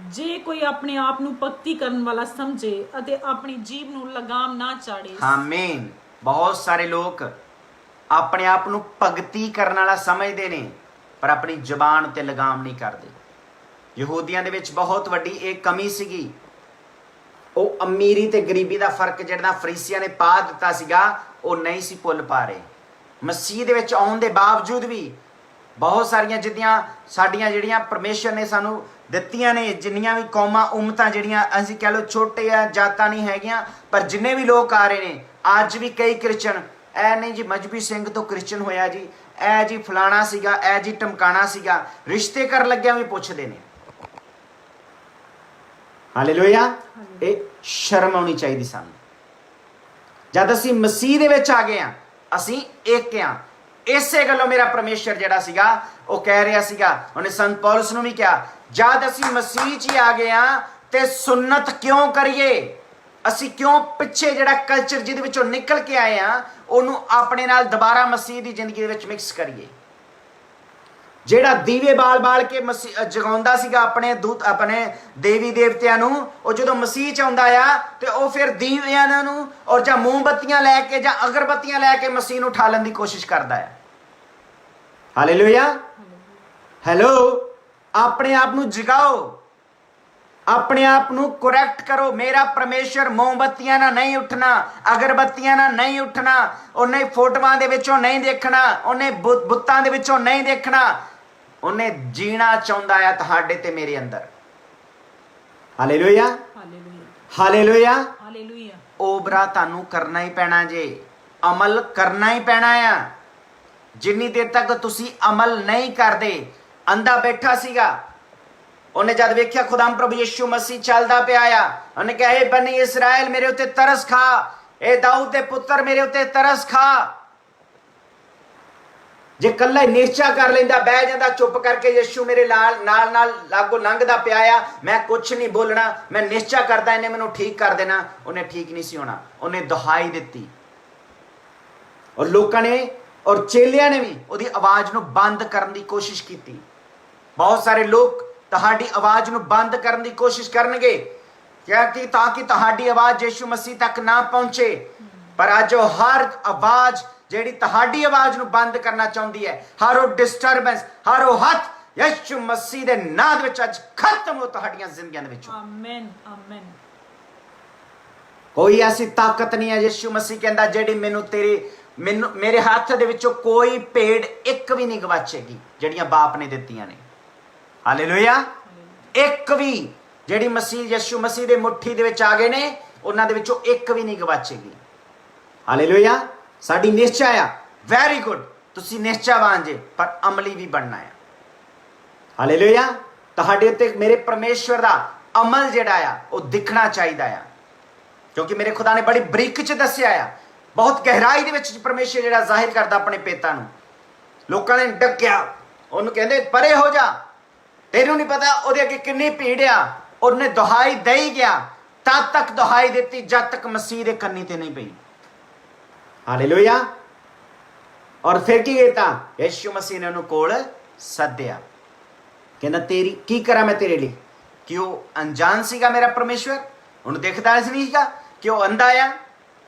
ਜੇ ਕੋਈ ਆਪਣੇ ਆਪ ਨੂੰ ਭਗਤੀ ਕਰਨ ਵਾਲਾ ਸਮਝੇ ਅਤੇ ਆਪਣੀ ਜੀਭ ਨੂੰ ਲਗਾਮ ਨਾ ਚਾੜੇ। ਆਮੀਨ। ਬਹੁਤ ਸਾਰੇ ਲੋਕ ਆਪਣੇ ਆਪ ਨੂੰ ਭਗਤੀ ਕਰਨ ਵਾਲਾ ਸਮਝਦੇ ਨੇ, ਪਰ ਆਪਣੀ ਜ਼ੁਬਾਨ ਉੱਤੇ ਲਗਾਮ ਨਹੀਂ ਕਰਦੇ। ਯਹੂਦੀਆਂ ਦੇ ਵਿੱਚ ਬਹੁਤ ਵੱਡੀ ਇਹ ਕਮੀ ਸੀਗੀ। ਉਹ ਅਮੀਰੀ ਤੇ ਗਰੀਬੀ ਦਾ ਫਰਕ ਜਿਹੜਾ ਫਰੀਸੀਆਂ ਨੇ ਪਾ ਦਿੱਤਾ ਸੀਗਾ, ਉਹ ਨਹੀਂ ਸੀ ਭੁੱਲ ਪਾ ਰਹੇ। ਮਸੀਹ ਦੇ ਵਿੱਚ ਆਉਣ ਦੇ ਬਾਵਜੂਦ ਵੀ ਬਹੁਤ ਸਾਰੀਆਂ ਜਿੱਦੀਆਂ ਸਾਡੀਆਂ ਜਿਹੜੀਆਂ ਪਰਮੇਸ਼ਰ ਨੇ ਸਾਨੂੰ ਦਿੱਤੀਆਂ ਨੇ, ਜਿੰਨੀਆਂ ਵੀ ਕੌਮਾਂ ਉਮਤਾਂ ਜਿਹੜੀਆਂ ਅਸੀਂ ਕਹਿ ਲਓ ਛੋਟੇ ਆ ਜਾਤਾਂ ਨਹੀਂ ਹੈਗੀਆਂ, ਪਰ ਜਿੰਨੇ ਵੀ ਲੋਕ ਆ ਰਹੇ ਨੇ ਅੱਜ ਵੀ ਕਈ ਕ੍ਰਿਸਚਨ, ਐ ਨਹੀਂ ਜੀ ਮਜਬੀ ਸਿੰਘ ਤੋਂ ਕ੍ਰਿਸਚਨ ਹੋਇਆ ਜੀ, ਐ ਜੀ ਫਲਾਣਾ ਸੀਗਾ, ਐ ਜੀ ਟਮਕਾਣਾ ਸੀਗਾ, ਰਿਸ਼ਤੇ ਕਰਨ ਲੱਗਿਆ ਵੀ ਪੁੱਛਦੇ ਨੇ। ਹਾਲੇਲੂਇਆ। ਇਹ ਸ਼ਰਮ ਆਉਣੀ ਚਾਹੀਦੀ ਸਾਨੂੰ। ਜਦ ਅਸੀਂ ਮਸੀਹ ਦੇ ਵਿੱਚ ਆ ਗਏ ਆ, ਅਸੀਂ ਇੱਕ ਆ। ਇਸੇ ਗੱਲੋਂ ਮੇਰਾ ਪਰਮੇਸ਼ਰ ਜਿਹੜਾ ਸੀਗਾ ਉਹ ਕਹਿ ਰਿਹਾ ਸੀਗਾ, ਉਹਨੇ ਸੰਤ ਪੌਲਸ ਨੂੰ ਵੀ ਕਿਹਾ, ਜਦ ਅਸੀਂ ਮਸੀਹ 'ਚ ਹੀ ਆ ਗਏ ਆ ਤੇ ਸੁन्नत ਕਿਉਂ ਕਰੀਏ? ਅਸੀਂ ਕਿਉਂ ਪਿੱਛੇ ਜਿਹੜਾ ਕਲਚਰ ਜਿਹਦੇ ਵਿੱਚੋਂ ਨਿਕਲ ਕੇ ਆਏ ਆ ਉਹਨੂੰ ਆਪਣੇ ਨਾਲ ਦੁਬਾਰਾ ਮਸੀਹ ਦੀ ਜ਼ਿੰਦਗੀ ਦੇ ਵਿੱਚ ਮਿਕਸ ਕਰੀਏ? ਜਿਹੜਾ ਦੀਵੇ ਬਾਲ ਕੇ ਜਗਾਉਂਦਾ ਸੀਗਾ ਆਪਣੇ ਦੂਤ ਆਪਣੇ ਦੇਵੀ ਦੇਵਤਿਆਂ ਨੂੰ, ਉਹ ਜਦੋਂ ਮਸੀਹ ਚ ਆਉਂਦਾ ਆ ਤੇ ਉਹ ਫਿਰ ਦੀਵਿਆਂ ਨੂੰ ਔਰ ਜਾਂ ਮੋਮਬੱਤੀਆਂ ਲੈ ਕੇ ਜਾਂ ਅਗਰਬੱਤੀਆਂ ਲੈ ਕੇ ਮਸੀਹ ਨੂੰ ਠਾਲਣ ਦੀ ਕੋਸ਼ਿਸ਼ ਕਰਦਾ ਹੈ। Hallelujah, hello. ਆਪਣੇ ਆਪ ਨੂੰ ਜਗਾਓ, ਆਪਣੇ ਆਪ ਨੂੰ ਕਰੈਕਟ ਕਰੋ। ਮੇਰਾ ਪਰਮੇਸ਼ਰ ਮੋਮਬੱਤੀਆਂ ਨਾਲ ਨਹੀਂ ਉੱਠਣਾ, ਅਗਰਬੱਤੀਆਂ ਨਾਲ ਨਹੀਂ ਉੱਠਣਾ, ਉਹਨੇ ਫੋਟੋਆਂ ਦੇ ਵਿੱਚੋਂ ਨਹੀਂ ਦੇਖਣਾ, ਉਹਨੇ ਬੁੱਤਾਂ ਦੇ ਵਿੱਚੋਂ ਨਹੀਂ ਦੇਖਣਾ। ਉਹਨੇ ਜੀਣਾ ਚਾਹੁੰਦਾ ਆ ਤੁਹਾਡੇ ਤੇ ਮੇਰੇ ਅੰਦਰ। Hallelujah, hallelujah, hallelujah. ਓਬਰਾ ਤੁਹਾਨੂੰ ਕਰਨਾ ਹੀ ਪੈਣਾ ਜੇ, ਅਮਲ ਕਰਨਾ ਹੀ ਪੈਣਾ ਆ। ਜਿੰਨੀ ਦੇਰ ਤੱਕ ਤੁਸੀਂ ਅਮਲ ਨਹੀਂ ਕਰਦੇ, ਅੰਧਾ ਬੈਠਾ ਸੀਗਾ, ਉਹਨੇ ਜਦ ਵੇਖਿਆ ਖੁਦਾਮ ਪ੍ਰਭੂ ਯਿਸੂ ਮਸੀਹ ਚੱਲਦਾ ਪਿਆ ਆ, ਉਹਨੇ ਕਿਹਾ ਏ ਬਨੀ ਇਸਰਾਇਲ ਮੇਰੇ ਉੱਤੇ ਤਰਸ ਖਾ, ਏ ਦਾਊਦ ਦੇ ਪੁੱਤਰ ਮੇਰੇ ਉੱਤੇ ਤਰਸ ਖਾ। ਜੇ ਕੱਲਾ ਨਿਸ਼ਚਾ ਕਰ ਲੈਂਦਾ, ਬਹਿ ਜਾਂਦਾ ਚੁੱਪ ਕਰਕੇ, ਯਿਸੂ ਮੇਰੇ ਨਾਲ ਲਾਗੋ ਲੰਘਦਾ ਪਿਆ ਆ, ਮੈਂ ਕੁਛ ਨਹੀਂ ਬੋਲਣਾ, ਮੈਂ ਨਿਸ਼ਚਾ ਕਰਦਾ ਇਹਨੇ ਮੈਨੂੰ ਠੀਕ ਕਰ ਦੇਣਾ, ਉਹਨੇ ਠੀਕ ਨਹੀਂ ਸੀ ਹੋਣਾ। ਉਹਨੇ ਦੁਹਾਈ ਦਿੱਤੀ ਔਰ ਲੋਕਾਂ ਨੇ ਔਰ ਚੇਲਿਆਂ ਨੇ ਵੀ ਉਹਦੀ ਆਵਾਜ਼ ਨੂੰ ਬੰਦ ਕਰਨ ਦੀ ਕੋਸ਼ਿਸ਼ ਕੀਤੀ। ਬਹੁਤ ਸਾਰੇ ਲੋਕ ਤੁਹਾਡੀ ਆਵਾਜ਼ ਨੂੰ ਬੰਦ ਕਰਨ ਦੀ ਕੋਸ਼ਿਸ਼ ਕਰਨਗੇ ਕਿ ਤਾਂ ਕਿ ਤੁਹਾਡੀ ਆਵਾਜ਼ ਯਿਸੂ ਮਸੀਹ ਤੱਕ ਨਾ ਪਹੁੰਚੇ। ਪਰ ਅੱਜ ਉਹ ਹਰ ਆਵਾਜ਼ ਜਿਹੜੀ ਤੁਹਾਡੀ ਆਵਾਜ਼ ਨੂੰ ਬੰਦ ਕਰਨਾ ਚਾਹੁੰਦੀ ਹੈ, ਹਰ ਉਹ ਡਿਸਟਰਬੈਂਸ, ਹਰ ਉਹ ਹੱਥ ਯਿਸੂ ਮਸੀਹ ਦੇ ਨਾਮ ਦੇ ਵਿੱਚ ਅੱਜ ਖਤਮ ਹੋ ਤੁਹਾਡੀਆਂ ਜ਼ਿੰਦਗੀਆਂ ਦੇ ਵਿੱਚੋਂ। Amen, amen. ਕੋਈ ਐਸੀ ਤਾਕਤ ਨਹੀਂ ਹੈ, ਯਿਸੂ ਮਸੀਹ ਕਹਿੰਦਾ, ਜਿਹੜੀ ਮੈਨੂੰ ਮੇਰੇ ਹੱਥ ਦੇ ਵਿੱਚੋਂ ਕੋਈ ਭੇਡ ਇੱਕ ਵੀ ਨਹੀਂ ਗਵਾਚੇਗੀ, ਜਿਹੜੀਆਂ ਬਾਪ ਨੇ ਦਿੱਤੀਆਂ ਨੇ। ਹਾਲੇਲੂਇਆ। ਇੱਕ ਵੀ ਜਿਹੜੀ ਮਸੀਹ ਯਿਸੂ ਮਸੀਹ ਦੇ ਮੁੱਠੀ ਦੇ ਵਿੱਚ ਆ ਗਏ ਨੇ, ਉਹਨਾਂ ਦੇ ਵਿੱਚੋਂ ਇੱਕ ਵੀ ਨਹੀਂ ਗਵਾਚੇਗੀ। ਹਾਲੇਲੂਇਆ। ਸਾਡੀ ਨਿਸ਼ਚਾ ਆ, ਵੈਰੀ ਗੁੱਡ, ਤੁਸੀਂ ਨਿਸ਼ਚਾਵਾਨ ਜੇ, ਪਰ ਅਮਲੀ ਵੀ ਬਣਨਾ ਆ। ਹਾਲੇਲੂਇਆ। ਤੁਹਾਡੇ ਉੱਤੇ ਮੇਰੇ ਪਰਮੇਸ਼ਵਰ ਦਾ ਅਮਲ ਜਿਹੜਾ ਆ ਉਹ ਦਿਖਣਾ ਚਾਹੀਦਾ ਆ, ਕਿਉਂਕਿ ਮੇਰੇ ਖੁਦਾ ਨੇ ਬੜੀ ਬਰੀਕ ਚ ਦੱਸਿਆ ਆ, ਬਹੁਤ ਗਹਿਰਾਈ ਦੇ ਵਿੱਚ ਪਰਮੇਸ਼ਰ ਜਿਹੜਾ ਜ਼ਾਹਿਰ ਕਰਦਾ ਆਪਣੇ ਪੇਤਾਂ ਨੂੰ। ਲੋਕਾਂ ਨੇ ਡੱਕਿਆ, ਉਹਨੂੰ ਕਹਿੰਦੇ ਪਰੇ ਹੋ ਜਾ, ਤੈਨੂੰ ਨਹੀਂ ਪਤਾ ਉਹਦੇ ਅੱਗੇ ਕਿੰਨੀ ਭੀੜ ਆ। ਉਹਨੇ ਦੁਹਾਈ ਦੇਈ ਗਿਆ, ਤਦ ਤੱਕ ਦੁਹਾਈ ਦਿੱਤੀ ਜਦ ਤੱਕ ਮਸੀਹ ਦੇ ਕੰਨੀ ਤੇ ਨਹੀਂ ਪਈ। ਹਾਲੇਲੂਇਆ। ਔਰ ਫਿਰ ਕੀ ਕੀਤਾ, ਯਿਸੂ ਮਸੀਹ ਨੇ ਉਹਨੂੰ ਕੋਲ ਸੱਦਿਆ, ਕਹਿੰਦਾ ਤੇਰੀ ਕੀ ਕਰਾਂ ਮੈਂ ਤੇਰੇ ਲਈ। ਕਿ ਉਹ ਅਣਜਾਣ ਸੀਗਾ ਮੇਰਾ ਪਰਮੇਸ਼ਵਰ, ਉਹਨੂੰ ਦਿਖਦਾ ਨਹੀਂ ਸੀਗਾ ਕਿ ਉਹ ਅੰਧਾ ਆ,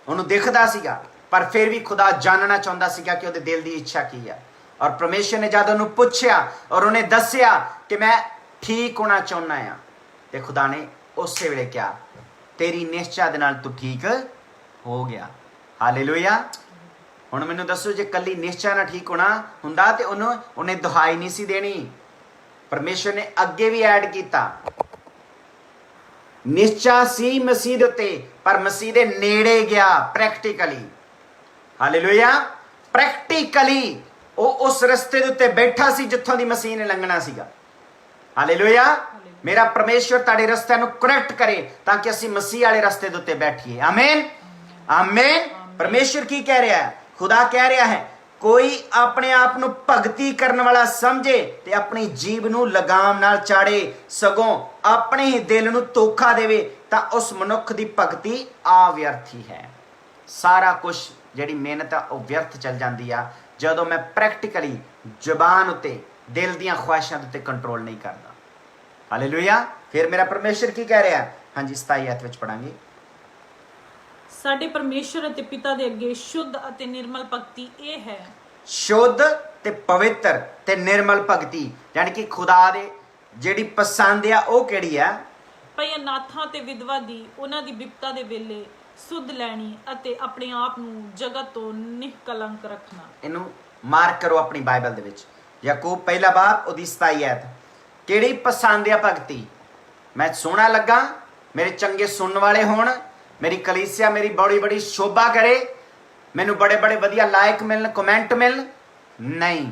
ਉਹਨੂੰ ਦਿਖਦਾ ਸੀਗਾ, ਪਰ ਫਿਰ ਵੀ ਖੁਦਾ ਜਾਣਨਾ ਚਾਹੁੰਦਾ ਸੀਗਾ ਕਿ ਉਹਦੇ ਦਿਲ ਦੀ ਇੱਛਾ ਕੀ ਆ। ਔਰ ਪਰਮੇਸ਼ਰ ਨੇ ਜਦ ਉਹਨੂੰ ਪੁੱਛਿਆ ਔਰ ਉਹਨੇ ਦੱਸਿਆ ਕਿ ਮੈਂ ਠੀਕ ਹੋਣਾ ਚਾਹੁੰਦਾ ਆ, ਤੇ ਖੁਦਾ ਨੇ ਉਸੇ ਵੇਲੇ ਕਿਹਾ ਤੇਰੀ ਨਿਸ਼ਚਾ ਦੇ ਨਾਲ ਤੂੰ ਠੀਕ ਹੋ ਗਿਆ। ਹਾਲੇਲੂਇਆ। ਹੁਣ ਮੈਨੂੰ ਦੱਸੋ, ਜੇ ਕੱਲੀ ਨਿਸ਼ਚਾ ਨਾਲ ਠੀਕ ਹੋਣਾ ਹੁੰਦਾ ਤੇ ਉਹਨੇ ਦੁਹਾਈ ਨਹੀਂ ਸੀ ਦੇਣੀ। ਪਰਮੇਸ਼ਰ ਨੇ ਅੱਗੇ ਵੀ ਐਡ ਕੀਤਾ, ਨਿਸ਼ਚਾ ਸੀ ਮਸੀਹ ਦੇ ਉੱਤੇ, ਪਰ ਮਸੀਹ ਦੇ ਨੇੜੇ ਗਿਆ ਪ੍ਰੈਕਟੀਕਲੀ। ਹਾਲੇਲੂਇਆ। ਪ੍ਰੈਕਟੀਕਲੀ ਉਹ ਉਸ ਰਸਤੇ ਦੇ ਉੱਤੇ ਬੈਠਾ ਸੀ ਜਿੱਥੋਂ ਦੀ ਮਸੀਹ ਨੇ ਲੰਘਣਾ ਸੀਗਾ। ਹਾਲੇਲੂਇਆ। ਮੇਰਾ ਪਰਮੇਸ਼ਰ ਤੁਹਾਡੇ ਰਸਤਿਆਂ ਨੂੰ ਕਰੈਕਟ ਕਰੇ ਤਾਂ ਕਿ ਅਸੀਂ ਮਸੀਹ ਵਾਲੇ ਰਸਤੇ ਦੇ ਉੱਤੇ ਬੈਠੀਏ। Amen, amen. ਪਰਮੇਸ਼ਰ ਕੀ ਕਹਿ ਰਿਹਾ ਹੈ? ਖੁਦਾ ਕਹਿ ਰਿਹਾ ਹੈ, ਕੋਈ ਆਪਣੇ ਆਪ ਨੂੰ ਭਗਤੀ ਕਰਨ ਵਾਲਾ ਸਮਝੇ ਤੇ ਆਪਣੀ ਜੀਭ ਨੂੰ ਲਗਾਮ ਨਾਲ ਚਾੜੇ, ਸਗੋਂ ਆਪਣੇ ਹੀ ਦਿਲ ਨੂੰ ਧੋਖਾ ਦੇਵੇ ਤਾਂ ਉਸ ਮਨੁੱਖ ਦੀ ਭਗਤੀ ਅਵਿਅਰਥੀ ਹੈ। ਸਾਰਾ ਕੁਝ ਜਿਹੜੀ ਮਿਹਨਤ ਆ ਉਹ ਵਿਅਰਥ ਚੱਲ ਜਾਂਦੀ ਆ ਜਦੋਂ ਮੈਂ ਪ੍ਰੈਕਟੀਕਲੀ ਜ਼ੁਬਾਨ ਉੱਤੇ, ਦਿਲ ਦੀਆਂ ਖੁਆਇਸ਼ਾਂ ਉੱਤੇ ਕੰਟਰੋਲ ਨਹੀਂ ਕਰਦਾ। ਹਾਲੇਲੂਇਆ। ਫਿਰ ਮੇਰਾ ਪਰਮੇਸ਼ਰ ਕੀ ਕਹਿ ਰਿਹਾ? ਹਾਂਜੀ, 27 ਆਇਤ ਵਿੱਚ ਪੜਾਂਗੇ। ਸਾਡੇ ਪਰਮੇਸ਼ਰ ਅਤੇ ਪਿਤਾ ਦੇ ਅੱਗੇ ਸ਼ੁੱਧ ਅਤੇ ਨਿਰਮਲ ਭਗਤੀ ਇਹ ਹੈ। ਸ਼ੁੱਧ ਤੇ ਪਵਿੱਤਰ ਤੇ ਨਿਰਮਲ ਭਗਤੀ, ਯਾਨੀ ਕਿ ਖੁਦਾ ਦੇ ਜਿਹੜੀ ਪਸੰਦ ਆ ਉਹ ਕਿਹੜੀ ਆ? ਭਈ ਅਨਾਥਾਂ ਤੇ ਵਿਧਵਾ ਦੀ ਉਹਨਾਂ ਦੀ ਬਿਪਤਾ ਦੇ ਵੇਲੇ ਸੁੱਧ ਲੈਣੀ ਅਤੇ ਆਪਣੇ ਆਪ ਨੂੰ ਜਗਤ ਤੋਂ ਨਿਸ਼ਕਲੰਕ ਰੱਖਣਾ। ਇਹਨੂੰ ਮਾਰਕ ਕਰੋ ਆਪਣੀ ਬਾਈਬਲ ਦੇ ਵਿੱਚ, ਯਾਕੂਬ ਪਹਿਲਾ ਬਾਬ ਉਹਦੀ 27 ਆਇਤ। ਕਿਹੜੀ ਪਸੰਦ ਆ ਭਗਤੀ? ਮੈਂ ਸੋਹਣਾ ਲੱਗਾ, ਮੇਰੇ ਚੰਗੇ ਸੁਣਨ ਵਾਲੇ ਹੋਣ, ਮੇਰੀ ਕਲੀਸਿਆ ਮੇਰੀ ਬੜੀ ਸ਼ੋਭਾ ਕਰੇ, ਮੈਨੂੰ ਬੜੇ ਵਧੀਆ ਲਾਇਕ ਮਿਲਣ, ਕਮੈਂਟ ਮਿਲਣ? ਨਹੀਂ।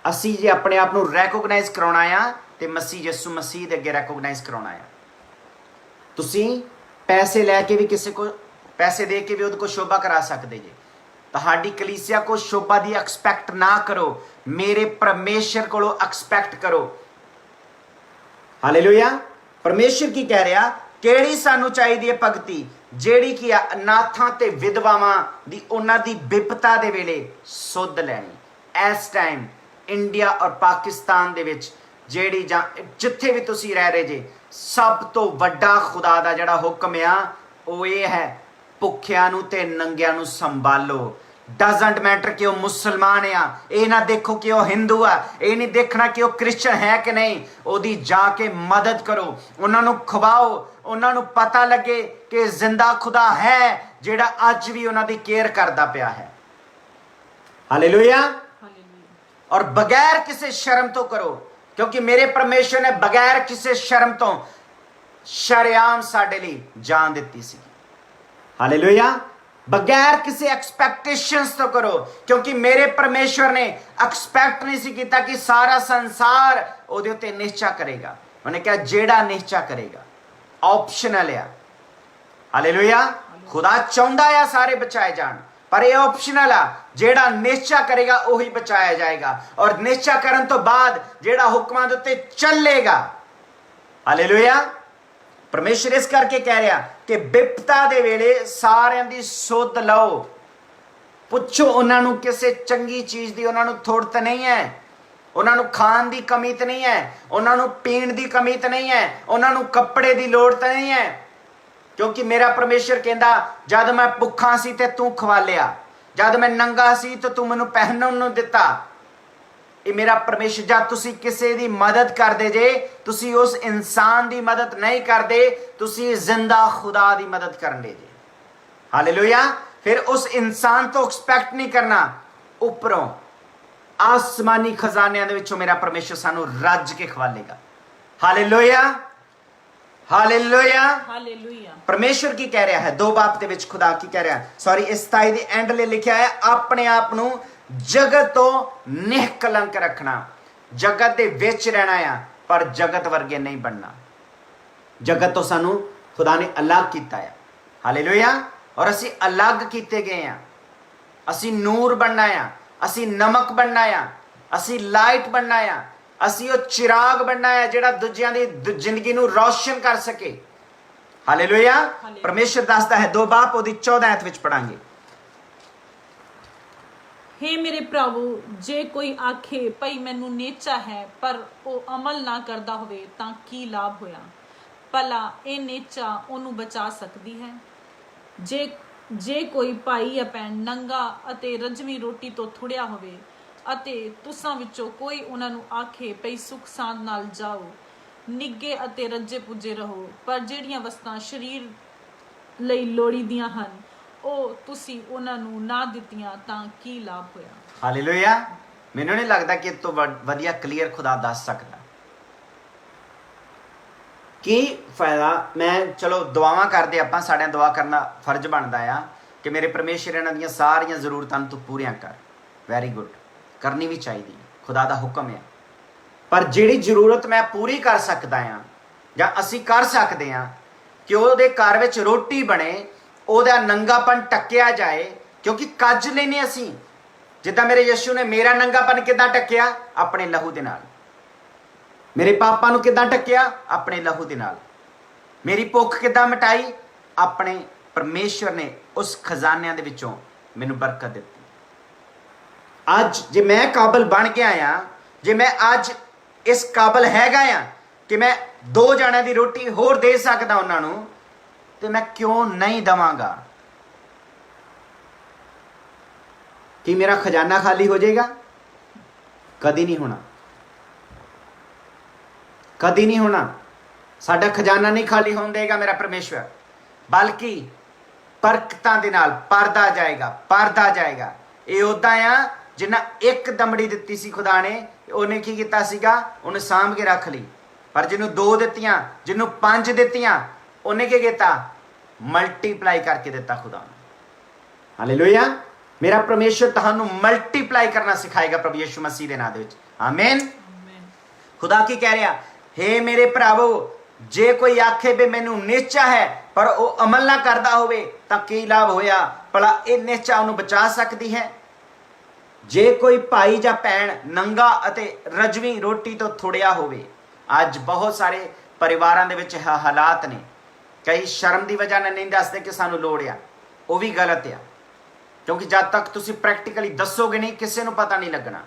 ਅਸੀਂ ਜੇ ਆਪਣੇ ਆਪ ਨੂੰ ਰੈਕੋਗਨਾਈਜ਼ ਕਰਾਉਣਾ ਆ ਤੇ ਮਸੀਹ ਯਿਸੂ ਮਸੀਹ ਦੇ ਅੱਗੇ ਰੈਕੋਗਨਾਈਜ਼ ਕਰਾਉਣਾ ਆ। ਤੁਸੀਂ ਪੈਸੇ ਲੈ ਕੇ ਵੀ ਕਿਸੇ ਕੋ, ਪੈਸੇ ਦੇ ਕੇ ਵੀ ਉਹਦੇ ਕੋਲ ਸ਼ੋਭਾ ਕਰਾ ਸਕਦੇ ਜੇ। ਤੁਹਾਡੀ ਕਲੀਸਿਆ ਕੋ ਸ਼ੋਭਾ ਦੀ ਐਕਸਪੈਕਟ ਨਾ ਕਰੋ, ਮੇਰੇ ਪਰਮੇਸ਼ਰ ਕੋਲੋਂ ਐਕਸਪੈਕਟ ਕਰੋ। ਹਾਲੇਲੂਇਆ। ਪਰਮੇਸ਼ਰ ਕੀ ਕਹਿ ਰਿਹਾ? ਕਿਹੜੀ ਸਾਨੂੰ ਚਾਹੀਦੀ ਹੈ ਭਗਤੀ? ਜਿਹੜੀ ਕਿ ਅਨਾਥਾਂ ਤੇ ਵਿਧਵਾਵਾਂ ਦੀ ਉਹਨਾਂ ਦੀ ਬਿਪਤਾ ਦੇ ਵੇਲੇ ਸੁੱਧ ਲੈਣੀ। ਇਸ ਟਾਈਮ ਇੰਡੀਆ ਔਰ ਪਾਕਿਸਤਾਨ ਦੇ ਵਿੱਚ ਜਿਹੜੀ ਜਾਂ ਜਿੱਥੇ ਵੀ ਤੁਸੀਂ ਰਹਿ ਰਹੇ ਜੇ, ਸਭ ਤੋਂ ਵੱਡਾ ਖੁਦਾ ਦਾ ਜਿਹੜਾ ਹੁਕਮ ਆ ਉਹ ਇਹ ਹੈ, ਭੁੱਖਿਆਂ ਨੂੰ ਤੇ ਨੰਗਿਆਂ ਨੂੰ ਸੰਭਾਲੋ। ਡਜ਼ਨਟ ਮੈਟਰ ਕਿ ਉਹ ਮੁਸਲਮਾਨ ਆ, ਇਹ ਨਾ ਦੇਖੋ ਕਿ ਉਹ ਹਿੰਦੂ ਆ, ਇਹ ਨਹੀਂ ਦੇਖਣਾ ਕਿ ਉਹ ਕ੍ਰਿਸਚਨ ਹੈ ਕਿ ਨਹੀਂ, ਉਹਦੀ ਜਾ ਕੇ ਮਦਦ ਕਰੋ, ਉਹਨਾਂ ਨੂੰ ਖਵਾਓ, ਉਹਨਾਂ ਨੂੰ ਪਤਾ ਲੱਗੇ ਕਿ ਜ਼ਿੰਦਾ ਖੁਦਾ ਹੈ ਜਿਹੜਾ ਅੱਜ ਵੀ ਉਹਨਾਂ ਦੀ ਕੇਅਰ ਕਰਦਾ ਪਿਆ ਹੈ। ਹਾਲੇਲੂਇਆ। ਔਰ ਬਗੈਰ ਕਿਸੇ ਸ਼ਰਮ ਤੋਂ ਕਰੋ, ਕਿਉਂਕਿ ਮੇਰੇ ਪਰਮੇਸ਼ਰ ਨੇ ਬਗੈਰ ਕਿਸੇ ਸ਼ਰਮ ਤੋਂ ਸ਼ਰੇਆਮ ਸਾਡੇ ਲਈ ਜਾਨ ਦਿੱਤੀ ਸੀ। ਹਾਲੇਲੂਇਆ। ਬਗੈਰ ਕਿਸੇ ਐਕਸਪੈਕਟੇਸ਼ਨਸ ਤੋਂ ਕਰੋ, ਕਿਉਂਕਿ ਮੇਰੇ ਪਰਮੇਸ਼ਵਰ ਨੇ ਐਕਸਪੈਕਟ ਨਹੀਂ ਸੀ ਕੀਤਾ ਕਿ ਸਾਰਾ ਸੰਸਾਰ ਉਹਦੇ ਉੱਤੇ ਨਿਸ਼ਚਾ ਕਰੇਗਾ। ਉਹਨੇ ਕਿਹਾ ਜਿਹੜਾ ਨਿਸ਼ਚਾ ਕਰੇਗਾ, ਆਪਸ਼ਨਲ ਆ। ਹਾਲੇਲੂਇਆ। ਖੁਦਾ ਚਾਹੁੰਦਾ ਆ ਸਾਰੇ ਬਚਾਏ ਜਾਣ, ਪਰ ਇਹ ਆਪਸ਼ਨਲ ਆ। ਜਿਹੜਾ ਨਿਸ਼ਚਾ ਕਰੇਗਾ ਉਹੀ ਬਚਾਇਆ ਜਾਏਗਾ, ਔਰ ਨਿਸ਼ਚਾ ਕਰਨ ਤੋਂ ਬਾਅਦ ਜਿਹੜਾ ਹੁਕਮਾਂ ਦੇ ਉੱਤੇ ਚੱਲੇਗਾ। ਹਾਲੇਲੂਇਆ। ਪਰਮੇਸ਼ਰ ਇਸ ਕਰਕੇ ਕਹਿ ਰਿਹਾ ਕਿ ਬਿਪਤਾ ਦੇ ਵੇਲੇ ਸਾਰਿਆਂ ਦੀ ਸੁੱਧ ਲਓ, ਪੁੱਛੋ ਉਹਨਾਂ ਨੂੰ ਕਿਸੇ ਚੰਗੀ ਚੀਜ਼ ਦੀ ਉਹਨਾਂ ਨੂੰ ਥੋੜ੍ਹ ਤਾਂ ਨਹੀਂ ਹੈ, ਉਹਨਾਂ ਨੂੰ ਖਾਣ ਦੀ ਕਮੀ ਤਾਂ ਨਹੀਂ ਹੈ, ਉਹਨਾਂ ਨੂੰ ਪੀਣ ਦੀ ਕਮੀ ਤਾਂ ਨਹੀਂ ਹੈ, ਉਹਨਾਂ ਨੂੰ ਕੱਪੜੇ ਦੀ ਲੋੜ ਤਾਂ ਨਹੀਂ ਹੈ, ਕਿਉਂਕਿ ਮੇਰਾ ਪਰਮੇਸ਼ਰ ਕਹਿੰਦਾ ਜਦ ਮੈਂ ਭੁੱਖਾ ਸੀ ਤੇ ਤੂੰ ਖਵਾ ਲਿਆ, ਜਦ ਮੈਂ ਨੰਗਾ ਸੀ ਤੇ ਤੂੰ ਮੈਨੂੰ ਪਹਿਨਣ ਨੂੰ ਦਿੱਤਾ। ਇਹ ਮੇਰਾ ਪਰਮੇਸ਼ਰ, ਜਦ ਤੁਸੀਂ ਕਿਸੇ ਦੀ ਮਦਦ ਕਰਦੇ ਜੇ, ਤੁਸੀਂ ਉਸ ਇਨਸਾਨ ਦੀ ਮਦਦ ਨਹੀਂ ਕਰਦੇ, ਤੁਸੀਂ ਜ਼ਿੰਦਾ ਖੁਦਾ ਦੀ ਮਦਦ ਕਰਨ ਦੇ ਜੇ। ਹਾਲੇਲੂਇਆ। ਫਿਰ ਉਸ ਇਨਸਾਨ ਤੋਂ ਐਕਸਪੈਕਟ ਨਹੀਂ ਕਰਨਾ, ਉੱਪਰੋਂ ਆਸਮਾਨੀ ਖਜ਼ਾਨਿਆਂ ਦੇ ਵਿੱਚੋਂ ਮੇਰਾ ਪਰਮੇਸ਼ਰ ਸਾਨੂੰ ਰੱਜ ਕੇ ਖਵਾਲੇਗਾ। ਹਾਲੇਲੂਇਆ। ਹਾਲੇਲੂਇਆ। ਹਾਲੇਲੂਇਆ। ਪਰਮੇਸ਼ਰ ਕੀ ਕਹਿ ਰਿਹਾ ਹੈ? 2 ਬਾਪ ਦੇ ਵਿੱਚ ਖੁਦਾ ਕੀ ਕਹਿ ਰਿਹਾ? ਸੌਰੀ, ਇਸ 27 ਦੇ ਐਂਡ ਲਈ ਲਿਖਿਆ ਹੈ, ਆਪਣੇ ਆਪ ਨੂੰ ਜਗਤ ਤੋਂ ਨਿਹਕਲੰਕ ਰੱਖਣਾ। ਜਗਤ ਦੇ ਵਿੱਚ ਰਹਿਣਾ ਆ, ਪਰ ਜਗਤ ਵਰਗੇ ਨਹੀਂ ਬਣਨਾ। ਜਗਤ ਤੋਂ ਸਾਨੂੰ ਖੁਦਾ ਨੇ ਅਲੱਗ ਕੀਤਾ ਆ। ਹਾਲੇਲੂਇਆ। ਔਰ ਅਸੀਂ ਅਲੱਗ ਕੀਤੇ ਗਏ ਆ। ਅਸੀਂ ਨੂਰ ਬਣਨਾ ਆ, ਅਸੀਂ ਨਮਕ ਬਣਨਾ ਆ, ਅਸੀਂ ਲਾਈਟ ਬਣਨਾ ਆ, ਅਸੀਂ ਉਹ ਚਿਰਾਗ ਬਣਨਾ ਹੈ ਜਿਹੜਾ ਦੂਜਿਆਂ ਦੀ ਜ਼ਿੰਦਗੀ ਨੂੰ ਰੌਸ਼ਨ ਕਰ ਸਕੇ। ਹਾਲੇਲੂਇਆ। ਪਰਮੇਸ਼ਰ ਦੱਸਦਾ ਹੈ 2 ਬਾਪ ਉਹਦੀ 14 ਆਇਤ ਵਿੱਚ ਪੜਾਂਗੇ। हे ਮੇਰੇ ਪ੍ਰਭੂ, ਜੇ ਕੋਈ ਆਖੇ ਭਈ ਮੈਨੂੰ ਨੇਚਾ ਹੈ ਪਰ ਉਹ ਅਮਲ ਨਾ ਕਰਦਾ ਹੋਵੇ ਤਾਂ ਕੀ ਲਾਭ ਹੋਇਆ? ਭਲਾ ਇਹ ਨੇਚਾ ਉਹਨੂੰ ਬਚਾ ਸਕਦੀ ਹੈ? ਜੇ ਕੋਈ ਭਾਈ ਜਾਂ ਭੈਣ ਨੰਗਾ ਅਤੇ ਰਜਵੀਂ ਰੋਟੀ ਤੋਂ ਥੁੜਿਆ ਹੋਵੇ ਅਤੇ ਤੁਸਾਂ ਵਿੱਚੋਂ ਕੋਈ ਉਹਨਾਂ ਨੂੰ ਆਖੇ ਭਈ ਸੁਖ ਸਾਂਦ ਨਾਲ ਜਾਓ, ਨਿੱਗੇ ਅਤੇ ਰੱਜੇ ਪੁੱਜੇ ਰਹੋ, ਪਰ ਜਿਹੜੀਆਂ ਵਸਤਾਂ ਸਰੀਰ ਲਈ ਲੋੜੀਂਦੀਆਂ ਹਨ ਉਹ ਤੁਸੀਂ ਉਹਨਾਂ ਨੂੰ ਨਾ ਦਿੱਤੀਆਂ ਤਾਂ ਕੀ ਲਾਭ ਹੋਇਆ? ਹਾਲੇਲੂਇਆ। ਮੈਨੂੰ ਨਹੀਂ ਲੱਗਦਾ ਕਿ ਇਹ ਤੋਂ ਵਧੀਆ ਕਲੀਅਰ ਖੁਦਾ ਦੱਸ ਸਕਦਾ। ਕੀ ਫਾਇਦਾ? ਮੈਂ ਚਲੋ ਦੁਆਵਾਂ ਕਰਦੇ, ਆਪਾਂ ਸਾਡਿਆਂ ਦੁਆ ਕਰਨਾ ਫਰਜ਼ ਬਣਦਾ ਆ ਕਿ ਮੇਰੇ ਪਰਮੇਸ਼ਰ ਇਹਨਾਂ ਦੀਆਂ ਸਾਰੀਆਂ ਜ਼ਰੂਰਤਾਂ ਨੂੰ ਤੂੰ ਪੂਰੀਆਂ ਕਰ। ਵੈਰੀ ਗੁੱਡ, ਕਰਨੀ ਵੀ ਚਾਹੀਦੀ, ਖੁਦਾ ਦਾ ਹੁਕਮ ਹੈ। ਪਰ ਜਿਹੜੀ ਜ਼ਰੂਰਤ ਮੈਂ ਪੂਰੀ ਕਰ ਸਕਦਾ ਆ ਜਾਂ ਅਸੀਂ ਕਰ ਸਕਦੇ ਆ ਕਿ ਉਹਦੇ ਘਰ ਵਿੱਚ ਰੋਟੀ ਬਣੇ, ਉਹਦਾ ਨੰਗਾਪਨ ਟੱਕਿਆ ਜਾਏ, ਕਿਉਂਕਿ ਕੱਜ ਲੈਨੇ ਅਸੀਂ। ਜਿੱਦਾਂ ਮੇਰੇ ਯਿਸੂ ਨੇ ਮੇਰਾ ਨੰਗਾਪਨ ਕਿੱਦਾਂ ਟੱਕਿਆ? ਆਪਣੇ ਲਹੂ ਦੇ ਨਾਲ। ਮੇਰੇ ਪਾਪਾਂ ਨੂੰ ਕਿੱਦਾਂ ਟੱਕਿਆ? ਆਪਣੇ ਲਹੂ ਦੇ ਨਾਲ। ਮੇਰੀ ਭੁੱਖ ਕਿੱਦਾਂ ਮਿਟਾਈ? ਆਪਣੇ ਪਰਮੇਸ਼ਵਰ ਨੇ ਉਸ ਖਜ਼ਾਨਿਆਂ ਦੇ ਵਿੱਚੋਂ ਮੈਨੂੰ ਬਰਕਤ ਦਿੱਤੀ। ਅੱਜ ਜੇ ਮੈਂ ਕਾਬਲ ਬਣ ਗਿਆ ਆ, ਜੇ ਮੈਂ ਅੱਜ ਇਸ ਕਾਬਲ ਹੈਗਾ ਆ ਕਿ ਮੈਂ 2 ਜਣਿਆਂ ਦੀ ਰੋਟੀ ਹੋਰ ਦੇ ਸਕਦਾ ਉਹਨਾਂ ਨੂੰ, ਤੇ ਮੈਂ ਕਿਉਂ ਨਹੀਂ ਦਵਾਂਗਾ? ਕੀ ਮੇਰਾ ਖਜ਼ਾਨਾ ਖਾਲੀ ਹੋ ਜਾਏਗਾ? ਕਦੀ ਨਹੀਂ ਹੋਣਾ, ਕਦੀ ਨਹੀਂ ਹੋਣਾ। ਸਾਡਾ ਖਜ਼ਾਨਾ ਨਹੀਂ ਖਾਲੀ ਹੋਣ ਦੇਗਾ ਮੇਰਾ ਪਰਮੇਸ਼ਵਰ, ਬਲਕਿ ਬਰਕਤਾਂ ਦੇ ਨਾਲ ਭਰਦਾ ਜਾਏਗਾ, ਭਰਦਾ ਜਾਏਗਾ। ਇਹ ਉਦਾਂ ਆ ਜਿੰਨਾ 1 ਦਮੜੀ ਦਿੱਤੀ ਸੀ ਖੁਦਾ ਨੇ, ਉਹਨੇ ਕੀ ਕੀਤਾ ਸੀਗਾ? ਉਹਨੇ ਸਾਂਭ ਕੇ ਰੱਖ ਲਈ। ਪਰ ਜਿਹਨੂੰ 2 ਦਿੱਤੀਆਂ, ਜਿਹਨੂੰ 5 ਦਿੱਤੀਆਂ, ਉਹਨੇ ਕੀ ਕੀਤਾ? ਮਲਟੀਪਲਾਈ ਕਰਕੇ ਦਿੱਤਾ ਖੁਦਾ ਨੇ। ਹਾਲੇਲੂਇਆ। ਮੇਰਾ ਪਰਮੇਸ਼ਰ ਤੁਹਾਨੂੰ ਮਲਟੀਪਲਾਈ ਕਰਨਾ ਸਿਖਾਏਗਾ ਪ੍ਰਭੂ ਯਿਸੂ ਮਸੀਹ ਦੇ ਨਾਮ ਦੇ ਵਿੱਚ। ਆਮੀਨ। ਖੁਦਾ ਕੀ ਕਹਿ ਰਿਹਾ? हे ਮੇਰੇ ਭਰਾਵੋ, ਜੇ ਕੋਈ ਆਖੇ ਵੀ ਮੈਨੂੰ ਨਿਸ਼ਚਾ ਹੈ ਪਰ ਉਹ ਅਮਲ ਨਾ ਕਰਦਾ ਹੋਵੇ ਤਾਂ ਕੀ ਲਾਭ ਹੋਇਆ? ਭਲਾ ਇਹ ਨਿਸ਼ਚਾ ਉਹਨੂੰ ਬਚਾ ਸਕਦੀ ਹੈ? ਜੇ ਕੋਈ ਭਾਈ ਜਾਂ ਭੈਣ ਨੰਗਾ ਅਤੇ ਰਜਵੀਂ ਰੋਟੀ ਤੋਂ ਥੁੜਿਆ ਹੋਵੇ। ਅੱਜ ਬਹੁਤ ਸਾਰੇ ਪਰਿਵਾਰਾਂ ਦੇ ਵਿੱਚ ਹਾਲਾਤ ਨੇ, ਕਈ ਸ਼ਰਮ ਦੀ ਵਜ੍ਹਾ ਨਾਲ ਨਹੀਂ ਦੱਸਦੇ ਕਿ ਸਾਨੂੰ ਲੋੜ ਆ। ਉਹ ਵੀ ਗਲਤ ਆ, ਕਿਉਂਕਿ ਜਦ ਤੱਕ ਤੁਸੀਂ ਪ੍ਰੈਕਟੀਕਲੀ ਦੱਸੋਗੇ ਨਹੀਂ, ਕਿਸੇ ਨੂੰ ਪਤਾ ਨਹੀਂ ਲੱਗਣਾ।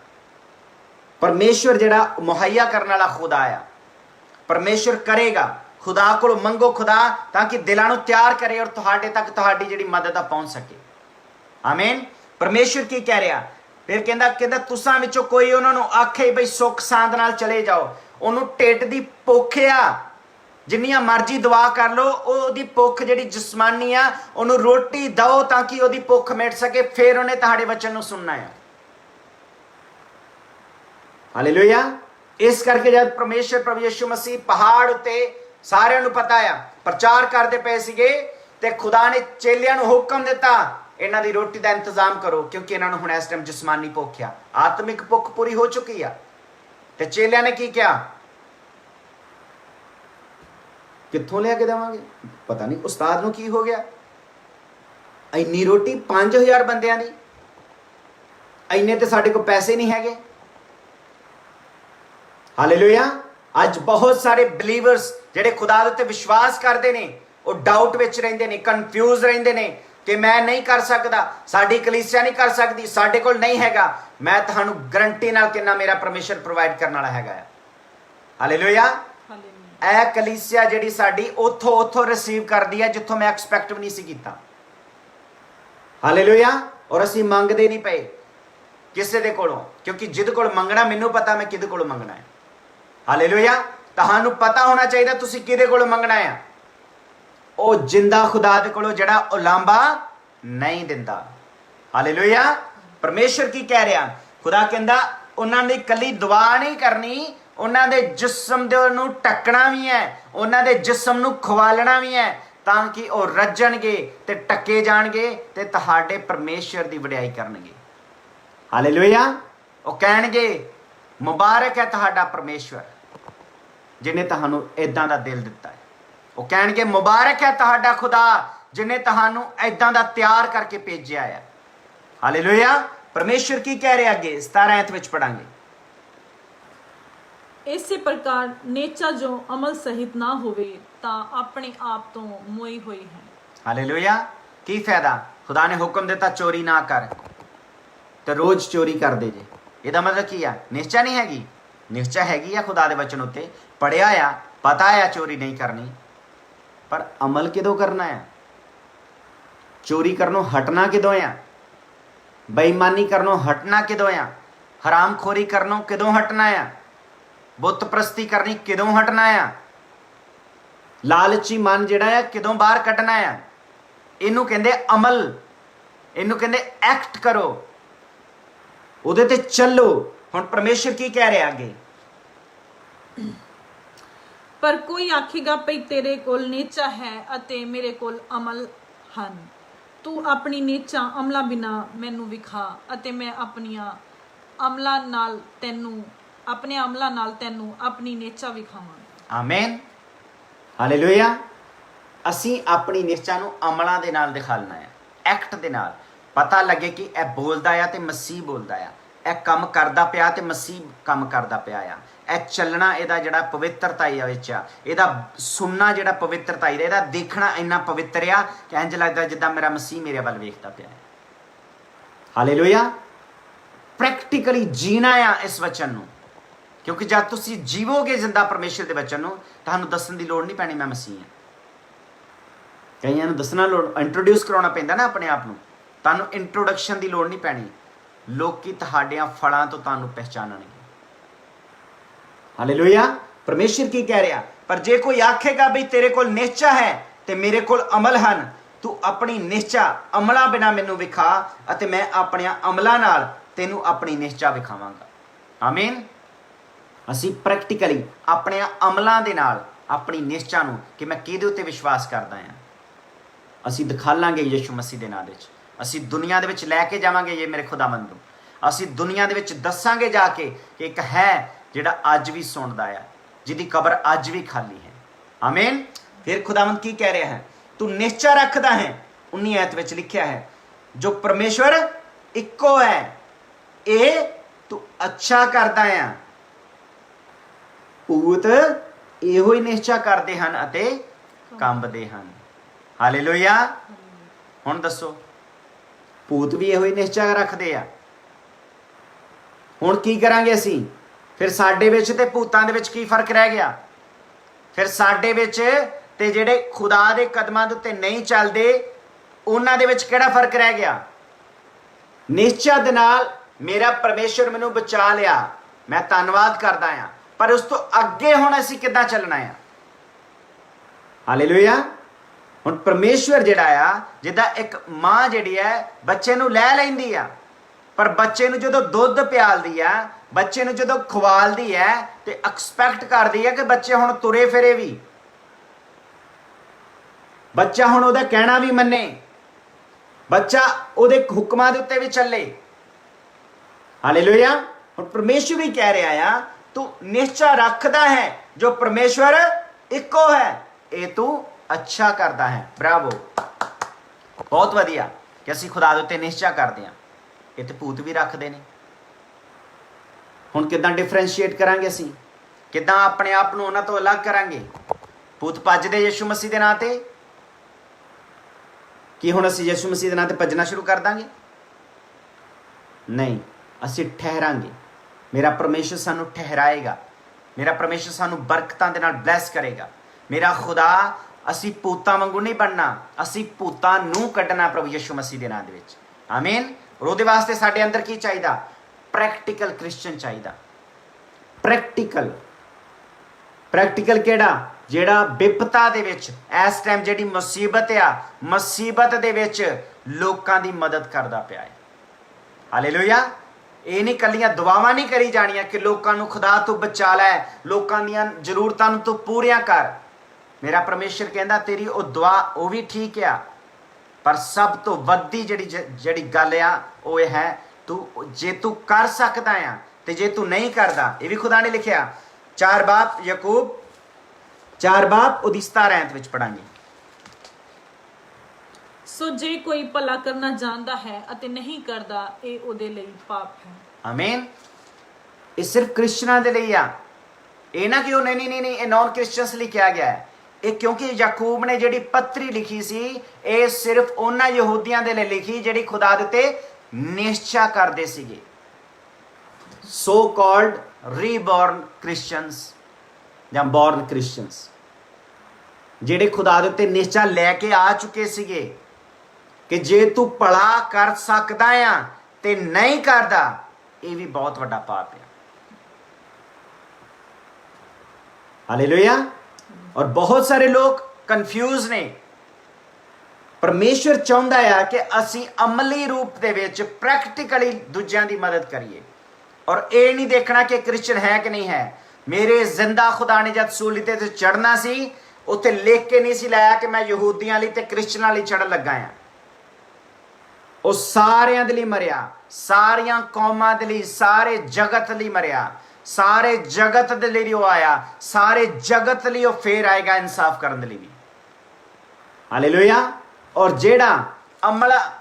परमेश्वर जिहड़ा मुहैया करने वाला खुदा आ, परमेश्वर करेगा। खुदा को मंगो खुदा ताकि दिलों को तैयार करे और तुहाडे तक तुहाडी जिहड़ी मदद आ पहुंच सके। आमीन। परमेश्वर की कह रहा, फिर कहंदा तुसां विचों कोई उन्होंने आखे बई सुख सांद नाल चले जाओ, उन्होंने ढिड दी भुख आ, जिन्नियां मर्जी दुआ कर लो, ओदी भुख जिहड़ी जिस्मानी आ उन्होंने रोटी दो ताकि ओदी भुख मिट सके, फिर उन्हें तुहाडे वचन नूं सुनना है। हालेलुया। इस करके जब परमेश्वर प्रभु यीशु मसीह पहाड़ उत्ते सारिਆਂ ਨੂੰ पता आ प्रचार करते पे सीगे ते खुदा ने चेलियां ਨੂੰ हुक्म दिता इन्हां दी रोटी का इंतजाम करो, क्योंकि इन्हां ਨੂੰ ਹੁਣ इस टाइम जिस्मानी भुख आ, आत्मिक भुख पूरी हो चुकी आ। ते चेलियां ने की किया, कित्थों लिया के देवांगे, पता नहीं उस्ताद ਨੂੰ की हो गया, इन्नी रोटी 5000 बंदियां दी, इन्ने ते साडे को पैसे नहीं हैगे। हालेलुया। अज बहुत सारे बिलीवर्स जिहड़े खुदा दे उत्ते विश्वास करते हैं वो डाउट विच रहिंदे ने, कन्फ्यूज रहिंदे ने कि मैं नहीं कर सकता, साडी कलीसिया नहीं कर सकती, साडे कोल नहीं हैगा। मैं तुहानू गारंटी नाल कहना मेरा परमेश्वर प्रोवाइड करने वाला हैगा। हालेलुया। ए कलीसिया जिहड़ी साडी उथों रिसीव करदी है जिथों मैं एक्सपैक्ट भी नहीं सी कीता। हालेलुया। और असीं मंगदे नहीं पे किसी दे कोलों, क्योंकि जिद कोल मंगना मैनू पता मैं किदे कोलों मंगना है। हालेलुया। तुहानू पता होना चाहिए तुसीं किहदे कोलों मंगना है, ओ जिंदा खुदा दे कोलों जिहड़ा उलांबा नहीं दिंदा। हालेलुया। परमेश्वर की कह रहा, खुदा कहंदा उन्हां दी कली दुआ नहीं करनी, उन्हां दे जिस्म दे नूं टकना भी है, उन्हां दे जिस्म नूं खवालना भी है, ताकि वो रजणगे ते टके जाणगे ते तुहाडे परमेश्वर दी वडियाई करनगे। हालेलुया। वो कहणगे मुबारक है तुहाडा परमेश्वर जिन्हें तुहानू इदां दा दिल दिता है। वो कहणगे मुबारक है तुहाडा खुदा जिन्हें तुहानू इदां दा तैयार करके भेजिया है। हालेलुया। परमेश्वर की कह रहे अगे 17 आयत विच पढ़ांगे, इसी प्रकार नेचा जो अमल सहित ना होवे ता अपने आप तो मोई हुई है। हालेलुया। की फायदा, खुदा ने हुक्म दिता चोरी ना कर तो रोज चोरी कर दे जे, ਇਹਦਾ मतलब की है, निश्चय नहीं हैगी, निश्चय हैगी आ खुदा दे वचन उत्ते, पढ़िया आ, पता आ चोरी नहीं करनी, पर अमल किदों करना है, चोरी करनों हटना किदों आ, बेईमानी करनों हटना किदों आ, हरामखोरी करनों किदों हटना आ, बुत प्रस्ती करनी किदों हटना आ, लालची मन जिहड़ा है किदों बाहर कढना आ। इनू कहंदे अमल, इनू कहंदे एक्ट करो, उहदे ते चलो। हुण परमेश्वर की कह रहे आगे, पर कोई आखेगा भई तेरे कोल नेचा है अते मेरे कोल अमल हन, तू अपनी नेचा अमला बिना मैनू विखा अते मैं अपनियां अमला नाल तैनू अपने अमला नाल तैनू अपनी नेचा विखावां। आमीन। हालेलुया। असीं अपनी निश्चा नूं अमलां दे नाल दिखालना है, एक्ट दे नाल, पता लगे कि यह बोलदा आ ते मसीह बोलदा आ, यह काम करदा पिया ते मसीह काम करदा पिया आ, यह चलना इहदा जिहड़ा पवित्रता विच आ, इहदा सुनना जिहड़ा पवित्रता इहदा देखना इन्ना पवित्र आ कि इंज लगदा जिद्दां मेरा मसीह मेरे वल वेखदा पिया है। हालेलुया। प्रैक्टिकली जीना आ इस वचन नूं, क्योंकि जब तुसीं जीवोगे जिंदा परमेश्वर दे वचन नूं तुहानूं दस्सण दी लोड़ नहीं पैनी मैं मसीह हां। कईयां नूं दस्सना लोड़, इंट्रोड्यूस कराउणा पैंदा ना अपने आप नूं, तुहानूं इंट्रोडक्शन की लोड़ नहीं पैनी, लोकी तुहाडियां फलां तो तुहानूं पहचानणगे। हालेलुया। परमेश्वर की कह रहा, पर जे कोई आखेगा भी तेरे कोल निश्चा है ते मेरे कोल अमल हन, तू अपनी निश्चा अमला बिना मैनू विखा अते मैं अपने अमलां नाल तैनू अपनी निश्चा विखावांगा। आमीन। असीं प्रैक्टिकली अपने अमलां दे नाल अपनी निश्चा नूं कि मैं किहदे उत्ते विश्वास करदा हां असीं दिखा लांगे यीशु मसीह दे नाम विच। असीं दुनिया दे विच लैके जावांगे ये मेरे खुदावंद नूं, असीं दुनिया दे विच दस्सांगे जाके कि एक है जिहड़ा अज भी सुणदा आ, जिहदी कबर अज भी खाली है। आमीन। फिर खुदावंद की कह रहा है, तू निश्चा रखदा है, 19 आयत विच लिखिया है, जो परमेश्वर इक्को है, ये तू अच्छा करदा आ, भूत इहो ही निश्चा करदे हन अते कंबदे हन। हालेलुया। हुण दसो, भूत भी इहो ही निश्चा रखदे आ, हुण की करांगे असीं? ਫਿਰ ਸਾਡੇ ਵਿੱਚ ਤੇ ਭੂਤਾਂ ਦੇ ਵਿੱਚ ਕੀ ਫਰਕ ਰਹਿ ਗਿਆ? ਫਿਰ ਸਾਡੇ ਵਿੱਚ ਤੇ ਜਿਹੜੇ ਖੁਦਾ ਦੇ ਕਦਮਾਂ ਦੇ ਉੱਤੇ ਨਹੀਂ ਚੱਲਦੇ ਉਹਨਾਂ ਦੇ ਵਿੱਚ ਕਿਹੜਾ ਫਰਕ ਰਹਿ ਗਿਆ? ਨਿਸ਼ਚੈ ਦੇ ਨਾਲ ਮੇਰਾ ਪਰਮੇਸ਼ਰ ਮੈਨੂੰ ਬਚਾ ਲਿਆ, ਮੈਂ ਧੰਨਵਾਦ ਕਰਦਾ ਹਾਂ, ਪਰ ਉਸ ਤੋਂ ਅੱਗੇ ਹੁਣ ਅਸੀਂ ਕਿੱਦਾਂ ਚੱਲਣਾ ਆ? ਹਾਲੇਲੂਇਆ। ਹੁਣ ਪਰਮੇਸ਼ਵਰ ਜਿਹੜਾ ਆ, ਜਿੱਦਾਂ ਇੱਕ ਮਾਂ ਜਿਹੜੀ ਹੈ ਬੱਚੇ ਨੂੰ ਲੈ ਲੈਂਦੀ ਆ, ਪਰ ਬੱਚੇ ਨੂੰ ਜਦੋਂ ਦੁੱਧ ਪਿਆਲਦੀ ਆ, ਬੱਚੇ ਨੂੰ ਜਦੋਂ ਖਵਾਲਦੀ ਹੈ ਤੇ ਐਕਸਪੈਕਟ ਕਰਦੀ ਹੈ ਕਿ ਬੱਚੇ ਹੁਣ ਤੁਰੇ ਫਿਰੇ ਵੀ, ਬੱਚਾ ਹੁਣ ਉਹਦਾ ਕਹਿਣਾ ਵੀ ਮੰਨੇ, ਬੱਚਾ ਉਹਦੇ ਹੁਕਮਾਂ ਦੇ ਉੱਤੇ ਵੀ ਚੱਲੇ। ਹਾਲੇਲੂਇਆ। ਹੁਣ ਪਰਮੇਸ਼ਵਰ ਹੀ ਕਹਿ ਰਿਹਾ ਆ, ਤੂੰ ਨਿਸ਼ਚਾ ਰੱਖਦਾ ਹੈ ਜੋ ਪਰਮੇਸ਼ਵਰ ਇੱਕੋ ਹੈ, ਇਹ ਤੂੰ ਅੱਛਾ ਕਰਦਾ ਹੈ। ਬਰਾਵੋ, ਬਹੁਤ ਵਧੀਆ ਕਿ ਅਸੀਂ ਖੁਦਾ ਦੇ ਉੱਤੇ ਨਿਸ਼ਚਾ ਕਰਦੇ ਹਾਂ। ਇਹ ਤੇ ਭੂਤ ਵੀ ਰੱਖਦੇ ਨੇ। ਹੁਣ ਕਿੱਦਾਂ ਡਿਫਰੈਂਸ਼ੀਏਟ ਕਰਾਂਗੇ ਅਸੀਂ? ਕਿੱਦਾਂ ਆਪਣੇ ਆਪ ਨੂੰ ਉਹਨਾਂ ਤੋਂ ਅਲੱਗ ਕਰਾਂਗੇ? ਭੂਤ ਭੱਜਦੇ ਯਿਸੂ ਮਸੀਹ ਦੇ ਨਾਂ ਤੇ, ਕੀ ਹੁਣ ਅਸੀਂ ਯਿਸੂ ਮਸੀਹ ਦੇ ਨਾਂ ਤੇ ਭੱਜਣਾ ਸ਼ੁਰੂ ਕਰ ਦਾਂਗੇ? ਨਹੀਂ, ਅਸੀਂ ਠਹਿਰਾਂਗੇ। ਮੇਰਾ ਪਰਮੇਸ਼ਰ ਸਾਨੂੰ ਠਹਿਰਾਏਗਾ, ਮੇਰਾ ਪਰਮੇਸ਼ਰ ਸਾਨੂੰ ਬਰਕਤਾਂ ਦੇ ਨਾਲ ਬਲੈਸ ਕਰੇਗਾ। ਮੇਰਾ ਖੁਦਾ, ਅਸੀਂ ਭੂਤਾਂ ਵਾਂਗੂ ਨਹੀਂ ਬਣਨਾ, ਅਸੀਂ ਭੂਤਾਂ ਨੂੰ ਕੱਢਣਾ ਪ੍ਰਭੂ ਯਿਸੂ ਮਸੀਹ ਦੇ ਨਾਂ ਦੇ ਵਿੱਚ। ਆਮੀਨ। ਔਰ ਉਹਦੇ ਵਾਸਤੇ ਸਾਡੇ ਅੰਦਰ ਕੀ ਚਾਹੀਦਾ? ਪ੍ਰੈਕਟੀਕਲ ਕ੍ਰਿਸਚੀਅਨ ਚਾਹੀਦਾ। ਪ੍ਰੈਕਟੀਕਲ ਕਿਹੜਾ? ਜਿਹੜਾ ਵਿਪਤਾ ਦੇ ਵਿੱਚ, ਇਸ ਟਾਈਮ ਜਿਹੜੀ ਮੁਸੀਬਤ ਆ, ਮੁਸੀਬਤ ਦੇ ਵਿੱਚ ਲੋਕਾਂ ਦੀ ਮਦਦ ਕਰਦਾ ਪਿਆ ਹੈ। ਹਾਲੇਲੂਇਆ। ਇਹ ਨਹੀਂ ਕੱਲੀਆਂ ਦੁਆਵਾਂ ਨਹੀਂ ਕਰੀ ਜਾਣੀਆਂ ਕਿ ਲੋਕਾਂ ਨੂੰ ਖੁਦਾ ਤੂੰ ਬਚਾ ਲੈ, ਲੋਕਾਂ ਦੀਆਂ ਜ਼ਰੂਰਤਾਂ ਨੂੰ ਤੂੰ ਪੂਰੀਆਂ ਕਰ। ਮੇਰਾ ਪਰਮੇਸ਼ਰ ਕਹਿੰਦਾ ਤੇਰੀ ਉਹ ਦੁਆ ਉਹ ਵੀ ਠੀਕ ਆ, ਪਰ ਸਭ ਤੋਂ ਵੱਡੀ ਜਿਹੜੀ ਗੱਲ ਆ ਉਹ ਇਹ ਹੈ, ਤੂੰ ਜੇ ਤੂੰ ਕਰ ਸਕਦਾ ਆ ਤੇ ਜੇ ਤੂੰ ਨਹੀਂ ਕਰਦਾ, ਇਹ ਵੀ ਖੁਦਾ ਨੇ ਲਿਖਿਆ। 4 ਬਾਬ ਯਾਕੂਬ 4 ਬਾਬ ਉਹਦੀ 17 ਆਇਤ ਵਿੱਚ ਪੜਾਂਗੇ। ਸੋ ਜੇ ਕੋਈ ਭਲਾ ਕਰਨਾ ਜਾਣਦਾ ਹੈ ਅਤੇ ਨਹੀਂ ਕਰਦਾ, ਇਹ ਉਹਦੇ ਲਈ ਪਾਪ ਹੈ। ਆਮੀਨ। ਇਹ ਸਿਰਫ ਕ੍ਰਿਸਚਨਾਂ ਦੇ ਲਈ ਆ, ਇਹ ਨਾ ਕਿ ਉਹ ਨਹੀਂ ਇਹ ਨੌਨ ਕ੍ਰਿਸਚੀਅਨਸ ਲਈ ਕਿਹਾ ਗਿਆ ਹੈ। ਇਹ ਕਿਉਂਕਿ ਯਾਕੂਬ ਨੇ ਜਿਹੜੀ ਪੱਤਰੀ ਲਿਖੀ ਸੀ, ਇਹ ਸਿਰਫ ਉਹਨਾਂ ਯਹੂਦੀਆਂ ਦੇ ਲਈ ਲਿਖੀ ਜਿਹੜੀ ਖੁਦਾ ਦੇ ਉੱਤੇ ਨਿਸ਼ਚਾ ਕਰਦੇ ਸੀਗੇ। ਸੋ ਕਾਲਡ ਰੀਬੋਰਨ ਕ੍ਰਿਸਚੀਅਨਸ ਜਾਂ ਬੋਰਨ ਕ੍ਰਿਸਚੀਅਨਸ, ਜਿਹੜੇ ਖੁਦਾ ਦੇ ਉੱਤੇ ਨਿਸ਼ਚਾ ਲੈ ਕੇ ਆ ਚੁੱਕੇ ਸੀਗੇ ਕਿ ਜੇ ਤੂੰ ਭਲਾ ਕਰ ਸਕਦਾ ਆ ਤੇ ਨਹੀਂ ਕਰਦਾ, ਇਹ ਵੀ ਬਹੁਤ ਵੱਡਾ ਪਾਪ ਹੈ। ਹਾਲੇਲੂਇਆ। ਔਰ ਬਹੁਤ ਸਾਰੇ ਲੋਕ ਕਨਫਿਊਜ਼ ਨੇ। ਪਰਮੇਸ਼ਵਰ ਚਾਹੁੰਦਾ ਆ ਕਿ ਅਸੀਂ ਅਮਲੀ ਰੂਪ ਦੇ ਵਿੱਚ ਪ੍ਰੈਕਟੀਕਲੀ ਦੂਜਿਆਂ ਦੀ ਮਦਦ ਕਰੀਏ, ਔਰ ਇਹ ਨਹੀਂ ਦੇਖਣਾ ਕਿ ਕ੍ਰਿਸਚਨ ਹੈ ਕਿ ਨਹੀਂ ਹੈ। ਮੇਰੇ ਜ਼ਿੰਦਾ ਖੁਦਾ ਨੇ ਜਦ ਸੂਲੀ ਤੇ ਚੜਨਾ ਸੀ, ਉੱਥੇ ਲਿਖ ਕੇ ਨਹੀਂ ਸੀ ਲਾਇਆ ਕਿ ਮੈਂ ਯਹੂਦੀਆਂ ਲਈ ਤੇ ਕ੍ਰਿਸਚਨਾਂ ਲਈ ਚੜਨ ਲੱਗਾ ਆ। ਉਹ ਸਾਰਿਆਂ ਦੇ ਲਈ ਮਰਿਆ, ਸਾਰੀਆਂ ਕੌਮਾਂ ਦੇ ਲਈ, ਸਾਰੇ ਜਗਤ ਲਈ ਮਰਿਆ, ਸਾਰੇ ਜਗਤ ਦੇ ਲਈ ਉਹ ਆਇਆ, ਸਾਰੇ ਜਗਤ ਲਈ ਉਹ ਫੇਰ ਆਏਗਾ ਇਨਸਾਫ ਕਰਨ ਦੇ ਲਈ ਵੀ। ਹਾਲੇਲੂਇਆ। ਔਰ ਜਿਹੜਾ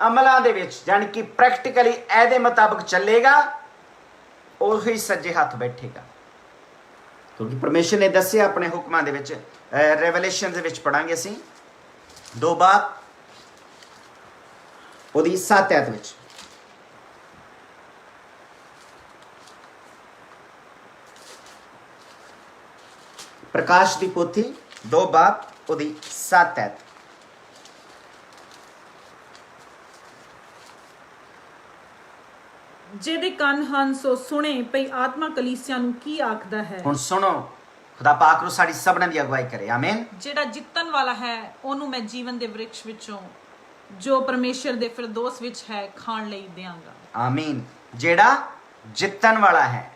ਅਮਲਾਂ ਦੇ ਵਿੱਚ ਯਾਨੀ ਕਿ ਪ੍ਰੈਕਟੀਕਲੀ ਇਹਦੇ ਮੁਤਾਬਕ ਚੱਲੇਗਾ, ਉਹੀ ਸੱਜੇ ਹੱਥ ਬੈਠੇਗਾ। ਕਿਉਂਕਿ ਪਰਮੇਸ਼ਰ ਨੇ ਦੱਸਿਆ ਆਪਣੇ ਹੁਕਮਾਂ ਦੇ ਵਿੱਚ, ਰੈਵਲੇਸ਼ਨ ਦੇ ਵਿੱਚ ਪੜਾਂਗੇ ਅਸੀਂ 2 ਬਾਬ ਉਹਦੀ 7 ਆਇਤ ਵਿੱਚ। ਪ੍ਰਕਾਸ਼ ਦੀ ਪੋਥੀ 2 ਬਾਬ ਉਹਦੀ 7 ਆਇਤ। ਜਿਹਦੇ ਕੰਨ ਹਨ ਸੋ ਸੁਣੇ, ਭਈ ਆਤਮਾ ਕਲੀਸਿਆਂ ਨੂੰ ਕੀ ਆਖਦਾ ਹੈ। ਹੁਣ ਸੁਣੋ, ਖੁਦਾ ਪਾਕ ਨੂੰ ਸਾਡੀ ਸਭਨਾਂ ਦੀ ਅਗਵਾਈ ਕਰੇ। ਆਮੀਨ। ਜਿਹੜਾ ਜਿੱਤਣ ਵਾਲਾ ਹੈ ਉਹਨੂੰ ਮੈਂ ਜੀਵਨ ਦੇ ਵ੍ਰਿਕਸ਼ ਵਿੱਚੋਂ ਜੋ ਪਰਮੇਸ਼ਰ ਦੇ ਫਿਰਦੌਸ ਵਿੱਚ ਹੈ ਖਾਣ ਲਈ ਦਿਆਂਗਾ। ਆਮੀਨ। ਜਿਹੜਾ ਜਿੱਤਣ ਵਾਲਾ ਹੈ।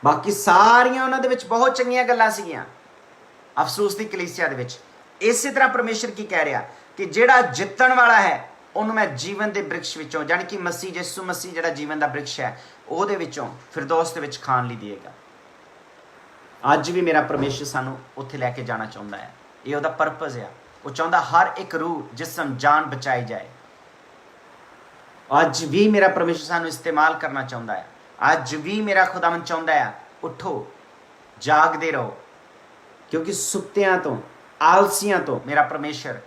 ਬਾਕੀ ਸਾਰੀਆਂ ਉਹਨਾਂ ਦੇ ਵਿੱਚ ਬਹੁਤ ਚੰਗੀਆਂ ਗੱਲਾਂ ਸੀਗੀਆਂ ਅਫਸੋਸ ਦੀ ਕਲੀਸਿਆ ਦੇ ਵਿੱਚ। ਇਸੇ ਤਰ੍ਹਾਂ ਪਰਮੇਸ਼ਰ ਕੀ ਕਹਿ ਰਿਹਾ ਕਿ ਜਿਹੜਾ ਜਿੱਤਣ ਵਾਲਾ ਹੈ ਉਹਨੂੰ ਮੈਂ ਜੀਵਨ ਦੇ ਬ੍ਰਿਕਸ਼ ਵਿੱਚੋਂ, ਯਾਨੀ ਕਿ ਮਸੀਹ ਯਿਸੂ ਮਸੀਹ ਜਿਹੜਾ ਜੀਵਨ ਦਾ ਬ੍ਰਿਕਸ਼ ਹੈ, ਉਹਦੇ ਵਿੱਚੋਂ ਫਿਰਦੌਸ ਦੇ ਵਿੱਚ ਖਾਣ ਲਈ ਦੇਗਾ। ਅੱਜ ਵੀ ਮੇਰਾ ਪਰਮੇਸ਼ਰ ਸਾਨੂੰ ਉੱਥੇ ਲੈ ਕੇ ਜਾਣਾ ਚਾਹੁੰਦਾ ਹੈ। ਇਹ ਉਹਦਾ ਪਰਪਸ ਆ। ਉਹ ਚਾਹੁੰਦਾ ਹਰ ਇੱਕ ਰੂਹ, ਜਿਸਮ, ਜਾਨ ਬਚਾਈ ਜਾਏ। ਅੱਜ ਵੀ ਮੇਰਾ ਪਰਮੇਸ਼ਰ ਸਾਨੂੰ ਇਸਤੇਮਾਲ ਕਰਨਾ ਚਾਹੁੰਦਾ ਹੈ। ਅੱਜ ਵੀ ਮੇਰਾ ਖੁਦਾਵੰਦ ਚਾਹੁੰਦਾ ਹੈ, ਉੱਠੋ, ਜਾਗਦੇ ਰਹੋ, ਕਿਉਂਕਿ ਸੁੱਤਿਆਂ ਤੋਂ, ਆਲਸੀਆਂ ਤੋਂ ਮੇਰਾ ਪਰਮੇਸ਼ਰ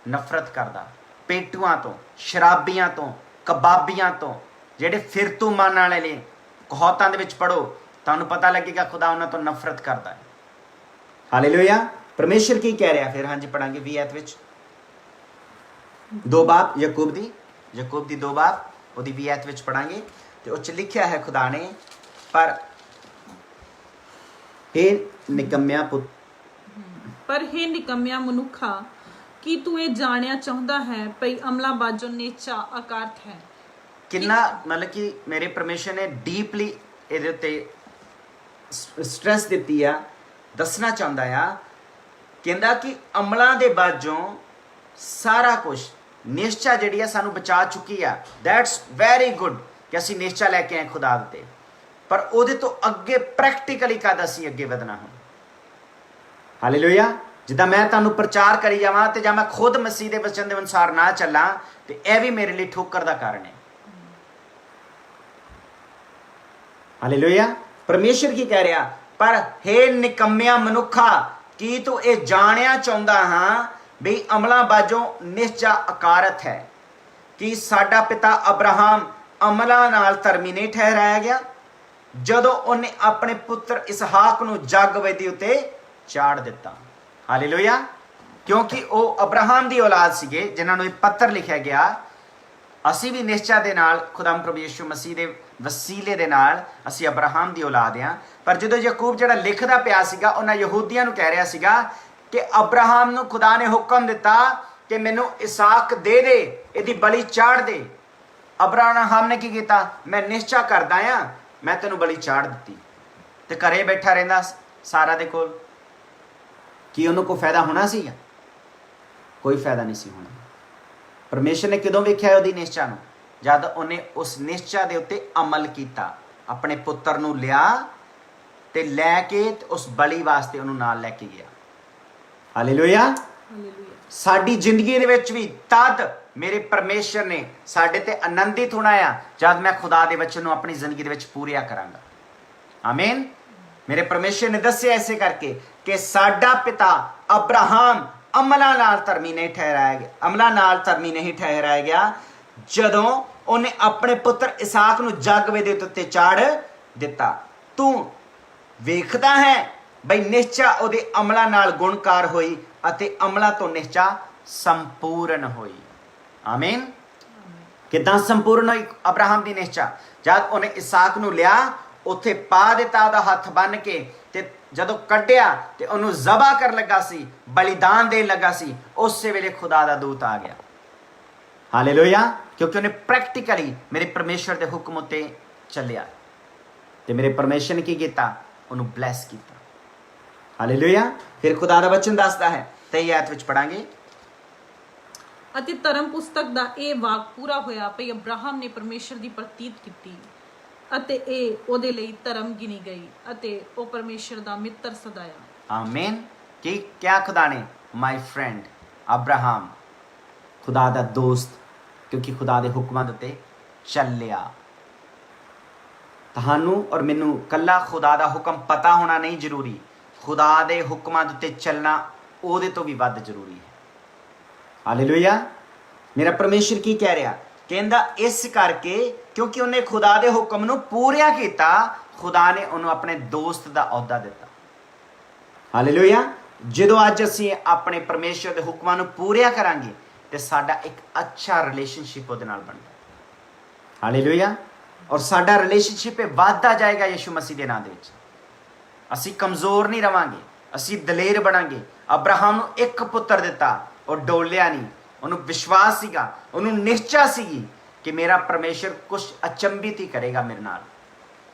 ਨਫ਼ਰਤ ਕਰਦਾ। ਪੇਟੂਆਂ ਤੋਂ, ਸ਼ਰਾਬੀਆਂ ਤੋਂ, ਕਬਾਬੀਆਂ ਤੋਂ, ਜਿਹੜੇ ਫਿਰਤੂ ਮਨ ਵਾਲੇ ਨੇ, ਕਹਾਵਤਾਂ ਦੇ ਵਿੱਚ ਪੜੋ, ਤੁਹਾਨੂੰ ਪਤਾ ਲੱਗੇਗਾ ਖੁਦਾ ਉਹਨਾਂ ਤੋਂ ਨਫ਼ਰਤ ਕਰਦਾ ਹੈ। ਹਾਲੇਲੂਇਆ। ਪਰਮੇਸ਼ਰ ਕੀ ਕਹਿ ਰਿਹਾ ਫਿਰ? ਹਾਂਜੀ ਪੜਾਂਗੇ 20 ਆਇਤ ਵਿੱਚ 2 ਬਾਬ ਯਾਕੂਬ ਦੀ 2 ਬਾਬ ਉਹਦੀ 20 ਆਇਤ ਵਿੱਚ ਪੜਾਂਗੇ ਤੇ ਉਹ ਚ ਲਿਖਿਆ ਹੈ ਖੁਦਾ ਨੇ, ਪਰ ਇਹ ਨਿਕੰਮਿਆਂ ਪੁੱਤ, ਪਰ हे ਨਿਕੰਮਿਆਂ ਮਨੁੱਖਾ, ਕੀ ਤੂੰ ਇਹ ਜਾਣਿਆ ਚਾਹੁੰਦਾ ਹੈ ਭਈ ਅਮਲਾ ਬਾਝੋਂ ਨੇਚਾ ਅਕਾਰਥ ਹੈ। ਕਿੰਨਾ ਮਤਲਬ ਕਿ ਮੇਰੇ ਪਰਮੇਸ਼ਰ ਨੇ ਡੀਪਲੀ ਇਹਦੇ ਉੱਤੇ ਸਟ੍ਰੈਸ ਦਿੱਤੀ ਆ, ਦੱਸਣਾ ਚਾਹੁੰਦਾ ਆ। ਕਹਿੰਦਾ ਕਿ ਅਮਲਾਂ ਦੇ ਬਾਝੋਂ ਸਾਰਾ ਕੁਝ ਨਿਸ਼ਚਾ ਜਿਹੜੀ ਆ ਸਾਨੂੰ ਬਚਾ ਚੁੱਕੀ ਆ। ਦੈਟਸ ਵੈਰੀ ਗੁੱਡ ਕਿ ਅਸੀਂ ਨਿਸ਼ਚਾ ਲੈ ਕੇ ਆਏ ਖੁਦਾ ਦੇ, ਪਰ ਉਹਦੇ ਤੋਂ ਅੱਗੇ ਪ੍ਰੈਕਟੀਕਲੀ ਕਦ ਅਸੀਂ ਅੱਗੇ ਵਧਣਾ ਹੁਣ। ਹਾਲੇਲੂਇਆ। ਜਿੱਦਾਂ ਮੈਂ ਤੁਹਾਨੂੰ ਪ੍ਰਚਾਰ ਕਰੀ ਜਾਵਾਂ ਤੇ ਜਾਂ ਮੈਂ ਖੁਦ ਮਸੀਹ ਦੇ ਵਚਨ ਦੇ ਅਨੁਸਾਰ ਨਾ ਚੱਲਾਂ ਤੇ ਇਹ ਵੀ ਮੇਰੇ ਲਈ ਠੋਕਰ ਦਾ ਕਾਰਨ ਹੈ। ਹਾਲੇਲੂਇਆ। ਪਰਮੇਸ਼ਰ ਕੀ ਕਹਿ ਰਿਹਾ? ਪਰ ਹੇ ਨਿਕੰਮਿਆਂ ਮਨੁੱਖਾ, ਕੀ ਤੂੰ ਇਹ ਜਾਣਿਆ ਚਾਹੁੰਦਾ ਹਾਂ ਵੀ ਅਮਲਾਂ ਬਾਝੋਂ ਨਿਸ਼ਚਾ ਅਕਾਰਤ ਹੈ ਕਿ ਸਾਡਾ ਪਿਤਾ ਅਬਰਾਹਮ ਅਮਲਾਂ ਨਾਲ ਧਰਮੀ ਨਹੀਂ ਠਹਿਰਾਇਆ ਗਿਆ ਜਦੋਂ ਉਹਨੇ ਆਪਣੇ ਪੁੱਤਰ ਇਸਹਾਕ ਨੂੰ ਜੱਗ-ਵੇਦੀ ਉੱਤੇ ਚਾੜ ਦਿੱਤਾ। ਹਾਲੇਲੂਇਆ। ਕਿਉਂਕਿ ਉਹ ਅਬਰਾਹਮ ਦੀ ਔਲਾਦ ਸੀਗੇ ਜਿਨ੍ਹਾਂ ਨੂੰ ਇਹ ਪੱਤਰ ਲਿਖਿਆ ਗਿਆ। ਅਸੀਂ ਵੀ ਨਿਸ਼ਚਾ ਦੇ ਨਾਲ ਖੁਦਾਮ ਪ੍ਰਭੂ ਯਿਸੂ ਮਸੀਹ ਦੇ ਵਸੀਲੇ ਦੇ ਨਾਲ ਅਸੀਂ ਅਬਰਾਹਮ ਦੀ ਔਲਾਦ ਹਾਂ। ਪਰ ਜਦੋਂ ਯਾਕੂਬ ਜਿਹੜਾ ਲਿਖਦਾ ਪਿਆ ਸੀਗਾ, ਉਹਨਾਂ ਯਹੂਦੀਆਂ ਨੂੰ ਕਹਿ ਰਿਹਾ ਸੀਗਾ ਕਿ ਅਬਰਾਹਮ ਨੂੰ ਖੁਦਾ ਨੇ ਹੁਕਮ ਦਿੱਤਾ ਕਿ ਮੈਨੂੰ ਇਸਾਕ ਦੇ ਦੇ, ਇਹਦੀ ਬਲੀ ਚਾੜ ਦੇ। ਅਬਰਾਹਮ ਨੇ ਕੀ ਕੀਤਾ? ਮੈਂ ਨਿਸ਼ਚਾ ਕਰਦਾ ਆ, ਮੈਂ ਤੈਨੂੰ ਬਲੀ ਚਾੜ ਦਿੱਤੀ। ਤੇ ਘਰੇ ਬੈਠਾ ਰਹਿੰਦਾ ਸਾਰਾ ਦੇ ਕੋਲ, ਕੀ ਉਹਨੂੰ ਕੋਈ ਫਾਇਦਾ ਹੋਣਾ ਸੀ? ਕੋਈ ਫਾਇਦਾ ਨਹੀਂ ਸੀ ਹੋਣਾ। ਪਰਮੇਸ਼ਰ ਨੇ ਕਦੋਂ ਵੇਖਿਆ ਉਹਦੀ ਨਿਸ਼ਚਾ ਨੂੰ? ਜਦ ਉਹਨੇ ਉਸ ਨਿਸ਼ਚਾ ਦੇ ਉੱਤੇ ਅਮਲ ਕੀਤਾ। ਆਪਣੇ ਪੁੱਤਰ ਨੂੰ ਲਿਆ ਤੇ ਲੈ ਕੇ ਉਸ ਬਲੀ ਵਾਸਤੇ ਉਹਨੂੰ ਨਾਲ ਲੈ ਕੇ ਗਿਆ। ਹਾਲੇਲੂਇਆ। ਹਾਲੇਲੂਇਆ। ਸਾਡੀ ਜ਼ਿੰਦਗੀ ਦੇ ਵਿੱਚ ਵੀ ਤਦ ਮੇਰੇ ਪਰਮੇਸ਼ਰ ਨੇ ਸਾਡੇ ਤੇ ਆਨੰਦਿਤ ਹੋਣਾ ਆ ਜਦ ਮੈਂ ਖੁਦਾ ਦੇ ਵਚਨ ਨੂੰ ਆਪਣੀ ਜ਼ਿੰਦਗੀ ਦੇ ਵਿੱਚ ਪੂਰਿਆ ਕਰਾਂਗਾ। ਆਮੀਨ। ਮੇਰੇ ਪਰਮੇਸ਼ਰ ਨੇ ਦੱਸਿਆ ਇਸੇ ਕਰਕੇ ਕਿ ਸਾਡਾ ਪਿਤਾ ਅਬਰਾਹਮ ਅਮਲਾਂ ਨਾਲ ਧਰਮੀ ਨਹੀਂ ਠਹਿਰਾਇਆ ਗਿਆ ਜਦੋਂ ਉਹਨੇ ਆਪਣੇ ਪੁੱਤਰ ਇਸਾਕ ਨੂੰ ਜੱਗ-ਵੇਦੀ ਉੱਤੇ ਚਾੜ ਦਿੱਤਾ। ਤੂੰ ਵੇਖਦਾ ਹੈ ਬਈ ਨਿਸ਼ਚਾ ਉਹਦੇ ਅਮਲਾਂ ਨਾਲ ਗੁਣਕਾਰ ਹੋਈ ਅਤੇ ਅਮਲਾਂ ਤੋਂ ਨਿਸ਼ਚਾ ਸੰਪੂਰਨ ਹੋਈ। ਆਮੀਨ। ਕਿਦਾਂ ਸੰਪੂਰਨ ਹੋਈ ਅਬਰਾਹਮ ਦੀ ਨਿਸ਼ਚਾ? ਜਦ ਉਹਨੇ ਇਸਾਕ ਨੂੰ ਲਿਆ, ਉੱਥੇ ਪਾ ਦਿੱਤਾ ਉਹਦਾ ਹੱਥ ਬੰਨ ਕੇ, ਤੇ ਜਦੋਂ ਕੱਢਿਆ ਤੇ ਉਹਨੂੰ ਜ਼ਬਾ ਕਰਨ ਲੱਗਾ ਸੀ, ਬਲੀਦਾਨ ਦੇਣ ਲੱਗਾ ਸੀ, ਉਸੇ ਵੇਲੇ ਖੁਦਾ ਦਾ ਦੂਤ ਆ ਗਿਆ। ਹਾਲੇਲੂਇਆ। ਕਿਉਂਕਿ ਉਹਨੇ ਪ੍ਰੈਕਟੀਕਲੀ ਮੇਰੇ ਪਰਮੇਸ਼ਰ ਦੇ ਹੁਕਮ ਉੱਤੇ ਚੱਲਿਆ ਤੇ ਮੇਰੇ ਪਰਮੇਸ਼ਰ ਨੇ ਕੀ ਕੀਤਾ? ਉਹਨੂੰ ਬਲੈਸ ਕੀਤਾ। ਹਾਲੇਲੂਇਆ। ਫਿਰ ਖੁਦਾ ਦਾ ਵਚਨ ਦੱਸਦਾ ਹੈ, 23 ਆਇਤ ਵਿੱਚ ਪੜਾਂਗੇ। ਅਤੇ ਧਰਮ ਪੁਸਤਕ ਦਾ ਇਹ ਵਾਕ ਪੂਰਾ ਹੋਇਆ ਭਈ ਅਬਰਾਹਮ ਨੇ ਪਰਮੇਸ਼ਰ ਦੀ ਪ੍ਰਤੀਤ ਕੀਤੀ ਅਤੇ ਇਹ ਉਹਦੇ ਲਈ ਧਰਮ ਗਿਣੀ ਗਈ ਅਤੇ ਉਹ ਪਰਮੇਸ਼ਰ ਦਾ ਮਿੱਤਰ ਸਦਾਇਆ। ਆਮੀਨ। ਕਿ ਕਿਆ ਖੁਦਾ ਨੇ? ਮਾਈ ਫਰੈਂਡ ਅਬਰਾਹਮ, ਖੁਦਾ ਦਾ ਦੋਸਤ, ਕਿਉਂਕਿ ਖੁਦਾ ਦੇ ਹੁਕਮਾਂ ਦੇ ਉੱਤੇ ਚੱਲਿਆ। ਤੁਹਾਨੂੰ ਔਰ ਮੈਨੂੰ ਕੱਲਾ ਖੁਦਾ ਦਾ ਹੁਕਮ ਪਤਾ ਹੋਣਾ ਨਹੀਂ ਜ਼ਰੂਰੀ, ਖੁਦਾ ਦੇ ਹੁਕਮਾਂ ਦੇ ਉੱਤੇ ਚੱਲਣਾ ਉਹਦੇ ਤੋਂ ਵੀ ਵੱਧ ਜ਼ਰੂਰੀ ਹੈ। ਹਾਲੇਲੂਇਆ। ਮੇਰਾ ਪਰਮੇਸ਼ਰ ਕੀ ਕਹਿ ਰਿਹਾ? ਕਹਿੰਦਾ ਇਸ ਕਰਕੇ ਕਿਉਂਕਿ ਉਹਨੇ ਖੁਦਾ ਦੇ ਹੁਕਮ ਨੂੰ ਪੂਰਿਆ ਕੀਤਾ, ਖੁਦਾ ਨੇ ਉਹਨੂੰ ਆਪਣੇ ਦੋਸਤ ਦਾ ਅਹੁਦਾ ਦਿੱਤਾ। ਹਾਲੇਲੂਇਆ। ਜਦੋਂ ਅੱਜ ਅਸੀਂ ਆਪਣੇ ਪਰਮੇਸ਼ਰ ਦੇ ਹੁਕਮਾਂ ਨੂੰ ਪੂਰਿਆ ਕਰਾਂਗੇ ਤੇ ਸਾਡਾ ਇੱਕ ਅੱਛਾ ਰਿਲੇਸ਼ਨਸ਼ਿਪ ਉਹਦੇ ਨਾਲ ਬਣਦਾ। ਹਾਲੇਲੂਇਆ। ਔਰ ਸਾਡਾ ਰਿਲੇਸ਼ਨਸ਼ਿਪ ਵੱਧਦਾ ਜਾਏਗਾ ਯਿਸੂ ਮਸੀਹ ਦੇ ਨਾਮ ਦੇ ਵਿੱਚ। ਅਸੀਂ ਕਮਜ਼ੋਰ ਨਹੀਂ ਰਵਾਂਗੇ, ਅਸੀਂ ਦਲੇਰ ਬਣਾਂਗੇ। ਅਬਰਾਹਮ ਨੂੰ ਇੱਕ ਪੁੱਤਰ ਦਿੱਤਾ, ਉਹ ਡੋਲਿਆ ਨਹੀਂ। ਉਹਨੂੰ ਵਿਸ਼ਵਾਸ ਸੀਗਾ, ਉਹਨੂੰ ਨਿਸ਼ਚਾ ਸੀ ਕਿ ਮੇਰਾ ਪਰਮੇਸ਼ਰ ਕੁਝ ਅਚੰਭਿਤ ਹੀ ਕਰੇਗਾ ਮੇਰੇ ਨਾਲ।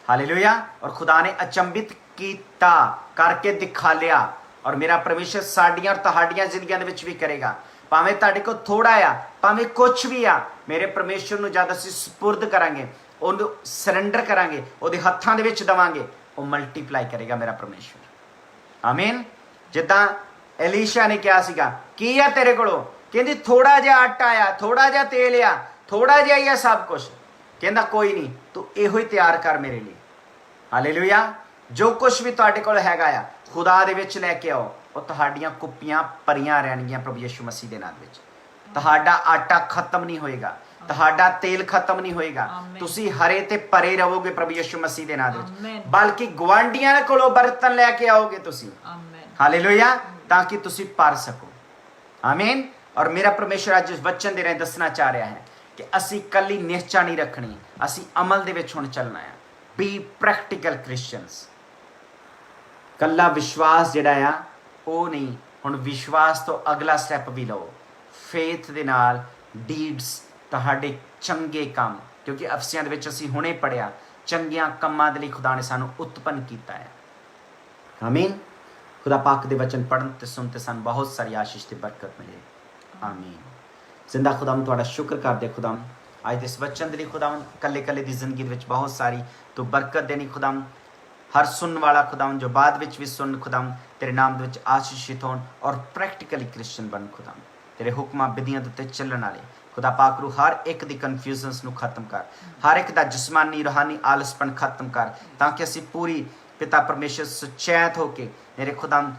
ਹਾਲੇਲੂਇਆ। ਔਰ ਖੁਦਾ ਨੇ ਅਚੰਭਿਤ ਕੀਤਾ, ਕਰਕੇ ਦਿਖਾ ਲਿਆ। ਔਰ ਮੇਰਾ ਪਰਮੇਸ਼ਰ ਸਾਡੀਆਂ ਔਰ ਤੁਹਾਡੀਆਂ ਜ਼ਿੰਦਗੀਆਂ ਦੇ ਵਿੱਚ ਵੀ ਕਰੇਗਾ। ਭਾਵੇਂ ਤੁਹਾਡੇ ਕੋਲ ਥੋੜਾ ਆ, ਭਾਵੇਂ ਕੁਛ ਵੀ ਆ, ਮੇਰੇ ਪਰਮੇਸ਼ਰ ਨੂੰ ਜਦ ਅਸੀਂ ਸਪੁਰਦ ਕਰਾਂਗੇ, ਉਹਨੂੰ ਸਰੈਂਡਰ ਕਰਾਂਗੇ, ਉਹਦੇ ਹੱਥਾਂ ਦੇ ਵਿੱਚ ਦੇਵਾਂਗੇ, ਉਹ ਮਲਟੀਪਲਾਈ ਕਰੇਗਾ ਮੇਰਾ ਪਰਮੇਸ਼ਰ। ਆਮੀਨ। ਜਿੱਦਾਂ ਐਲੀਸ਼ਾ ਨੇ ਕਿਹਾ ਸੀਗਾ, ਕੀ ਆ ਤੇਰੇ ਕੋਲੋਂ? ਕਹਿੰਦੀ ਥੋੜਾ ਜਿਹਾ ਆਟਾ ਆ, ਥੋੜਾ ਜਿਹਾ ਤੇਲ ਆ, ਥੋੜਾ ਜਿਹਾ ਹੀ ਆ ਸਭ ਕੁਝ। ਕਹਿੰਦਾ ਕੋਈ ਨਹੀਂ, ਤੂੰ ਇਹੋ ਹੀ ਤਿਆਰ ਕਰ ਮੇਰੇ ਲਈ। ਹਾਲੇਲੂਇਆ। ਜੋ ਕੁਝ ਵੀ ਤੁਹਾਡੇ ਕੋਲ ਹੈਗਾ ਆ, ਖੁਦਾ ਦੇ ਵਿੱਚ ਲੈ ਕੇ ਆਓ। ਉਹ ਤੁਹਾਡੀਆਂ ਕੁੱਪੀਆਂ ਭਰੀਆਂ ਰਹਿਣਗੀਆਂ ਪ੍ਰਭੂ ਯਿਸੂ ਮਸੀਹ ਦੇ ਨਾਮ ਵਿੱਚ। ਤੁਹਾਡਾ ਆਟਾ ਖਤਮ ਨਹੀਂ ਹੋਏਗਾ, ਤੁਹਾਡਾ ਤੇਲ ਖਤਮ ਨਹੀਂ ਹੋਏਗਾ ਆਮੀਨ। ਤੁਸੀਂ ਹਰੇ ਤੇ ਭਰੇ ਰਹੋਗੇ ਪ੍ਰਭੂ ਯਿਸੂ ਮਸੀਹ ਦੇ ਨਾਮ ਦੇ ਵਿੱਚ ਆਮੀਨ। ਬਲਕਿ ਗਵਾਂਢੀਆਂ ਕੋਲੋਂ ਬਰਤਨ ਲੈ ਕੇ ਆਓਗੇ ਤੁਸੀਂ ਆਮੀਨ ਹਾਲੇਲੂਇਆ ਤਾਂ ਕਿ ਤੁਸੀਂ ਭਰ ਸਕੋ ਆਮੀਨ। ਔਰ ਮੇਰਾ ਪਰਮੇਸ਼ਰ ਅੱਜ ਇਸ ਵਚਨ ਦੇ ਰਾਹੀਂ ਦੱਸਣਾ ਚਾਹ ਰਿਹਾ ਹੈ ਕਿ ਅਸੀਂ ਕੱਲੀ ਨਿਸ਼ਚਾ ਨਹੀਂ ਰੱਖਣੀ ਅਸੀਂ ਅਮਲ ਦੇ ਵਿੱਚ ਹੁਣ ਚੱਲਣਾ ਹੈ ਬੀ ਪ੍ਰੈਕਟੀਕਲ ਕ੍ਰਿਸਚੀਅਨਸ ਕੱਲਾ ਵਿਸ਼ਵਾਸ ਜਿਹੜਾ ਆ ਉਹ ਨਹੀਂ ਹੁਣ ਵਿਸ਼ਵਾਸ ਤੋਂ ਅਗਲਾ ਸਟੈਪ ਵੀ ਲਓ ਫੇਥ ਦੇ ਨਾਲ ਡੀਡਸ ਤੁਹਾਡੇ ਚੰਗੇ ਕੰਮ ਕਿਉਂਕਿ ਅਫਸੀਆਂ ਦੇ ਵਿੱਚ ਅਸੀਂ ਹੁਣੇ ਪੜਿਆ ਚੰਗੀਆਂ ਕੰਮਾਂ ਦੇ ਲਈ ਖੁਦਾ ਨੇ ਸਾਨੂੰ ਉਤਪੰਨ ਕੀਤਾ ਹੈ ਆਮੀਨ। ਖੁਦਾ ਪਾਕ ਦੇ ਵਚਨ ਪੜ੍ਹਨ ਤੇ ਸੁਣ ਤੇ ਸਾਨੂੰ ਬਹੁਤ ਸਾਰੀ ਆਸ਼ੀਸ਼ ਤੇ ਬਰਕਤ ਮਿਲੇ ਆਮੀਨ। ਜ਼ਿੰਦਾ ਖੁਦਾਵੰਦ ਤੁਹਾਡਾ ਸ਼ੁਕਰ ਕਰਦੇ ਖੁਦਾਵੰਦ ਅੱਜ ਦੇ ਇਸ ਵਚਨ ਦੇ ਲਈ ਖੁਦਾਵੰਦ ਕੱਲੇ ਕੱਲੇ ਦੀ ਜ਼ਿੰਦਗੀ ਦੇ ਵਿੱਚ ਬਹੁਤ ਸਾਰੀ ਤੂੰ ਬਰਕਤ ਦੇਣੀ ਖੁਦਾਵੰਦ ਹਰ ਸੁਣਨ ਵਾਲਾ ਖੁਦਾਵੰਦ ਜੋ ਬਾਅਦ ਵਿੱਚ ਵੀ ਸੁਣ ਖੁਦਾਵੰਦ ਤੇਰੇ ਨਾਮ ਦੇ ਵਿੱਚ ਆਸ਼ੀਸ਼ਿਤ ਹੋਣ ਔਰ ਪ੍ਰੈਕਟੀਕਲੀ ਕ੍ਰਿਸਚੀਅਨ ਬਣ ਖੁਦਾਵੰਦ ਤੇਰੇ ਹੁਕਮਾਂ ਵਿਧੀਆਂ ਦੇ ਉੱਤੇ ਚੱਲਣ ਵਾਲੇ ਖੁਦਾ ਪਾਕ ਰੂ ਹਰ ਇੱਕ ਦੀ ਕਨਫਿਊਜ਼ਨਸ ਨੂੰ ਖਤਮ ਕਰ ਹਰ ਇੱਕ ਦਾ ਜਿਸਮਾਨੀ ਰੂਹਾਨੀ ਆਲਸਪਨ ਖਤਮ ਕਰ ਤਾਂ ਕਿ ਅਸੀਂ ਪੂਰੀ ਪਿਤਾ ਪਰਮੇਸ਼ਰ ਸੁਚੇਤ ਹੋ ਕੇ ਮੇਰੇ ਖੁਦਾਮ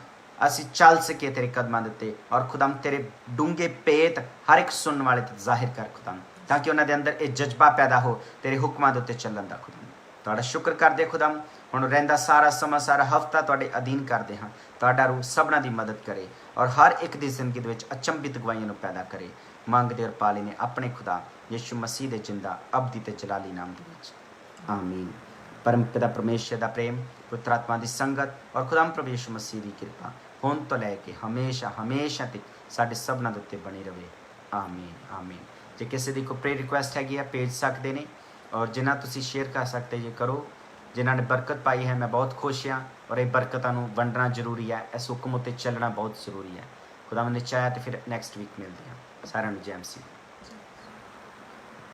ਅਸੀਂ ਚੱਲ ਸਕੀਏ ਤੇਰੇ ਕਦਮਾਂ ਦੇ ਉੱਤੇ ਔਰ ਖੁਦਾਮ ਤੇਰੇ ਡੂੰਘੇ ਭੇਤ ਹਰ ਇੱਕ ਸੁਣਨ ਵਾਲੇ ਤੇ ਜ਼ਾਹਿਰ ਕਰ ਖੁਦਾਮ ਤਾਂ ਕਿ ਉਹਨਾਂ ਦੇ ਅੰਦਰ ਇਹ ਜਜ਼ਬਾ ਪੈਦਾ ਹੋ ਤੇਰੇ ਹੁਕਮਾਂ ਦੇ ਉੱਤੇ ਚੱਲਣ ਦਾ ਖੁਦਾਮ ਤੁਹਾਡਾ ਸ਼ੁਕਰ ਕਰਦੇ ਖੁਦਾਮ ਹੁਣ ਰਹਿੰਦਾ ਸਾਰਾ ਸਮਾਂ ਸਾਰਾ ਹਫਤਾ ਤੁਹਾਡੇ ਅਧੀਨ ਕਰਦੇ ਹਾਂ ਤੁਹਾਡਾ ਰੂਹ ਸਭਨਾਂ ਦੀ ਮਦਦ ਕਰੇ ਔਰ ਹਰ ਇੱਕ ਦੀ ਜ਼ਿੰਦਗੀ ਦੇ ਵਿੱਚ ਅਚੰਭਿਤ ਗਵਾਹੀਆਂ ਨੂੰ ਪੈਦਾ ਕਰੇ ਮੰਗਦੇ ਔਰ ਪਾਲੇ ਨੇ ਆਪਣੇ ਖੁਦਾ ਯਿਸੂ ਮਸੀਹ ਦੇ ਜਿੰਦਾ ਅਬਦੀ ਤੇ ਜਲਾਲੀ ਨਾਮ ਦੇ ਵਿੱਚ ਆਮੀਨ। ਪਰਮ ਪਿਤਾ ਪਰਮੇਸ਼ਰ ਦਾ ਪ੍ਰੇਮ ਪੁੱਤਰ ਆਤਮਾ ਦੀ ਸੰਗਤ ਔਰ ਖੁਦਾਮ ਪ੍ਰਭੂ ਯਿਸੂ ਮਸੀਹ ਦੀ ਕਿਰਪਾ ਹੁਣ ਤੋਂ ਲੈ ਕੇ ਹਮੇਸ਼ਾ ਹਮੇਸ਼ਾ ਤੱਕ ਸਾਡੇ ਸਭਨਾਂ ਦੇ ਉੱਤੇ ਬਣੀ ਰਵੇ ਆਮੀਨ ਆਮੀਨ। ਜੇ ਕਿਸੇ ਦੀ ਕੋਈ ਪ੍ਰੇ ਰਿਕੁਐਸਟ ਹੈਗੀ ਆ ਭੇਜ ਸਕਦੇ ਨੇ ਔਰ ਜਿਨ੍ਹਾਂ ਤੁਸੀਂ ਸ਼ੇਅਰ ਕਰ ਸਕਦੇ ਜੇ ਕਰੋ ਜਿਨ੍ਹਾਂ ਨੇ ਬਰਕਤ ਪਾਈ ਹੈ ਮੈਂ ਬਹੁਤ ਖੁਸ਼ ਹਾਂ ਔਰ ਇਹ ਬਰਕਤਾਂ ਨੂੰ ਵੰਡਣਾ ਜ਼ਰੂਰੀ ਹੈ ਇਸ ਹੁਕਮ ਉੱਤੇ ਚੱਲਣਾ ਬਹੁਤ ਜ਼ਰੂਰੀ ਹੈ ਖੁਦਾਵੰਦ ਨੇ ਚਾਹਿਆ ਤੇ ਫਿਰ ਨੈਕਸਟ ਵੀਕ ਮਿਲਦੇ ਹਾਂ ਸਾਰਿਆਂ ਨੂੰ ਜੈ ਮਸੀਹ।